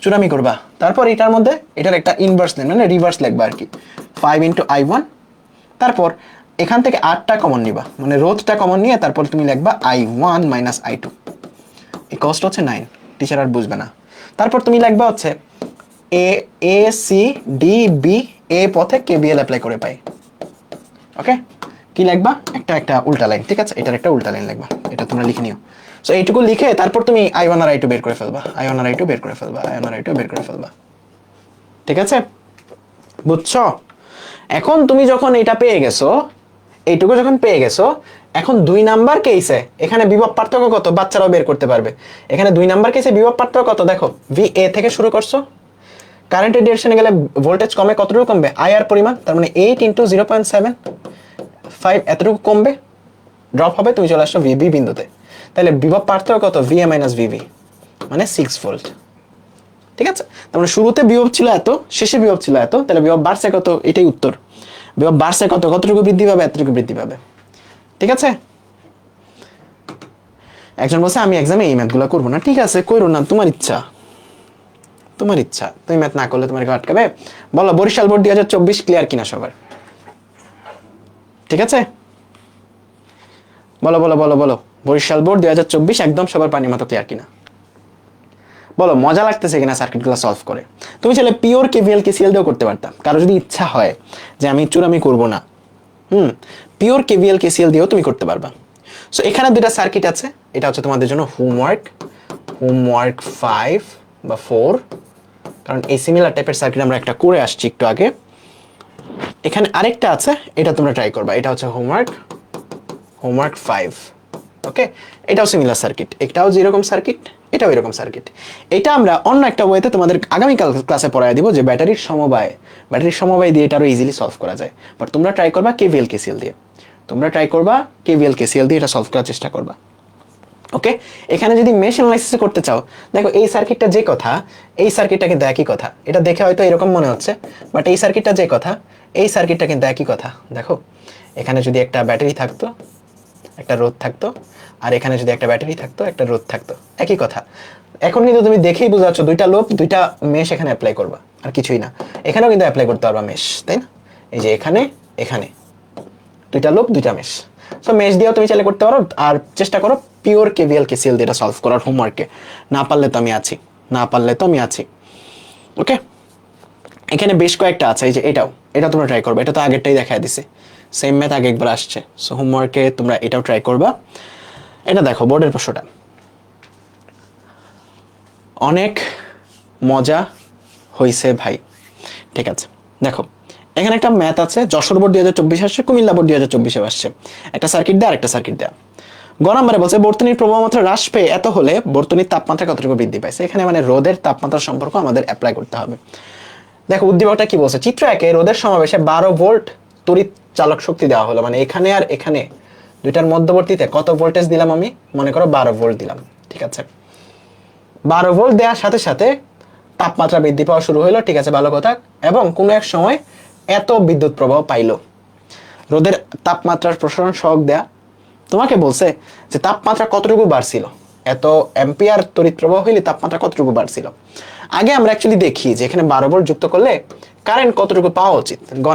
চুরামি করবা। তারপর এটার মধ্যে এটার একটা ইনভার্স মানে রিভার্স লিখবা আর কি, 5 × i1। তারপর এখান থেকে 8টা কমন নিবা, মানে রোধটা কমন নিয়ে তারপর তুমি লিখবা i1 - i2, এই কষ্ট হচ্ছে 9, টিচার আর বুঝবে না। তারপর তুমি লিখবা হচ্ছে A C D B A পথে কেভিএল অ্যাপ্লাই করে পাই। ওকে, কি লিখবা? একটা উল্টা লাইন, ঠিক আছে? এটার একটা উল্টা লাইন লিখবা, এটা তোমরা লিখে নিও। সো এইটুকু লিখে তারপর তুমি i1 আর i2 বের করে ফেলবা, ঠিক আছে? বুঝছো? এখন তুমি যখন এটা পেয়ে গেছো, এইটুকু যখন পেয়ে গেছো, এখন 2 নাম্বার কেসে এখানে বিভব পার্থক্য কত বাচ্চারাও বের করতে পারবে। এখানে 2 নাম্বার কেসে বিভব পার্থক্য কত দেখো, VA থেকে শুরু করছো, কারেন্টের ডিরেকশনে গেলে ভোল্টেজ কমে, কতটুকু কমবে? IR পরিমাণ, তার মানে 8 × 0.75 এতটুকু কমবে, ড্রপ হবে, তুমি চলে আসছো VB বিন্দুতে। তাহলে বিভব পার্থক্য কত? VA - VB, মানে 6 ভোল্ট। ঠিক আছে? তার মানে শুরুতে বিভব ছিল এত, শেষে বিভব ছিল এত, তাহলে বিভব বাড়ছে কত? এটাই উত্তর। বিভব বাড়ছে কত? কতটুকু বৃদ্ধি পাবে? এতটুকু বৃদ্ধি পাবে। ঠিক আছে? একজন বলছে আমি এক্সামে এই ম্যাথগুলো করবো না। ঠিক আছে, করো না, তোমার ইচ্ছা। তুমি ম্যাথ না করলে তোমার কেউ আটকাবে? বলো বরিশাল বোর্ড 2024 ক্লিয়ার কিনা সবার? ঠিক আছে, বলো বরিশাল বোর্ড 2024 একদম সবার পানির মতো ক্লিয়ার কিনা? বলো মজা লাগতেছে কিনা সার্কিটগুলো সলভ করে? তুমি চাইলে পিওর কেভিএল কেসিএল দিয়েও করতে পারতাম, কারো যদি ইচ্ছা হয় যে আমি চুরামি করব না, পিওর কেভিএল কেসিএল দিয়েও তুমি করতে পারবা। সো এখানে দুটা সার্কিট আছে, এটা হচ্ছে তোমাদের জন্য হোমওয়ার্ক 5 বা 4, কারণ এই সিমিলার টাইপের সার্কিট আমরা একটা করে আসছি একটু আগে। এখানে আরেকটা আছে, এটা তোমরা ট্রাই করবা, এটা হচ্ছে হোমওয়ার্ক 5। ওকে, এটাও সিমিলার সার্কিট, এটাও যেরকম সার্কিট এটাও এরকম সার্কিট। এটা আমরা অন্য একটা ওয়েতে তোমাদের আগামীকাল ক্লাসে পড়ায় দিব, যে ব্যাটারির সমবায় দিয়ে এটা আরো ইজিলি সলভ করা যায়। বাট তোমরা ট্রাই করবা কেভিএল কেসিএল দিয়ে, এটা সলভ করার চেষ্টা করবা। ওকে, এখানে যদি মেশ অ্যানালাইসিস করতে চাও, দেখো এই সার্কিটটা যে কথা, এই সার্কিটটা কিন্তু একই কথা। এটা দেখে হয়তো এরকম মনে হচ্ছে, বাট এই সার্কিটটা যে কথা, এই সার্কিটটা কিন্তু একই কথা। দেখো এখানে যদি একটা ব্যাটারি থাকতো, একটা রোধ থাকতো, আর এখানে যদি একটা ব্যাটারি থাকতো, একটা রোধ থাকতো, একই কথা। এখন কিন্তু তুমি দেখেই বুঝতে পারছো দুইটা লুপ, দুইটা মেশ এখানে অ্যাপ্লাই করবা, আর কিছুই না। এখানেও কিন্তু অ্যাপ্লাই করতে পারবা মেশ, তাই না? এই যে এখানে দুইটা লুপ, দুইটা মেশ। সো মেশ দিয়েও তুমি চাইলে করতে পারো, আর চেষ্টা করো পিওর কেভিএল কেসিএল দিয়ে এটা সলভ করার হোমওয়ার্কে। না পারলে তো আমি আছি। ওকে, এখানে বেশ কয়েকটা আছে, এই যে এটা তোমরা ট্রাই করবে, এটা তো আগেরটাই দেখায় দিছে, সেম ম্যাথ আগে একবার আসছে। সো হোমওয়ার্কে তোমরা এটাও ট্রাই করবা। এটা দেখো বোর্ডের প্রশ্নটা অনেক মজা হইছে ভাই। ঠিক আছে, দেখো এখানে একটা ম্যাথ আছে, যশোর বোর্ড 2024 আসছে, কুমিল্লা বোর্ড 2024 আসছে। একটা সার্কিট দেয়া, আরেকটা সার্কিট দেয়া। গ নম্বরে বলছে বর্তনীর প্রবাহ মাত্রা হ্রাস পেয়ে এত হলে বর্তনীর তাপমাত্রা কতটুকু বৃদ্ধি পাইছে। এখানে মানে রোদের তাপমাত্রার সম্পর্ক আমাদের অ্যাপ্লাই করতে হবে। দেখো উদ্দীপকটা কি বলছে, চিত্র 1-এ রোদের সমাবেশে 12 ভোল্ট তড়িৎ চালক শক্তি দেওয়া হলো, মানে এখানে আর এখানে দুইটার মধ্যবর্তীতে কত ভোল্টেজ দিলাম আমি? মনে করো 12 ভোল্ট দিলাম। ঠিক আছে, 12 ভোল্ট দেওয়ার সাথে সাথে তাপমাত্রা বৃদ্ধি পাওয়া শুরু হলো। ঠিক আছে, ভালো কথা। এবং কোনো এক সময় এত বিদ্যুৎ প্রবাহ পাইলো। রোদের তাপমাত্রার প্রসারণ সহগ দেয়া তোমাকে বলছে যে তাপমাত্রা কতটুকু বাড়ছিল, এত অ্যাম্পিয়ার তড়িৎ প্রবাহ হইলে তাপমাত্রা কতটুকু বাড়ছিল। আগে আমরা অ্যাকচুয়ালি দেখি যে এখানে 12 ভোল্ট যুক্ত করলে কারেন্ট কতটুকু পাওয়া উচিত। গ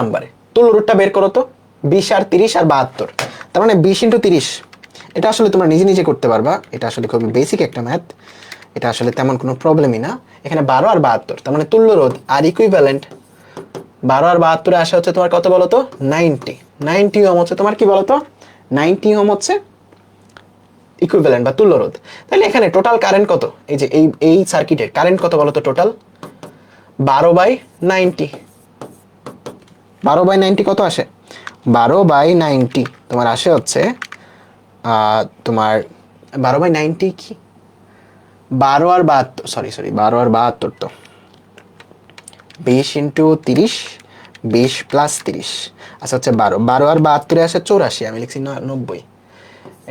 নাম্বারে তুল্য রুটটা বের করো তো, 20 আর 30 আর 72, তার মানে 20 × 30। এটা আসলে তোমরা নিজে নিজে করতে পারবা, এটা আসলে খুবই বেসিক একটা ম্যাথ, এটা আসলে তেমন কোনো প্রবলেমই না। এখানে 12 আর 72, তার মানে তুল্য রোধ আর ইকুইভ্যালেন্ট 12 আর 72 আসা হচ্ছে তোমার কত বলো তো, 90 ওহম হচ্ছে তোমার কি বলো তো, 90 ওহম হচ্ছে ইকুইভ্যালেন্ট বা তুল্য রোধ। তাহলে এখানে টোটাল কারেন্ট কত, এই যে এই সার্কিটের কারেন্ট কত বলো তো, টোটাল 12/90। 12/90 কত আসে, 12/90 তোমার আসে হচ্ছে তোমার 12/90 কি 12 আর 72, সরি 12 আর 72 তো 20 × 30, 20 + 30 আচ্ছা হচ্ছে 12 আর 72 আসে 84, আমি লিখছি 90।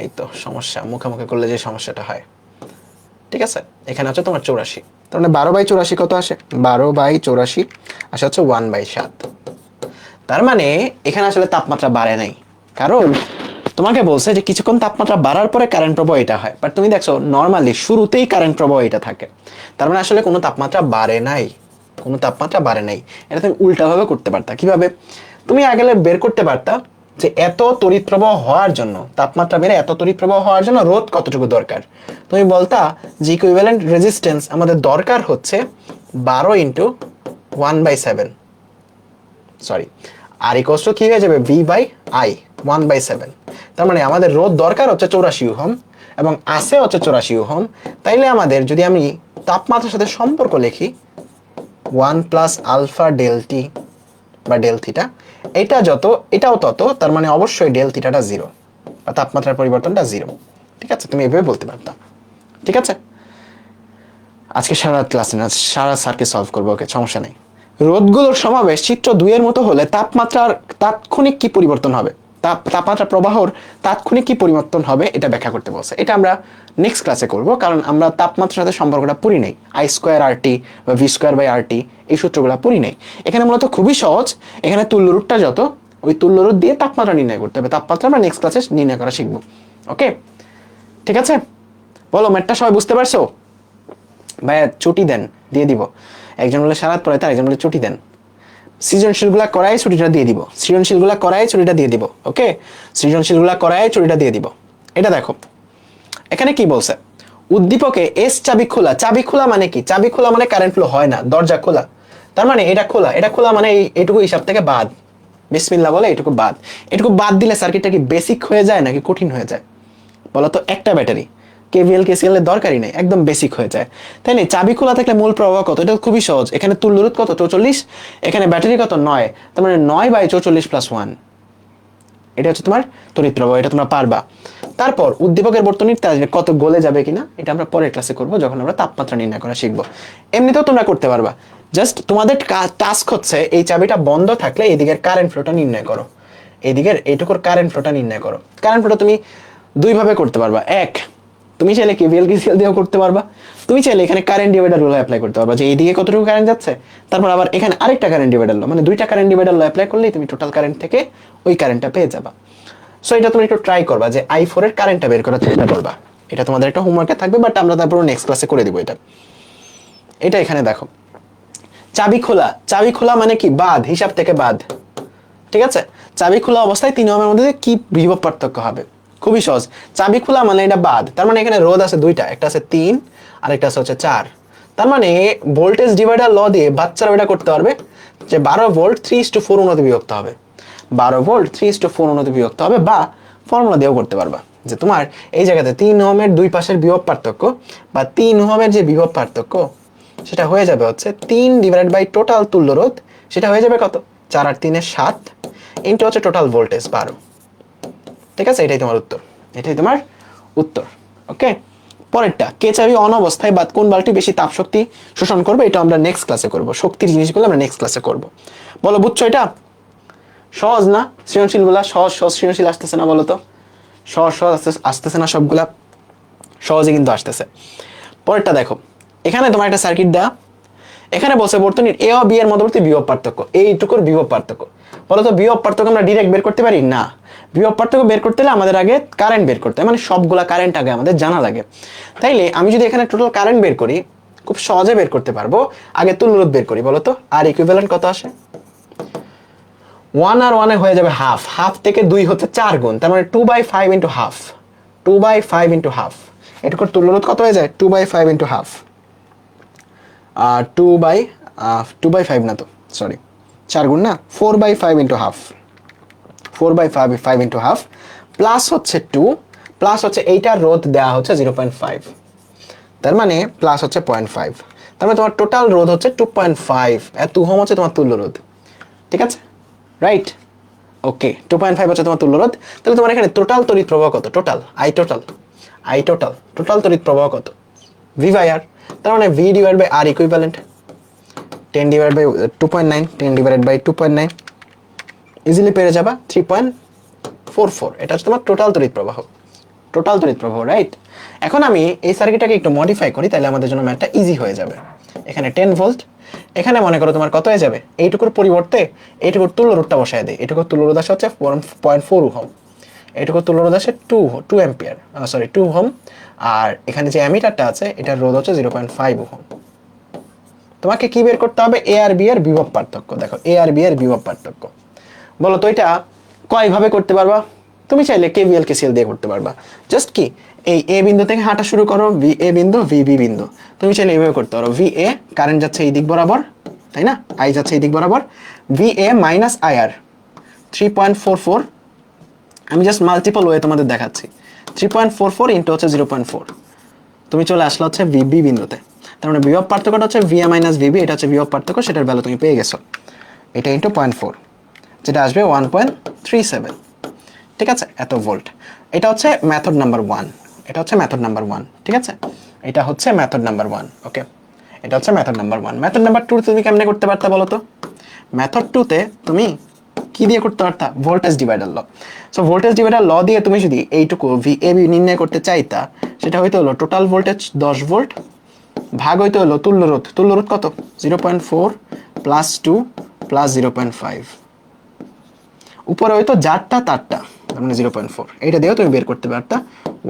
এই তো সমস্যা, মুখে করলে যে সমস্যাটা হয়। ঠিক আছে, এখানে হচ্ছে তোমার 84, তার মানে 12/84 কত আসে, 12/84 আসে হচ্ছে 1/7। তার মানে এখানে আসলে তাপমাত্রা বাড়ে নাই, কারণ তোমাকে বলছে যে কিছুক্ষণ তাপমাত্রা বাড়ার পরে কারেন্ট প্রবাহ এটা হয়, বাট তুমি দেখছো নর্মালি শুরুতেই কারেন্ট প্রবাহ এটা থাকে। তার মানে আসলে কোনো তাপমাত্রা বাড়ে নাই, এটা তুমি উল্টাভাবে করতে পারতা। কিভাবে, তুমি আগে বের করতে পারতা যে এত তড়িৎ প্রবাহ হওয়ার জন্য, তাপমাত্রা বেড়ে এত তড়িৎ প্রবাহ হওয়ার জন্য রোধ কতটুকু দরকার। তুমি বলতা যে ইকুইভ্যালেন্ট রেজিস্ট্যান্স আমাদের দরকার হচ্ছে 12 × 1/7, সরি আর ইকুয়ালস টু কি হয়ে যাবে, V/I 1/7। তার মানে আমাদের রোধ দরকার হচ্ছে 84 ওহম এবং আসে হচ্ছে 84 ওহম। তাইলে আমাদের যদি আমি তাপমাত্রার সাথে সম্পর্ক লিখি 1 + আলফা ডেল টি বা ডেল থিটা, এটা যত এটাও তত, তার মানে অবশ্যই ডেল থিটাটা 0 বা তাপমাত্রার পরিবর্তনটা 0। ঠিক আছে, তুমি এভাবে বলতে পারতাম। ঠিক আছে, আজকে সারা রাত ক্লাসে না, সারা সার্কিট সলভ করবো, ওকে সমস্যা নেই। রোধগুলোর সমাবেশ চিত্র 2 এর মতো হলে তাপমাত্রার তাৎক্ষণিক কি পরিবর্তন হবে, তাপমাত্রা প্রবাহর তাৎক্ষণিক কি পরিবর্তন হবে এটা ব্যাখ্যা করতে বলছে। এটা আমরা নেক্সট ক্লাসে করব, কারণ আমরা তাপমাত্রার সাথে সম্পর্কটা পড়ি নাই, I²RT বা V²/RT এই সূত্রগুলো পড়ি নাই। এখানে মূলত খুবই সহজ, এখানে তুল্য রুটটা যত, ওই তুল্য রুট দিয়ে তাপমাত্রা নির্ণয় করতে হবে। তাপমাত্রা আমরা নেক্সট ক্লাসে নির্ণয় করা শিখবো। ওকে, ঠিক আছে, বলো ম্যাথটা সবাই বুঝতে পারছো? ভাইয়া ছুটি দেন, দিয়ে দিব। একজন বলে সারাত পড়াইতে, আরেকজন বলে ছুটি দেন। সৃজনশীলগুলা করাই ছুটিটা দিয়ে দিব, ওকে, সৃজনশীলগুলা করাই ছুটিটা দিয়ে দিব। এটা দেখো এখানে কি বলছে, উদ্দীপকে এস চাবি খোলা মানে কি, চাবি খোলা মানে কারেন্ট ফ্লো হয় না, দরজা খোলা, তার মানে এটা খোলা মানে এইটুকু হিসাব থেকে বাদ, বিসমিল্লাহ বলে এটুকু বাদ দিলে সার্কিটটা কি বেসিক হয়ে যায় নাকি কঠিন হয়ে যায় বলতো? একটা ব্যাটারি, কেভিএল কেসিএল এর দরকারই নেই, একদম বেসিক হয়ে যায়, তাই না? চাবি খোলা থাকলে মূল প্রবাহ কত, এটা খুবই সহজ। এখানে তুল্য রোধ কত, 44, এখানে ব্যাটারি কত, 9, তার মানে 9/44 + 1, এটা হচ্ছে তোমার তড়িৎ প্রবাহ, এটা তোমরা পারবা। তারপর উদ্দীপকের বর্তনীর কত গলে যাবে কিনা এটা আমরা পরের ক্লাসে করব, যখন আমরা তাপমাত্রা নির্ণয় করা শিখবো। এমনিতেও তোমরা করতে পারবা, জাস্ট তোমাদের টাস্ক হচ্ছে এই চাবিটা বন্ধ থাকলে এদিকের কারেন্ট ফ্লোটা নির্ণয় করো, এদিকের এইটুকুর কারেন্ট ফ্লোটা নির্ণয় করো। কারেন্ট ফ্লোটা তুমি দুই ভাবে করতে পারবা, এক, তুমি চাইলে কেভিএল কেসিএল দিয়েও করতে পারবা, তুমি চাইলে এখানে কারেন্ট ডিভাইডার রুল অ্যাপ্লাই করতে পারবা, যে এইদিকে কতটুকু কারেন্ট যাচ্ছে, তারপর আবার এখানে আরেকটা কারেন্ট ডিভাইডার লো, মানে দুইটা কারেন্ট ডিভাইডার লো অ্যাপ্লাই করলেই তুমি টোটাল কারেন্ট থেকে ওই কারেন্টটা পেয়ে যাবা। সো এটা তুমি একটু ট্রাই করবা যে I4 এর কারেন্টটা বের করার চেষ্টা করবা, এটা তোমাদের একটা হোমওয়ার্কে থাকবে, বাট আমরা তারপর নেক্সট ক্লাসে করে দিব এটা এখানে দেখো চাবি খোলা মানে কি, বাদ, হিসাব থেকে বাদ। ঠিক আছে, চাবি খোলা অবস্থায় 3 ওহমের মধ্যে কি বিভব পার্থক্য হবে, খুবই সহজ। চাবি খোলা মানে এটা বাদ, তার মানে এখানে রোধ আছে দুইটা, একটা আছে 3 আর একটা আছে হচ্ছে 4। তার মানে ভোল্টেজ ডিভাইডার ল দিয়ে বাচ্চারা এটা করতে পারবে যে 12 ভোল্ট 3:4 অনুপাতে বিভক্ত হবে, 12 ভোল্ট 3:4 অনুপাতে বিভক্ত হবে, বা ফর্মুলা দিয়েও করতে পারবা যে তোমার এই জায়গাতে 3 ওহমের দুই পাশের বিভব পার্থক্য বা 3 ওহমের যে বিভব পার্থক্য সেটা হয়ে যাবে হচ্ছে 3 টোটাল তুল্য রোধ, সেটা হয়ে যাবে কত, 4 আর 3 এর 7 ইনটু হচ্ছে টোটাল ভোল্টেজ 12। ঠিক আছে, এটাই তোমার উত্তর। ওকে, পরেরটা, কে চাবি অন অবস্থায় বা কোন বাল্বটি বেশি তাপ শক্তি শোষণ করবে, এটা আমরা নেক্সট ক্লাসে করব, শক্তির জিনিসগুলো আমরা নেক্সট ক্লাসে করব। বলো বুঝছো? এটা সহজ না? সৃজনশীলগুলা সহজ সৃজনশীল আসতেছে না বলো তো? সহজ আসতেছে না সবগুলা? সহজে কিন্তু আসতেছে। পরেরটা দেখো, এখানে তোমার একটা সার্কিট দেয়া, এখানে বলছে বর্তনীর এ ও বি এর মধ্যবর্তী বিভব পার্থক্য, এইটুকুর বিভব পার্থক্য। বলতো বিভব পার্থক্য আমরা ডিরেক্ট বের করতে পারি না, বিভব পার্থক্য বের করতে হলে আমাদের আগে কারেন্ট বের করতে হয়, মানে সবগুলা কারেন্ট আগে আমাদের জানা লাগে। তাইলে আমি যদি এখানে টোটাল কারেন্ট বের করি খুব সহজে বের করতে পারবো। আগে তুল্যরোধ বের করি, বলতো আর ইকুইভ্যালেন্ট কত আসে? 1 আর 1 এ হয়ে যাবে হাফ, হাফ থেকে 2 হচ্ছে 4 গুণ, তার মানে 2/5 ইন্টু হাফ, 2/5 ইন্টু হাফ। এটুকুর তুল্যরোধ কত হয়ে যায়? 2/5 ইন্টু হাফ। 2/5 না তো, সরি 4 গুণ না, 4/5 into half, 4/5 into half plus হচ্ছে 2, প্লাস হচ্ছে এইটার রোধ দেওয়া হচ্ছে 0.5, তার মানে প্লাস হচ্ছে 0.5, তার মানে তোমার টোটাল রোধ হচ্ছে 2.5, 2 ওহম হচ্ছে তোমার তুল্য রোধ। ঠিক আছে, রাইট? ওকে, 2.5 হচ্ছে তোমার তুল্য রোধ। তাহলে তোমার এখানে টোটাল তড়িৎ প্রবাহ কত? টোটাল টোটাল তড়িৎ প্রবাহ কত? V by R. তার মানে V divide by R equivalent 10 divide by 2.9, 10 divide by 2.9, easily পেরে যাবা 3.44। এটা হচ্ছে তোমার টোটাল তড়িৎ প্রবাহ, রাইট? এখন আমি এই সার্কিটটাকে একটু মডিফাই করি, তাহলে আমাদের জন্য ম্যাথটা ইজি হয়ে যাবে। এখানে 10 ভোল্ট, এখানে মনে করো তোমার কত হয়ে যাবে? এইটুকুর পরিবর্তে এইটুকুর তুল্য রোধটা বসায় দেয়। এইটুকুর তুল্য রোধ আসে হচ্ছে 0.4 ওহম, এইটুকুর তুল্য রোধ আসে 2 অ্যাম্পিয়ার, সরি 2 ওহম। আর এখানে যে অ্যামিটারটা আছে এটার রোধ হচ্ছে 0.5 ওহম। তোমাকে কি বের করতে হবে? এ আর বি এর বিভব পার্থক্য। দেখো এ আর বি এর বিভব পার্থক্য, বলো তো এটা কয় ভাবে করতে পারবা? তুমি চাইলে কেভিএল কেসিএল দিয়ে করতে পারবা। জাস্ট কি এই এ বিন্দু থেকে হাঁটা শুরু করো, ভি এ বিন্দু ভি বি বিন্দু, তুমি চাইলে এইভাবে করতে পারো। ভি এ কারেন্ট যাচ্ছে এই দিক বরাবর, তাই না? আই যাচ্ছে এই দিক বরাবর, ভি এ মাইনাস আই আর 3.44, আমি জাস্ট মাল্টিপল ওয়ে তোমাদের দেখাচ্ছি। 3.44 ইন্টু হচ্ছে 0.4, তুমি চলে আসলে হচ্ছে ভিবি বিন্দুতে। তার মানে বিভব পার্থক্যটা হচ্ছে ভিএ মাইনাস ভিবি, এটা হচ্ছে বিভব পার্থক্য, সেটার ভ্যালু তুমি পেয়ে গেছো। এটা ইন্টু 0.4, যেটা আসবে 1.37। ঠিক আছে, এত ভোল্ট। এটা হচ্ছে মেথড নাম্বার 1, এটা হচ্ছে মেথড নাম্বার 1। ঠিক আছে, এটা হচ্ছে মেথড নাম্বার 1। ওকে, এটা হচ্ছে মেথড নাম্বার 1। মেথড নাম্বার 2 তুমি কেমনে করতে পারতা বলো তো? মেথড 2 তে তুমি কি দিয়ে করতে পারতা? ভোল্টেজ ডিভাইডার ল। সো ভোল্টেজ ডিভাইডার ল দিয়ে তুমি যদি এইটুকু ভিএবি নির্ণয় করতে চাইতা, সেটা হয়তো হলো টোটাল ভোল্টেজ 10 ভোল্ট ভাগ হইতে হলো তুল্য রোধ। তুল্য রোধ কত? 0.4 প্লাস 2 প্লাস 0.5, উপরে হয়তো যারটা তারটা, তার মানে 0.4। এইটা দিয়েও তুমি বের করতে পারতা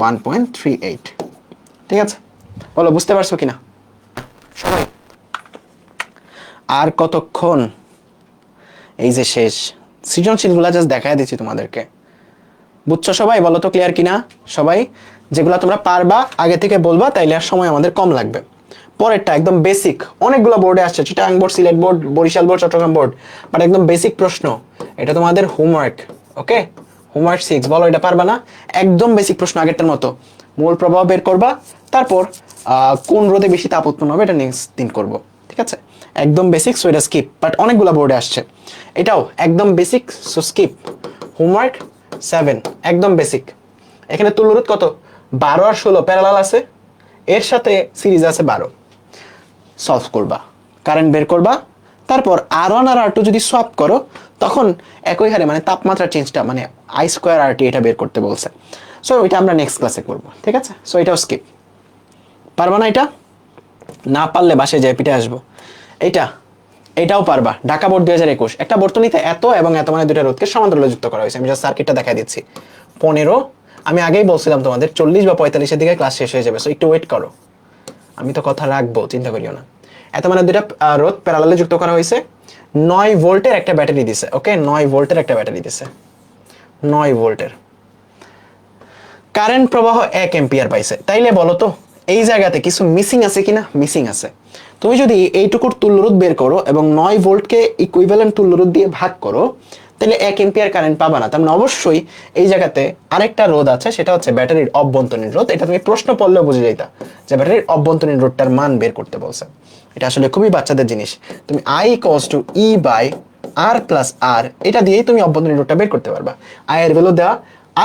1.38। ঠিক আছে, বলো বুঝতে পারছো কিনা সবাই? আর কতক্ষণ? এই যে শেষ, সৃজনশীলগুলা জাস্ট দেখায় দিচ্ছি তোমাদেরকে। বুঝছো সবাই? বলো তো ক্লিয়ার কিনা সবাই? যেগুলা তোমরা পারবা আগে থেকে বলবা, তাইলে আর সময় আমাদের কম লাগবে। পরেরটা একদম বেসিক, অনেকগুলো বোর্ডে আসছে, Chittagong board, Sylhet board, Barisal board, Chattogram board, but একদম বেসিক প্রশ্ন। এটা তোমাদের হোমওয়ার্ক, ওকে? হোমওয়ার্ক 6, বলো এটা পারবা না? একদম বেসিক প্রশ্ন, আগেরটার মতো। মূল প্রবাহ বের করবা, তারপর কোন রোধে বেশি তাপ উৎপন্ন হবে এটা নেক্সট দিন করব। ঠিক আছে, একদম বেসিক, সো এটা স্কিপ, বাট অনেকগুলো বোর্ডে আসছে। এটাও একদম বেসিক, সো স্কিপ। হোমওয়ার্ক 7, একদম বেসিক। এখানে তুল্যরোধ কত? 12 আর 16 প্যারালাল আছে, এর সাথে সিরিজ আছে 12। সলভ করবা, কারেন্ট বের করবা, তারপর R1 আর R2 যদি সোয়াপ করো, তখন একই হারে মানে তাপমাত্রা চেঞ্জটা, মানে I স্কয়ার RT এটা বের করতে বলছে। সো এটা আমরা নেক্সট ক্লাসে করব। ঠিক আছে, সো এটাও স্কিপ। পারবা না? এটা না পারলে বাসায় যাই পিঠে আসবো। এটাও পারবা। ঢাকা বোর্ড 2021, একটা বর্তনীতে এত এবং এত মানে দুটা রোধকে সমান্তরালে যুক্ত করা হয়েছে। আমি জাস্ট সার্কিটটা দেখাই দিচ্ছি। 15, আমি আগেই বলছিলাম তোমাদের 40 বা 45-এর দিকে ক্লাস শেষ হয়ে যাবে, সো একটু ওয়েট করো, আমি তো কথা রাখবো, চিন্তা করিও না। এত মানে দুটা রোধ প্যারালালে যুক্ত করা হয়েছে, 9 ভোল্টের একটা ব্যাটারি দিছে। ওকে, 9 ভোল্টের একটা ব্যাটারি দিছে, 9 ভোল্টের। কারেন্ট প্রবাহ 1 অ্যাম্পিয়ার পাইছে। তাইলে বলো তো এই জায়গাতে কিছু মিসিং আছে কিনা? মিসিং আছে। তুমি যদি এইটুকুর তুল্যরোধ বের করো এবং 9 ভোল্টকে ইকুইভ্যালেন্ট তুল্যরোধ দিয়ে ভাগ করো, তাহলে 1 অ্যাম্পিয়ার কারেন্ট পাবা না। তার মানে অবশ্যই এই জায়গাতে আরেকটা রোধ আছে, সেটা হচ্ছে ব্যাটারির অভ্যন্তরীণ রোধ। এটা তুমি প্রশ্ন পড়লেও বুঝে যাইতা যে ব্যাটারির অভ্যন্তরীণ রোধটার মান বের করতে বলছে। এটা আসলে খুবই বাচ্চাদের জিনিস। তুমি I = E by R plus R, এটা দিয়েই তুমি অভ্যন্তরীণ রোধটা বের করতে পারবা। I এর ভ্যালু দেওয়া,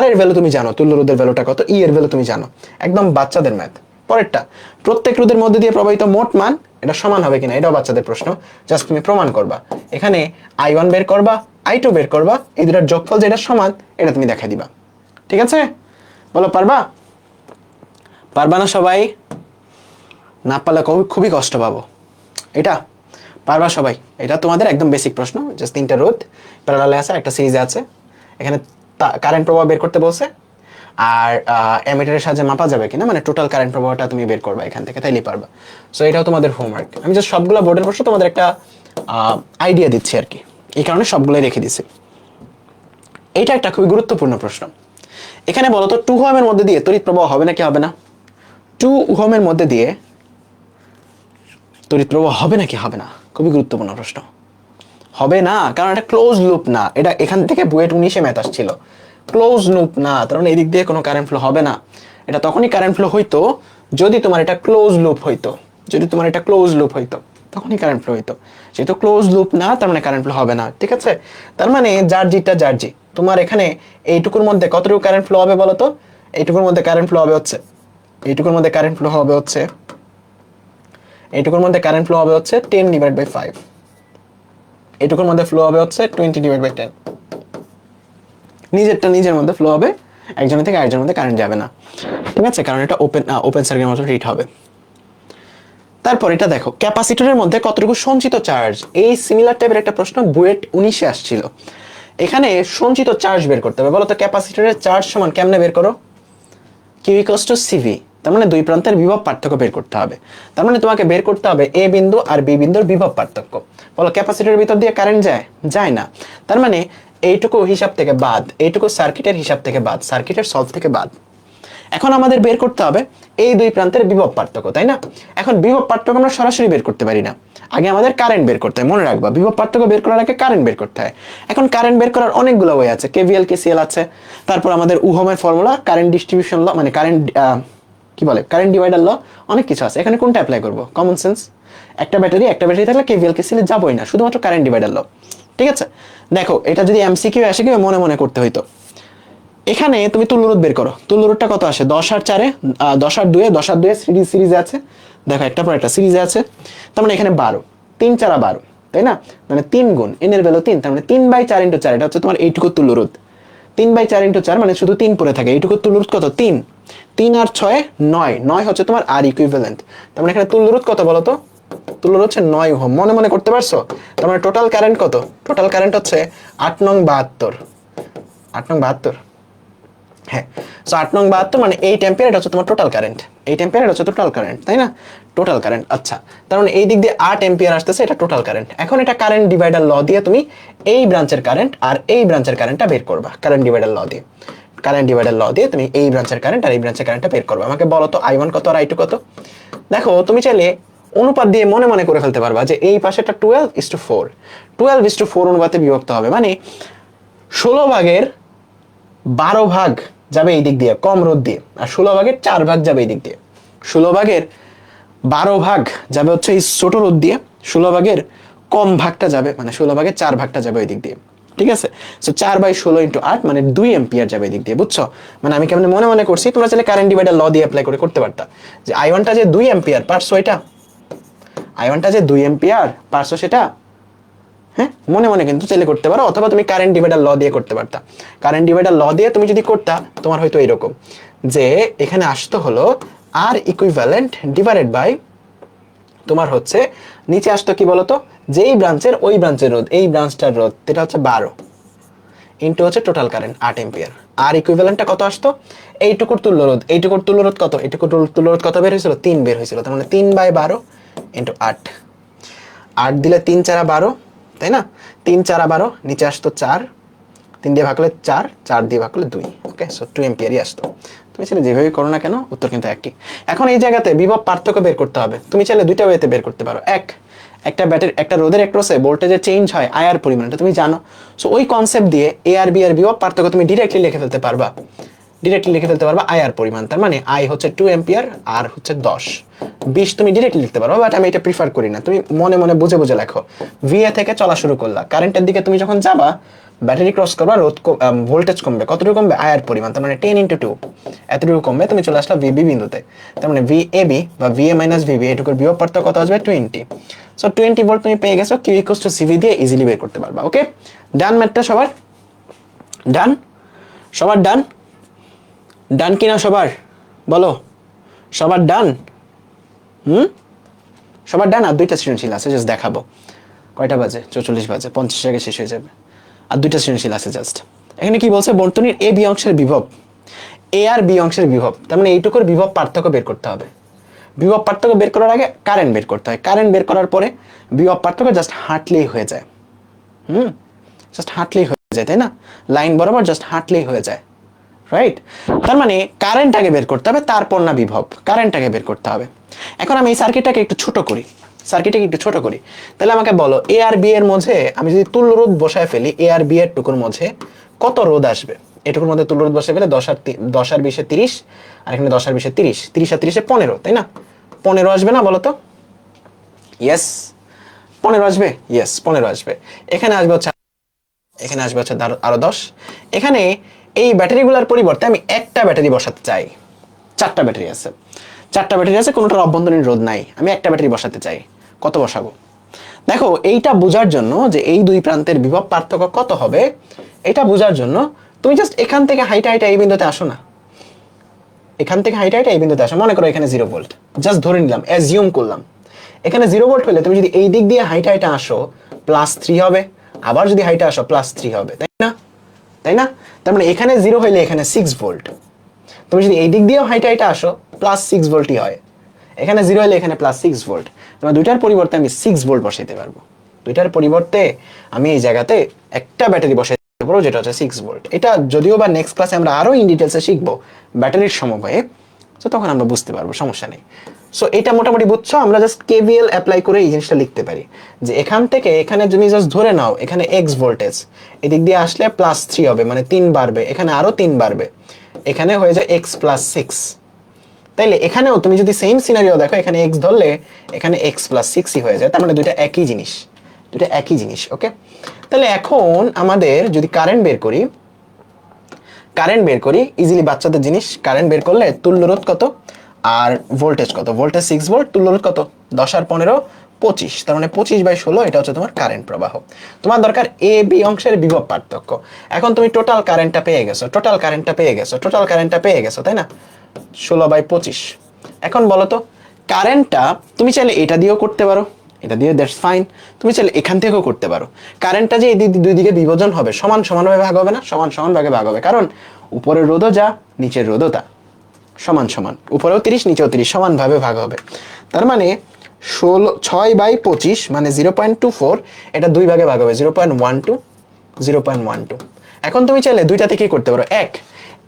R এর ভ্যালু তুমি জানো, তুল্য রোধের ভ্যালুটা কত, E এর ভ্যালু তুমি জানো। একদম বাচ্চাদের ম্যাথ। পরেরটা, প্রত্যেক রোধের মধ্যে দিয়ে প্রবাহিত মোট মান এটা সমান হবে কিনা, এটাও বাচ্চাদের প্রশ্ন। জাস্ট তুমি প্রমাণ করবা, এখানে I1 বের করবা, I2 বের করবা, এই দুটার যোগফল যেটা সমান এটা তুমি দেখাই দিবা। ঠিক আছে, বলো পারবা? পারবা না সবাই? না পারলে খুবই কষ্ট পাবো। এটা পারবা সবাই? এটা তোমাদের একদম বেসিক প্রশ্ন, জাস্ট 3টা রোধ প্যারালালে আছে, একটা সিরিজে আছে, এখানে কারেন্ট প্রবাহ বের করতে বলছে, আর অ্যামিটারের সাহায্যে মাপা যাবে কিনা, মানে টোটাল কারেন্ট প্রবাহটা তুমি বের করবা এখান থেকে, তাইলেই পারবা। সো এটাও তোমাদের হোমওয়ার্ক। আমি জাস্ট সবগুলো বোর্ডের প্রশ্ন তোমাদের একটা আইডিয়া দিচ্ছি আর কি, এই কারণে সবগুলোই রেখে দিছি। এটা একটা খুবই গুরুত্বপূর্ণ প্রশ্ন। এখানে বলো তো 2 ওহমের মধ্যে দিয়ে তড়িৎ প্রবাহ হবে নাকি হবে না? 2 ওহমের মধ্যে দিয়ে তড়িৎ প্রবাহ হবে নাকি হবে না? খুবই গুরুত্বপূর্ণ প্রশ্ন। হবে না, কারণ এটা ক্লোজ লুপ না। এটা এখান থেকে বুয়েট 19-এ ম্যাথ আসছিল, ক্লোজ লুপ না, তার মানে এদিক দিয়ে কোনো কারেন্ট ফ্লো হবে না। এটা তখনই কারেন্ট ফ্লো হইতো যদি তোমার এটা ক্লোজ লুপ হইতো, যদি তোমার এটা ক্লোজ লুপ হইতো তখনই কারেন্ট ফ্লো হইতো। যেহেতু ক্লোজ লুপ না, তার মানে কারেন্ট ফ্লো হবে না, ঠিক আছে? তার মানে জার্জিটা জার্জি। তোমার এখানে এইটুকুর মধ্যে কতটুকু কারেন্ট ফ্লো হবে বলো তো? এইটুকুর মধ্যে কারেন্ট ফ্লো হবে হচ্ছে, এইটুকুর মধ্যে কারেন্ট ফ্লো হবে হচ্ছে, এইটুকুর মধ্যে কারেন্ট ফ্লো হবে হচ্ছে 10/5। এইটুকুর মধ্যে ফ্লো হবে হচ্ছে 20/10। নিজেরটা নিজের মধ্যে ফ্লো হবে, একজনের থেকে আরেকজনের মধ্যে কারেন্ট যাবে না, ঠিক আছে? কারণ এটা ওপেন সার্কিটের মতো ট্রিট হবে। তারপর এটা দেখো, ক্যাপাসিটরের মধ্যে কতটুকু সঞ্চিত চার্জ। এই সিমিলার টাইপের একটা প্রশ্ন বুয়েট 19-এ আসছিল। এখানে সঞ্চিত চার্জ বের করতে হবে। বলো তো ক্যাপাসিটরের চার্জ সমান কেমনে বের করো? Q equals to CV. তার মানে দুই প্রান্তের বিভব পার্থক্য বের করতে হবে। তার মানে তোমাকে বের করতে হবে এ বিন্দু আর বি বিন্দুর বিভব পার্থক্য। বলো ক্যাপাসিটরের ভিতর দিয়ে কারেন্ট যায়? যায় না। তার মানে এইটুকু হিসাব থেকে বাদ, এইটুকু সার্কিটের হিসাব থেকে বাদ, সার্কিটের সলভ থেকে বাদ। এখন আমাদের বের করতে হবে এই দুই প্রান্তের বিভব পার্থক্য, তাই না? এখন বিভব পার্থক্য আমরা সরাসরি বের করতে পারি না, আগে আমাদের কারেন্ট বের করতে হয়। মনে রাখবা, বিভব পার্থক্য বের করার আগে কারেন্ট বের করতে হয়। এখন কারেন্ট বের করার অনেকগুলো ওয়ে আছে, কেভিএল কেসিএল আছে, তারপর আমাদের ওহমের ফর্মুলা, কারেন্ট ডিস্ট্রিবিউশন ল, মানে কারেন্ট কি বলে, কারেন্ট ডিভাইডার ল, অনেক কিছু আছে। এখানে কোনটা অ্যাপ্লাই করবো? Common sense. একটা ব্যাটারি থাকলে কেভিএল কেসিএল যাবোই না, শুধুমাত্র কারেন্ট ডিভাইডার ল, ঠিক আছে? দেখো এটা যদি এমসিকিউ আসে কি মনে মনে করতে হইতো। এখানে তুমি তুল্যরোধ বের করো, তুল্যরোধটা কত আসে? 10/4, 10/2, 10/2 সিরিজে আছে, দেখো একটা পর একটা সিরিজে আছে। তার মানে এখানে 12, 3 4 12, তাই না? মানে 3 গুণ n এর ভ্যালু 3, তার মানে 3/4 × 4, এটা হচ্ছে তোমার এইটুকু তুল্যরোধ। 3/4 × 4 মানে শুধু 3 পড়ে থাকে, এইটুকু তুল্যরোধ কত? 3। 3 আর 6 9, 9 হচ্ছে তোমার আর ইকুইভ্যালেন্ট। তার মানে এখানে তুল্যরোধ কত বলো তো? তুল্যরোধ হচ্ছে 9 ওহম। মনে মনে করতে পারছো? তার মানে টোটাল কারেন্ট কত? টোটাল কারেন্ট হচ্ছে 8 নং 72, 8 নং 72। হ্যাঁ, সো 8 নং 72 মানে 8 অ্যাম্পিয়ার, এটা হচ্ছে তোমার টোটাল কারেন্ট। 8 অ্যাম্পিয়ার এটা হচ্ছে টোটাল কারেন্ট, তাই না? Total current. আচ্ছা, তার মানে এই দিক দিয়ে 8 অ্যাম্পিয়ার আসতেছে, এটা টোটাল কারেন্ট। এখন এটা কারেন্ট ডিভাইডার ল দিয়ে তুমি এই ব্রাঞ্চের কারেন্ট আর এই ব্রাঞ্চের কারেন্টটা বের করবা। কারেন্ট ডিভাইডার ল দিয়ে, কারেন্ট ডিভাইডার ল দিয়ে তুমি এই ব্রাঞ্চের কারেন্ট আর এই ব্রাঞ্চের কারেন্টটা বের করবা। আমাকে বলো তো I1 কত আর I2 কত? দেখো তুমি চাইলে অনুপাত দিয়ে মনে মনে করে ফেলতে পারবা যে এই পাশেটা 12:4, 12:4 অনুপাতে বিভক্ত হবে, মানে 16/12 যাবে এই দিক দিয়ে, কম রোধ দিয়ে, আর 16/4 যাবে এই দিক দিয়ে। 16/12 যাবে হচ্ছে এই ছোট রোধ দিয়ে, 16 কম ভাগটা যাবে, মানে 16/4 যাবে ওই দিক দিয়ে, ঠিক আছে? সো 4/16 × 8 মানে 2 অ্যাম্পিয়ার যাবে এই দিক দিয়ে, বুঝছো? মানে আমি কেমন মনে মনে করছি, তোমরা চাইলে কারেন্ট ডিভাইডার ল দিয়ে অ্যাপ্লাই করে করতে পারতা যে I1টা যে 2 অ্যাম্পিয়ার পারছো, এটা I1টা যে 2 অ্যাম্পিয়ার পারছো সেটা, হ্যাঁ, মনে মনে কিন্তু চাইলে করতে পারো, অথবা তুমি কারেন্ট ডিভাইডার ল দিয়ে করতে পারতা। কারেন্ট ডিভাইডার ল দিয়ে তুমি যদি করতা, তোমার হয়তো এরকম যে এখানে আসতো হলো আর ইকুইভ্যালেন্ট ডিভাইডেড বাই, তোমার হচ্ছে নিচে আসতো কি বলতো, যেই ব্রাঞ্চের ওই ব্রাঞ্চের রোধ, এই ব্রাঞ্চটার রোধ, এটা হচ্ছে 12 ইন্টু হচ্ছে টোটাল কারেন্ট 8 অ্যাম্পিয়ার। আর ইকুইভ্যালেন্টটা কত আসতো? এইটুকুর তুল্যরোধ, এইটুকুর তুল্যরোধ কত? এইটুকুর তুল্যরোধ কত বের হয়েছিল? 3 বের হয়েছিল। তার মানে 3/12 ইন্টু 8, 8 দিলে 3 4 12, তাই না? 3 4 12, নিচে আসতো 4, 3 দিয়ে ভাগ করলে 4, 4 দিয়ে ভাগ করলে 2, ওকে? সো 2 অ্যাম্পিয়ারই আসতো। তুমি চাইলে যেভাবে করো না কেন, উত্তর কিন্তু একই। এখন এই জায়গাতে বিভব পার্থক্য বের করতে হবে। তুমি চাইলে দুইটা ওয়েতে বের করতে পারো। একটা ব্যাটারি, একটা রোধের অ্যাক্রসে ভোল্টেজের চেঞ্জ হয় আয়ার পরিমাণ, এটা তুমি জানো। সো ওই কনসেপ্ট দিয়ে এ আর বি এর বিভব পার্থক্য তুমি ডিরেক্টলি লিখে ফেলতে পারবা, আয়ার পরিমাণ। তার মানে আই হচ্ছে 2 অ্যাম্পিয়ার, আর হচ্ছে 10, 20 তুমি ডিরেক্টলি লিখতে পারো, বাট আমি এটা প্রিফার করি না। তুমি মনে মনে বুঝে বুঝে লেখো। ভিএ থেকে চলা শুরু করলা, কারেন্টের দিকে তুমি যখন যাবা, ব্যাটারি ক্রস করবা, ভোল্টেজ কমবে। কতটুকু কমবে? আয়ার পরিমাণ। তার মানে 10 × 2, এতটুকু কমবে। তুমি চলে আসলা ভিবি বিন্দুতে। তার মানে ভিএবি বা ভিএ মাইনাস ভিবি, এটুকুর বিভব পার্থক্য কত আসবে? 20। সো 20 ভোল্ট তুমি পেয়ে গেছো, কিউ ইকুয়ালস টু সিভি দিয়ে ইজিলি বের করতে পারবা। ওকে, ডান ম্যাথটা সবার? ডান? সবার ডান? ডান কিনা সবার? বলো, সবার ডান? সবার ডান, আর 2টা সৃজনশীল আছে, জাস্ট দেখাবো কয়টা বাজে, 44 বাজে, 50 আগে শেষ হয়ে যাবে। আর 2টা সৃজনশীল আছে জাস্ট। এখানে কি বলছে, বর্তনীর এ বি অংশের বিভব, এ আর বি অংশের বিভব, তার মানে এইটুকুর বিভব পার্থক্য বের করতে হবে। বিভব পার্থক্য বের করার আগে কারেন্ট বের করতে হয়, কারেন্ট বের করার পরে বিভব পার্থক্য জাস্ট হাঁটলেই হয়ে যায়। জাস্ট হাঁটলেই হয়ে যায়, তাই না? লাইন বরাবর জাস্ট হাঁটলেই হয়ে যায়, রাইট? তার মানে কারেন্ট আগে বের করতে হবে, তারপর না বিভব, কারেন্ট আগে বের করতে হবে। এখন আমি এই সার্কিটটাকে একটু ছোট করি, তাহলে আমাকে বলো এ আর বি এর মধ্যে আমি যদি তুল্য রোধ বসায় ফেলি, এ আর বি এর টুকুর মধ্যে কত রোধ আসবে? এটুকুর মধ্যে তুল্য রোধ বসায় ফেলে 10 আর 20 30, আর এখানে 10 আর 20 30, 30 আর 30 15, তাই না? 15 আসবে না বলো তো? ইয়েস, 15 আসবে, ইয়েস 15 আসবে। এখানে আসবে হচ্ছে আরো 10। এখানে এই ব্যাটারিগুলোর পরিবর্তে আমি একটা ব্যাটারি বসাতে চাই। 4টা ব্যাটারি আছে, কোনোটার অভ্যন্তরীণ রোধ নাই, আমি একটা ব্যাটারি বসাতে চাই। কত বসাবো? দেখো, এইটা বোঝার জন্য যে এই দুই প্রান্তের বিভব পার্থক্য কত হবে, এটা বোঝার জন্য তুমি জাস্ট এখান থেকে হাইটা এই বিন্দুতে আসো না, মনে করো এখানে 0 ভোল্ট, জাস্ট ধরে নিলাম, অ্যাজিউম করলাম এখানে 0 ভোল্ট হলে তুমি যদি এই দিক দিয়ে হাইটা আসো +3 হবে, আবার যদি হাইটা আসো +3 হবে, তাই না? তার মানে এখানে 0 হইলে এখানে 6 ভোল্ট, তুমি যদি এই দিক দিয়েও হাইটা আসো +6 ভোল্টই হয়। এখানে 0 হলে এখানে +6 ভোল্ট, তোমার দুইটার পরিবর্তে আমি 6 ভোল্ট বসাইতে পারবো। দুইটার পরিবর্তে আমি এই জায়গাতে একটা ব্যাটারি বসাইতে পারবো, যেটা হচ্ছে 6 ভোল্ট। এটা যদিও বা নেক্সট ক্লাসে আমরা আরো ইন ডিটেলসে শিখবো ব্যাটারির সমবায়ে, তো তখন আমরা বুঝতে পারবো, সমস্যা নেই। সো এটা মোটামুটি বুঝছো, আমরা জাস্ট কেভিএল অ্যাপ্লাই করে এই জিনিসটা লিখতে পারি যে এখান থেকে এখানে তুমি জাস্ট ধরে নাও এখানে এক্স ভোল্টেজ, এদিক দিয়ে আসলে +3 হবে, মানে 3 বাড়বে, এখানে আরো 3 বাড়বে, এখানে হয়ে যায় x + 6। তাইলে এখানেও তুমি যদি সেম সিনারিও দেখো, এখানে x ধরলে এখানে x + 6ই হয়ে যায়, তার মানে দুইটা একই জিনিস, ওকে? তাহলে এখন আমাদের যদি কারেন্ট বের করি ইজিলি, বাচ্চাদের জিনিস, কারেন্ট বের করলে তুল্য রোধ কত আর ভোল্টেজ কত? ভোল্টেজ 6 ভোল্ট, তুল্য রোধ কত? 10 আর 15 25, তার মানে 25/16, এটা হচ্ছে তোমার কারেন্ট প্রবাহ। তোমার দরকার এ বি অংশের বিভব পার্থক্য। এখন তুমি টোটাল কারেন্টটা পেয়ে গেছো, তাই না? 16/25। এখন বলো তো, কারেন্টটা তুমি চাইলে এটা দিয়েও করতে পারো, এটা দিয়ে, দ্যাটস ফাইন। তুমি চাইলে এখান থেকেও করতে পারো। কারেন্টটা যে এই দুই দিকে বিভাজন হবে, সমানভাবে ভাগ হবে না? সমান ভাগে ভাগ হবে, কারণ উপরের রোধও যা, নিচের রোধও তা, সমান। উপরেও 30, নিচেও 30, সমানভাবে ভাগ হবে। তার মানে 6/25 মানে 0.24, এটা 2 ভাগে ভাগ হবে, 0.12। এখন তুমি চাইলে দুইটা থেকে করতে পারো।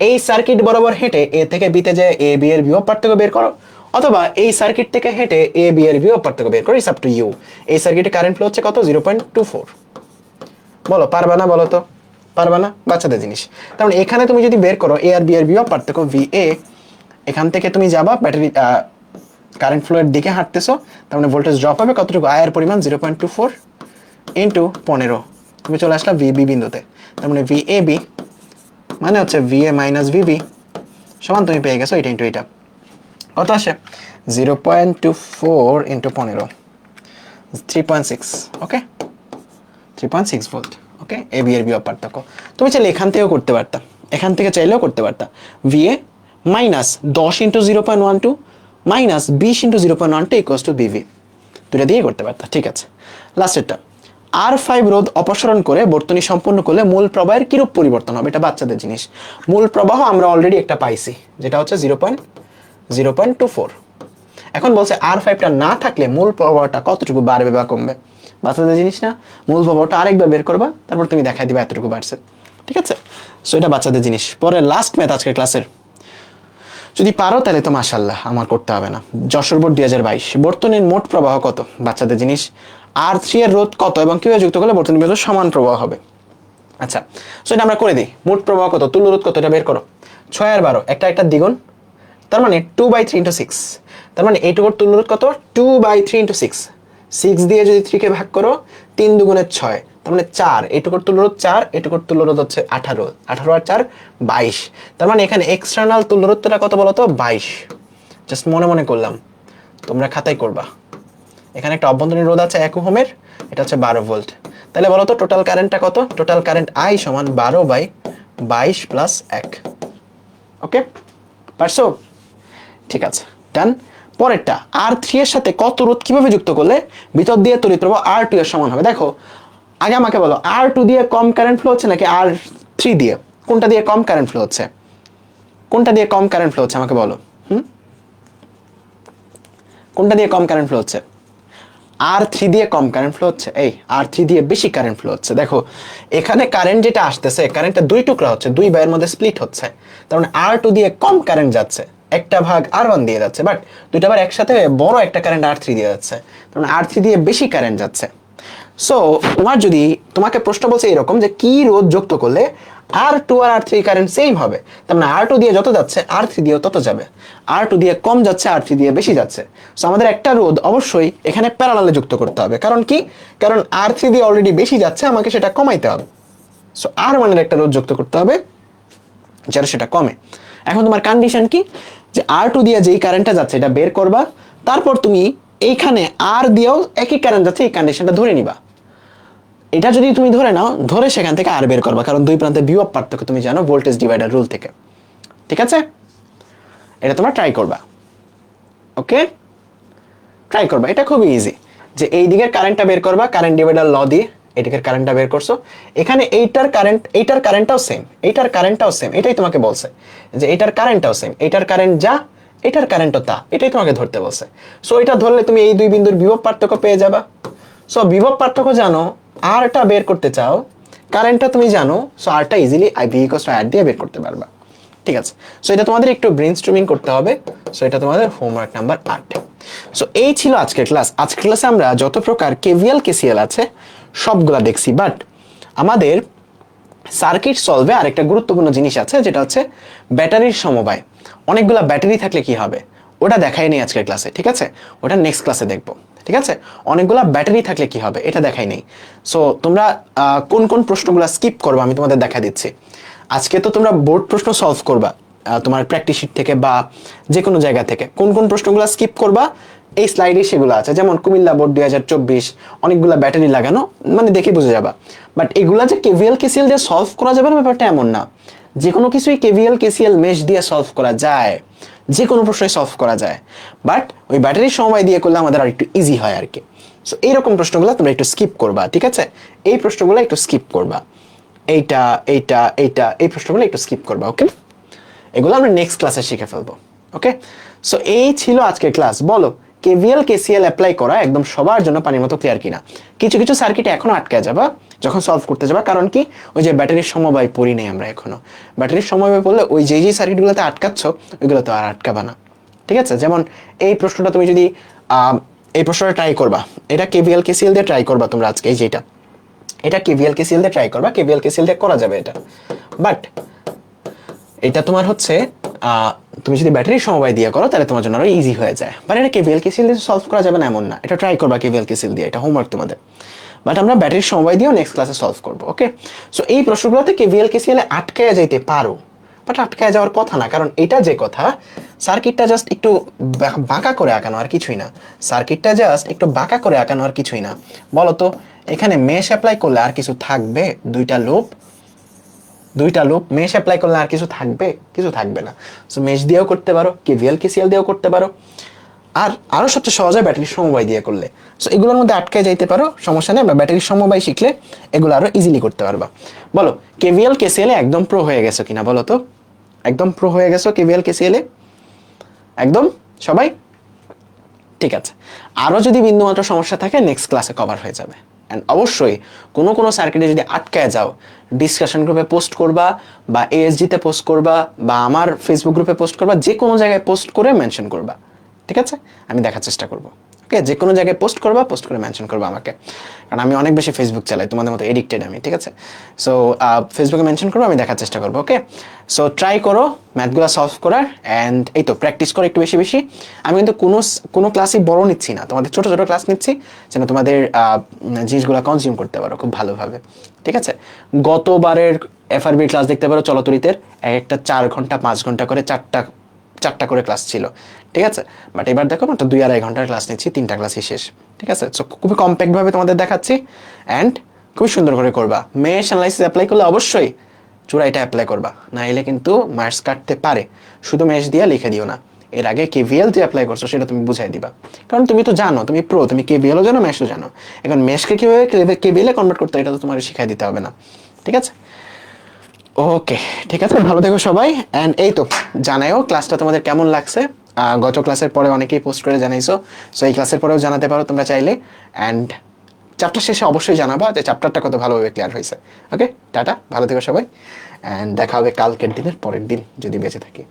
এই সার্কিট বরাবর হেঁটে এ থেকে বিতে যায় এ বি এর বিভব পার্থক্য বের করো, অথবা এই সার্কিট থেকে হেঁটে এ বি এর বিভব পার্থক্য বের করো, ইটস আপ টু ইউ। এই সার্কিটে কারেন্ট ফ্লো হচ্ছে কত? 0.24। বলো পারবা না? বলো তো পারবা না? বাচ্চাদের জিনিস। তার মানে এখানে তুমি যদি বের করো এ আর বি এর বিভব পার্থক্য VA, এখান থেকে তুমি যাবা ব্যাটারি কারেন্ট ফ্লো এর দিকে হাঁটতেছো, তার মানে ভোল্টেজ ড্রপ হবে কতটুকু? আয়ের পরিমাণ 0.24 ইন্টু 15, তুমি চলে আসলা VB বিন্দুতে। তার মানে VAB মানে হচ্ছে VA - VB সমান, তুমি পেয়ে গেছো এটা ইন্টু এটা, কত আসে? 0.24 ইন্টু 15, 3.6, ওকে? 3.6 ভোল্ট, ওকে? AB এর বিভব পার্থক্য। তুমি চাইলে এখান থেকেও করতে পারতা, এখান থেকে চাইলেও করতে পারতা। VA -10 into 0.12 minus 20 into 0.12 equals to BV, দুটা দিয়ে করতে পারতা, ঠিক আছে? লাস্টেরটা, R5 রোধ অপসারণ করে বর্তনী সম্পন্ন করলে মূল প্রবাহের কিরূপ পরিবর্তন হবে? এটা বাচ্চাদের জিনিস। মূল প্রবাহ আমরা অলরেডি একটা পাইছি, যেটা হচ্ছে 0.24। এখন বলছে R5টা না থাকলে মূল প্রবাহটা কতটুকু বাড়বে বা কমবে? বাচ্চাদের জিনিস না? মূল প্রবাহটা আরেকবার বের করবা, তারপর তুমি দেখাই দিবা এতটুকু বাড়ছে, ঠিক আছে? সো এটা বাচ্চাদের জিনিস। পরে লাস্ট ম্যাথ আজকের ক্লাসের, যদি পারো তাহলে তো মাশাআল্লাহ, আমার করতে হবে না। যশোর বোর্ড 2022, বর্তনীর মোট প্রবাহ কত? বাচ্চাদের জিনিস। R3 এর রোধ কত এবং কিভাবে যুক্ত করলে বর্তনী বিভব সমান প্রবাহ হবে? আচ্ছা, সো এটা আমরা করে দিই। মোট প্রবাহ কত, তুল্য রোধ কত, এটা বের করো। 6 আর 12 একটা দ্বিগুণ, তার মানে 2/3 ইন্টু 6, তার মানে এইটুকুর তুল্য রোধ কত? 2/3 ইন্টু 6। 6 দিয়ে যদি 3 কে ভাগ করো, 3 দুগুণে 6, তার মানে 4। এইটুকুর তুল্য রোধ 4, এইটুকুর তুল্য রোধ হচ্ছে 18, 18 আর 4 22। তার মানে এখানে এক্সটার্নাল তুল্য রোধটা কত বলো তো? 22। জাস্ট মনে করলাম, তোমরা খাতায় করবা। এখানে একটা অভ্যন্তরীণ রোধ আছে 1 ওহমের, এটা হচ্ছে 12 ভোল্ট। তাহলে বলো তো টোটাল কারেন্টটা কত? টোটাল কারেন্ট I সমান 12/22 প্লাস 1। ওকে, পারছো? ঠিক আছে, ডান। পরেরটা R3 এর সাথে কত রোধ কিভাবে যুক্ত করলে ভিতর দিয়ে তড়িৎ প্রবাহ R2 এর সমান হবে। দেখো আগে আমাকে বলো R2 দিয়ে কম কারেন্ট ফ্লো হচ্ছে নাকি R3 দিয়ে, কোনটা দিয়ে কম কারেন্ট ফ্লো হচ্ছে, কোনটা দিয়ে কম কারেন্ট ফ্লো হচ্ছে আমাকে বলো। কোনটা দিয়ে কম কারেন্ট ফ্লো হচ্ছে? R3 দিয়ে কম কারেন্ট ফ্লো হচ্ছে, এই R3 দিয়ে বেশি কারেন্ট ফ্লো হচ্ছে। দেখো এখানে কারেন্ট যেটা আসতেছে, কারেন্টটা দুই টুকরা হচ্ছে, দুই ভাগের মধ্যে স্প্লিট হচ্ছে, তার মানে R2 দিয়ে কম কারেন্ট যাচ্ছে, একটা ভাগ R1 দিয়ে যাচ্ছে, বাট দুইটা বার একসাথে বড় একটা কারেন্ট R3 দিয়ে যাচ্ছে, তার মানে R3 দিয়ে বেশি কারেন্ট যাচ্ছে। সো তোমার যদি তোমাকে প্রশ্ন বলছে এরকম যে কি রোধ যুক্ত করলে R2 আর R3 কারেন্ট সেম হবে, তার মানে R2 দিয়ে যত যাচ্ছে R3 দিয়েও তত যাবে, R2 দিয়ে কম যাচ্ছে R3 দিয়ে বেশি যাচ্ছে। সো আমাদের একটা রোধ অবশ্যই এখানে প্যারালালে যুক্ত করতে হবে, কারণ কি, কারণ R3 দিয়ে অলরেডি বেশি যাচ্ছে, আমাকে সেটা কমাইতে হবে। সো R1 এর একটা রোধ যুক্ত করতে হবে যারা সেটা কমে। এখন তোমার কন্ডিশন কি, যে R2 দিয়ে যেই কারেন্টটা যাচ্ছে এটা বের করবা, তারপর তুমি এইখানে R দিয়েও একই কারেন্ট যাচ্ছে এই কন্ডিশনটা ধরে নিবা। এটা যদি তুমি ধরে নাও, ধরে সেখান থেকে আর বের করবা, কারণ দুই প্রান্তে বিভব পার্থক্য তুমি জানো ভোল্টেজ ডিভাইডার রুল থেকে। ঠিক আছে, এটা তোমরা ট্রাই করবা। ওকে, ট্রাই করবা, এটা খুবই ইজি। যে এই দিকের কারেন্টটা বের করবা কারেন্ট ডিভাইডার ল দিয়ে, এদিকের কারেন্টটা বের করছো, এখানে এইটার কারেন্টটাও সেম, এইটার কারেন্টটাও সেম, এটাই তোমাকে বলছে যে এইটার কারেন্টটাও সেম, এইটার কারেন্ট যা এটার কারেন্টও তা, এটাই তোমাকে ধরতে বলছে। সো এটা ধরলে তুমি এই দুই বিন্দুর বিভব পার্থক্য পেয়ে যাবা। সো বিভব পার্থক্য জানো, আরটা বের করতে চাও, কারেন্টটা তুমি জানো, সো আরটা ইজিলি V = R দিয়ে বের করতে পারবা। ঠিক আছে, সো এটা তোমাদের একটু ব্রেইনস্টর্মিং করতে হবে। সো এটা তোমাদের হোমওয়ার্ক নাম্বার 8। সো এই ছিল আজকের ক্লাস। আজকের ক্লাসে আমরা যত প্রকার KVL KCL আছে সবগুলা দেখছি, বাট আমাদের সার্কিট সলভে আরেকটা গুরুত্বপূর্ণ জিনিস আছে, যেটা হচ্ছে ব্যাটারির সমবায়। অনেকগুলা ব্যাটারি থাকলে কি হবে ওটা দেখাই নেই আজকের ক্লাসে, ঠিক আছে, ওটা নেক্সট ক্লাসে দেখবো। ঠিক আছে, অনেকগুলা ব্যাটারি থাকলে কি হবে এটা দেখাই নেই। সো তোমরা কোন কোন প্রশ্নগুলো স্কিপ করবে আমি তোমাদের দেখা দিচ্ছি। আজকে তো তোমরা বোর্ড প্রশ্ন সলভ করবা তোমার প্র্যাকটিস শিট থেকে বা যে কোনো জায়গা থেকে, কোন কোন প্রশ্নগুলো স্কিপ করবা এই স্লাইডে সেগুলো আছে, যেমন কুমিল্লা বোর্ড 2024 অনেকগুলা ব্যাটারি লাগানো, মানে দেখে বুঝে যাবা। বাট এগুলা যে KVL KCL দিয়ে সলভ করা যাবে না ব্যাপারটা এমন না। যে কোনো কিছুই KVL KCL মেশ দিয়ে সলভ করা যায়, যে কোনো প্রশ্নই সলভ করা যায়, বাট ওই ব্যাটারির সময় দিয়ে করলে আমাদের আর একটু ইজি হয় আর কি। সো এইরকম প্রশ্নগুলো তোমরা একটু স্কিপ করবা, ঠিক আছে, এই প্রশ্নগুলো একটু স্কিপ করবা, এইটা এইটা এইটা এই প্রশ্নগুলো একটু স্কিপ করবা। ওকে, এগুলো আমরা নেক্সট ক্লাসে শিখে ফেলবো। ওকে, সো এই ছিল আজকের ক্লাস। বলো KVL KCL অ্যাপ্লাই করা একদম সবার জন্য পানির মতো ক্লিয়ার কিনা? কিছু কিছু সার্কিটে এখনো আটকে যাবা যখন সলভ করতে যাবা, কারণ কি, ওই যে ব্যাটারির সমবায় পড়ি নেই আমরা এখনো। ব্যাটারির সমবায় পড়লে ওই যে সার্কিটগুলোতে আটকাচ্ছ ওইগুলো তো আর আটকাবা না। ঠিক আছে, যেমন এই প্রশ্নটা তুমি যদি এই প্রশ্নটা ট্রাই করবা, এটা KVL KCL দিয়ে ট্রাই করবা তোমরা আজকে, এই যেটা এটা KVL KCL দিয়ে ট্রাই করবা, KVL KCL দিয়ে করা যাবে এটা, বাট এটা তোমার হচ্ছে তুমি যদি ব্যাটারির সমবায় দিয়ে করো তাহলে তোমার জন্য আরো ইজি হয়ে যায়। বাট এটা KVL KCL দিয়ে সলভ করা যাবে না এমন না, এটা ট্রাই করবা KVL KCL দিয়ে, এটা হোমওয়ার্ক তোমাদের। বাট আমরা ব্যাটারির সমবায় দিয়েও নেক্সট ক্লাসে সলভ করবো। ওকে, সো এই প্রশ্নগুলোতে KVL KCL এ আটকায় যাইতে পারো, বাট আটকায় যাওয়ার কথা না, কারণ এটা যে কথা সার্কিটটা জাস্ট একটু বাঁকা করে আঁকানো আর কিছুই না, সার্কিটটা জাস্ট একটু বাঁকা করে আঁকানো আর কিছুই না। বলো তো এখানে মেশ অ্যাপ্লাই করলে আর কিছু থাকবে? দুইটা লুপ মেশ অ্যাপ্লাই করলে আর কিছু থাকবে? কিছু থাকবে না। সো মেশ দিয়েও করতে পারো, KVL KCL দিয়েও করতে পারো, আর আরো সবচেয়ে সহজ হয় ব্যাটারির সমবায় দিয়ে করলে। সো এগুলোর মধ্যে আটকায় যাইতে পারো, সমস্যা নেই, আমরা ব্যাটারির সমবায় শিখলে এগুলো আরো ইজিলি করতে পারবা। বলো KVL KCL এ একদম প্রো হয়ে গেছো কিনা বলো তো? একদম প্রো হয়ে গেছো KVL KCL এ? একদম সবাই? ঠিক আছে, আরো যদি বিন্দুমাত্র সমস্যা থাকে নেক্সট ক্লাসে কভার হয়ে যাবে। এন্ড অবশ্যই কোনো কোনো সার্কিটে যদি আটকায় যাও ডিসকাশন গ্রুপে পোস্ট করবা, বা ASG তে পোস্ট করবা, বা আমার ফেসবুক গ্রুপে পোস্ট করবা, যে কোনো জায়গায় পোস্ট করে মেনশন করবা। ঠিক আছে, আমি দেখার চেষ্টা করব। ওকে, যে কোনো জায়গায় পোস্ট করবা, পোস্ট করে মেনশন করবা আমাকে, কারণ আমি অনেক বেশি ফেসবুক চালাই, তোমাদের মতো এডিক্টেড আমি। ঠিক আছে, সো ফেসবুকে মেনশন করবো, আমি দেখার চেষ্টা করবো। ওকে, সো ট্রাই করো ম্যাথগুলো সলভ করার, অ্যান্ড এই তো প্র্যাকটিস করো একটু বেশি বেশি। আমি কিন্তু কোনো ক্লাসই বড় নিচ্ছি না, তোমাদের ছোট ছোট ক্লাস নিচ্ছি যেন তোমাদের জিনিসগুলো কনজিউম করতে পারো খুব ভালোভাবে। ঠিক আছে, গতবারের FRB ক্লাস দেখতে পারো চলতরিতের, একটা 4 ঘন্টা 5 ঘন্টা করে চারটা করে ক্লাস ছিল। ঠিক আছে, বাট এবার দেখো মাত্র 2-2.5 ঘন্টার ক্লাস নিচ্ছি, 3টা ক্লাসই শেষ। ঠিক আছে, সো খুবই কম্প্যাক্ট ভাবে তোমাদের দেখাচ্ছি, অ্যান্ড খুবই সুন্দর করে করবা। মেশ অ্যানালাইসিস অ্যাপ্লাই করলে অবশ্যই চূড়াইটা অ্যাপ্লাই করবা, না এলে কিন্তু মার্কস কাটতে পারে। শুধু মেশ দিয়ে লিখে দিও না, এর আগে কেভিএল যে অ্যাপ্লাই করছো সেটা তুমি বুঝাই দিবা, কারণ তুমি তো জানো, তুমি প্রো, তুমি কেভিএলও জানো, মেশও জানো। এখন মেশকে কীভাবে কেভিএলে কনভার্ট করতে হয় এটা তো তোমার শিখাই দিতে হবে না, ঠিক আছে? ওকে, ঠিক আছে, ভালো থেকো সবাই। অ্যান্ড এই তো জানাইও ক্লাসটা তোমাদের কেমন লাগছে। গত ক্লাসের পরে অনেকেই পোস্ট করে জানাইছো, সো এই ক্লাসের পরেও জানাতে পারো তোমরা চাইলে। অ্যান্ড চ্যাপ্টার শেষে অবশ্যই জানাবা যে চ্যাপ্টারটা কত ভালোভাবে ক্লিয়ার হয়েছে। ওকে, টাটা, ভালো থেকো সবাই। অ্যান্ড দেখা হবে কালকের দিনের পরের দিন যদি বেঁচে থাকি।